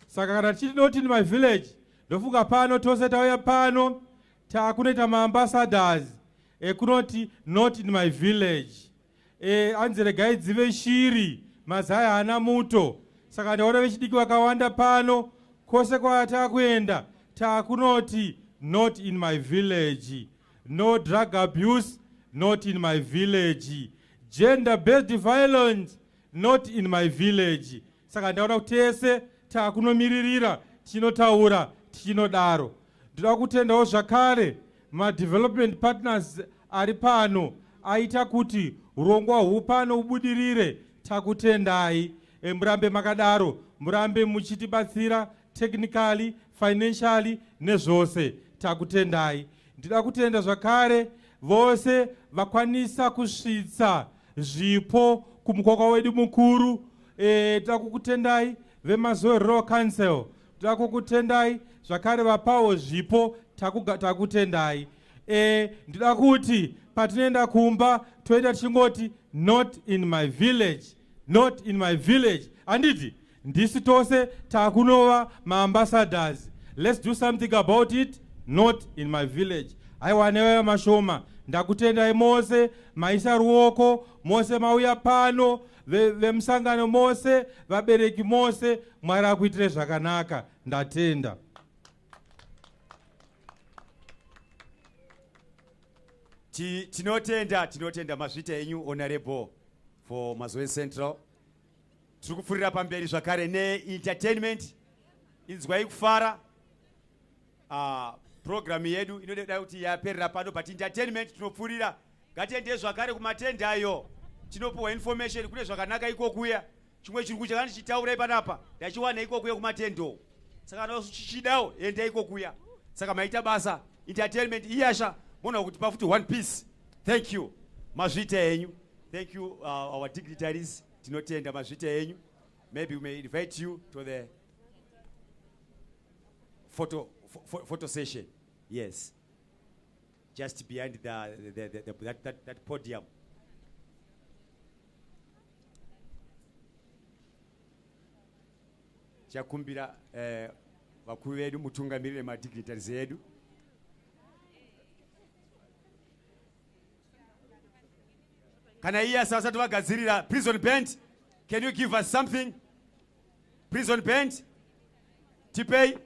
Saka kana tichiti not in my village, ndofunga pano tose tauya pano takunoita maambassadors ekunoti not in my village. Anzi regai dzive shiri mazaya hana muto. Saka ndaona vechidiki vakawanda pano kwose kwatakuenda takunoti not in my village. No drug abuse, not in my village. Gender-based violence, not in my village. Saka ndaona kuti tese takunomiririra tinotaura tinodaro. Ndoda kutendawo zvakare ma-development partners ari pano aita kuti urongwa hupano ubudirire. Takutendai, murambe makadaro, murambe muchitibatsira technically, financially nezvose. Takutendai. Ndida kutenda zvakare vose vakwanisa kusvitsa zvipo kumukaka wedu mukuru. Tida kukutendai veMazoe Rural Council, tida kukutendai zvakare vapawo zvipo. Takutendai. Ndida kuti patinoenda kumba toenda tichingoti not in my village, not in my village. Anditi ndisi tose takunova maambassadors. Let's do something about it. Not in my village. Aiwanewe mashoma. Ndakutendai mose maisa ruoko mose mauya pano vemusangano mose vabereki mose Mwari akuitire zvakanaka. Ndatenda. Tinotenda mazvita enyu honorable for Mazoe Central. Tiri kupfurira pamberi zvakare ne-entertainment. Inzwai kufara. Program yedu inoda kuti yaperera pano, but entertainment tinopfurira. Ngatiende zvakare kumatenda ayo. Tinopuwa information kune zvakanaka iko kuya. Chimwe chirungu chakandi chitaurai panapa ndachiwana iko kuya kumatendo. Saka chichidawo ende iko kuya. Saka maita basa entertainment iyasha mona kuti pafuti one piece. Thank you. Mazvita enyu. Thank you our dignitaries. Tinotenda mazvita enyu. Maybe we may invite you to the photo session. Yes. Just behind that podium. Chakumbira vakuru vedu mutungamirire madignitaries edu. Kana iya sasa tuvagadzirira prison band. Can you give us something? Prison band. Tipei.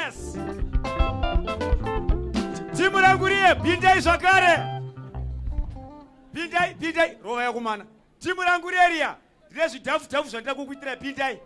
Yes. Timurangurie, pindai zvakare. Pindai, rova yakumana. Timurangurie ria. Ndezvi dhafu zvandida kukuitira pindai.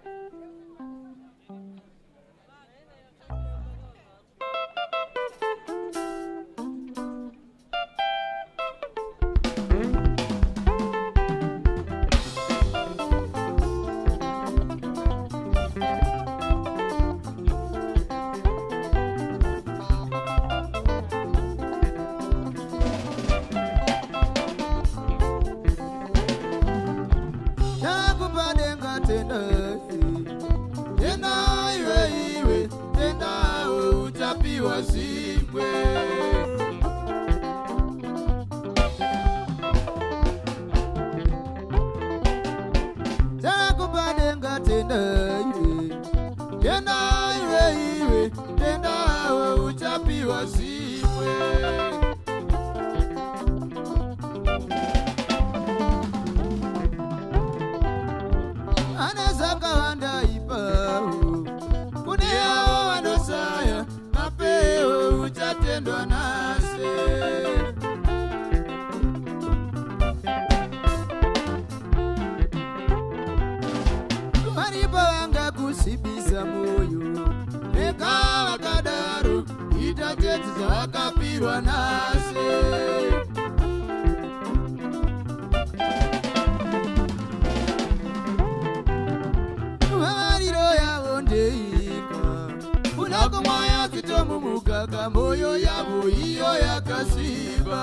Moyo yabo iyo yakasiba.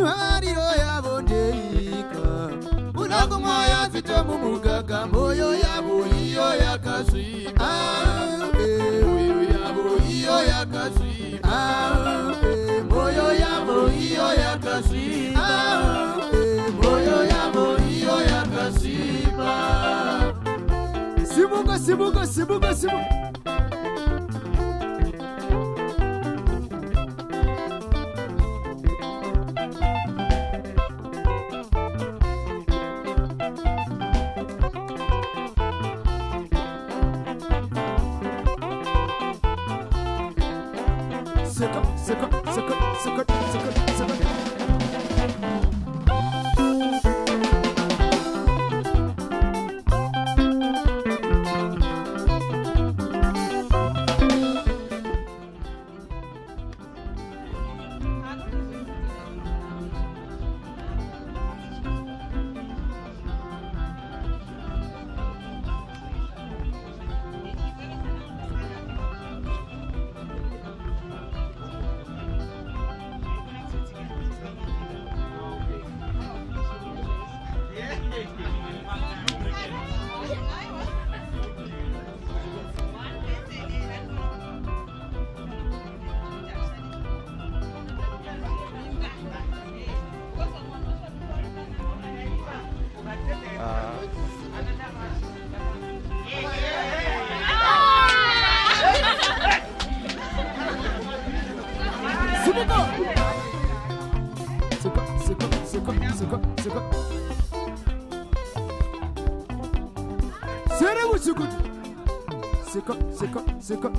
Mariro yabo ndeika. Unako moyo zitomu mugaga. Moyo yabo iyo yakasiba. Moyo yabo iyo yakasiba. Moyo yabo iyo yakasiba. Moyo yabo iyo yakasiba. Sibuga. Second.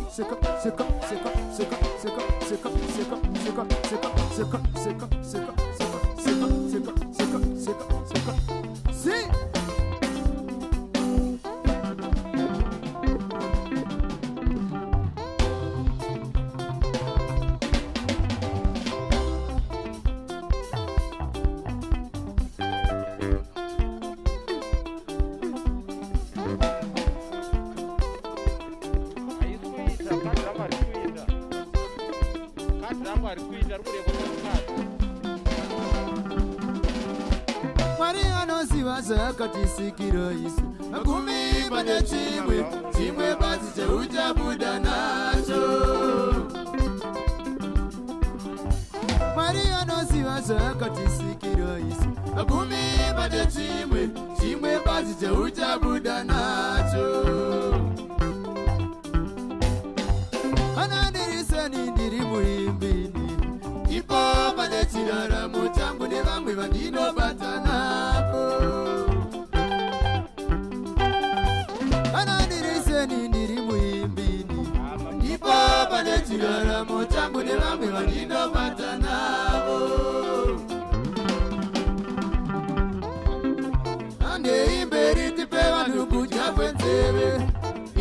Zakatisikira Yesu makumi pane chimwe basi cheuchabuda nacho. Mwari anoziva zvakatisikira Yesu makumi pane chimwe basi cheuchabuda nacho. Kana ndirisani ndiri muimbini ipo pane chiraramo changu nevamwe vandinobata napo. vamwe vandinobata navo. Andei mberi tipe vanhu kudya kwenzeve,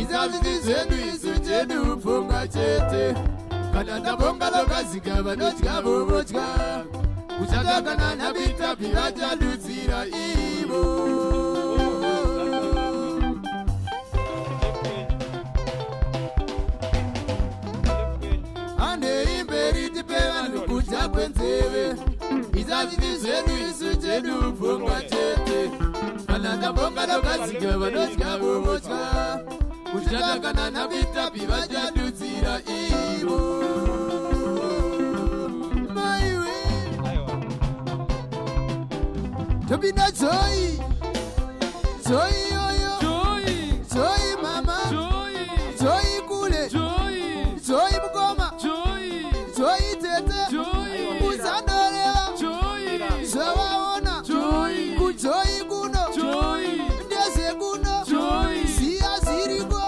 izazvizi zvedu isu chedu pfungwa chete. Kana ndabonga lokazika vanodya vovodya, kushanda kana navitapi vachadudzira ivo. Andei mberi tipe vanhu kudya kwenzeve, izazvizi zvedu isu chedu pfungwa chete. Kana ndabonga lokazika vanodya vovodya, kushanda kana navitapi vachadudzira ivo. Tobina Joy, Joy yoyo, Joy mama, Joy kule, Joy mugoma, Joy tete, Musandolewa, Zvawaona, kuJoy kuno, Ndeze kuno, Ziya ziriko,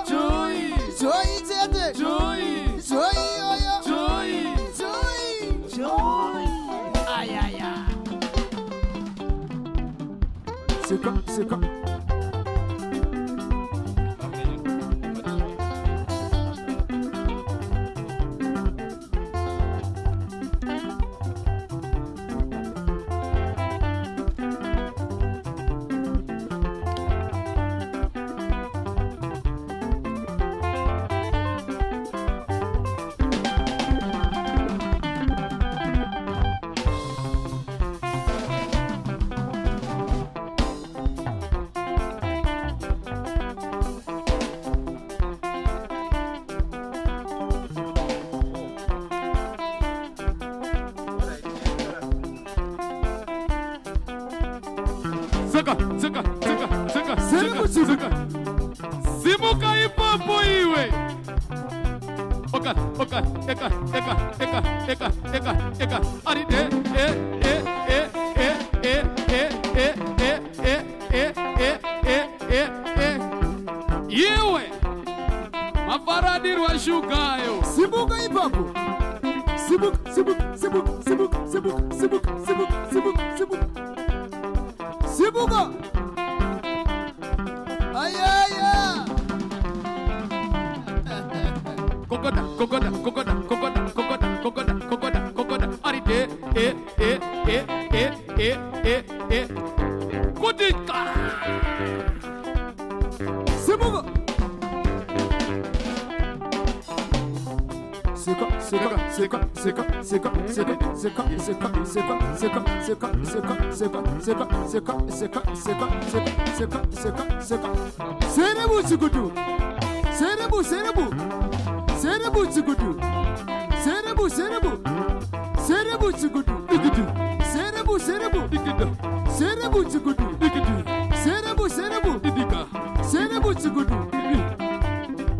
Joy tete, Joy yoyo, Joy. Ayaya. Sika. Simuka ipapo iwe. Eka. Aride Iwe. Mafaradi wa shugayo. Simuka ipapo. Simuka. Ayaya. Kokoda. Aride Kutika. Simuka. Serebu chikudu. Serebu. Serebu chikudu. Serebu. Serebu chikudu. Serebu. Serebu chikudu. Serebu. Serebu chikudu.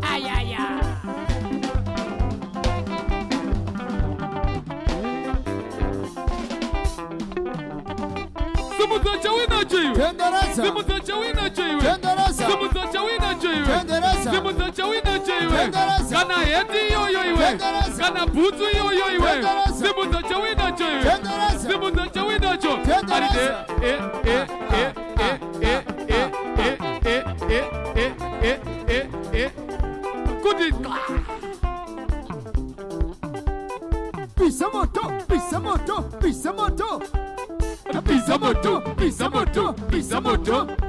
Ayaya. Kana heti yoyo iwe. Kana butu yoyo iwe. Simuza chawina chewe. Simuza chawina cho. Aride Kutika. Pisa moto.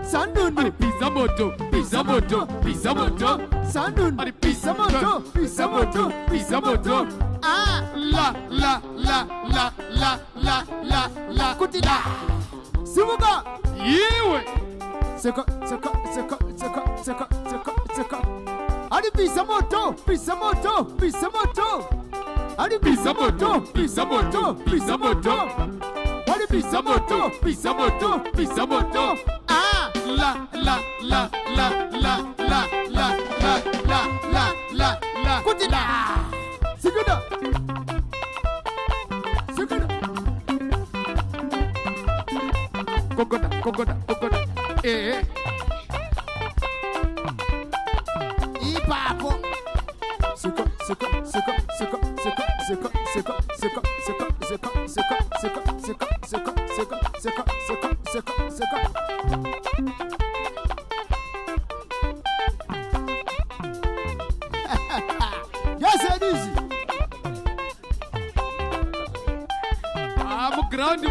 Sandunu. Pisa moto. Sandunu. Pisa moto. Ah, la. Kutika. Simuka. Iwe. Seka. Ali pisa moto. Ali pisa moto. Ali pisa moto. Ah, la. Kutika. Sikuda. Kokoda. Ipapo. Sika. Yes, it is. ground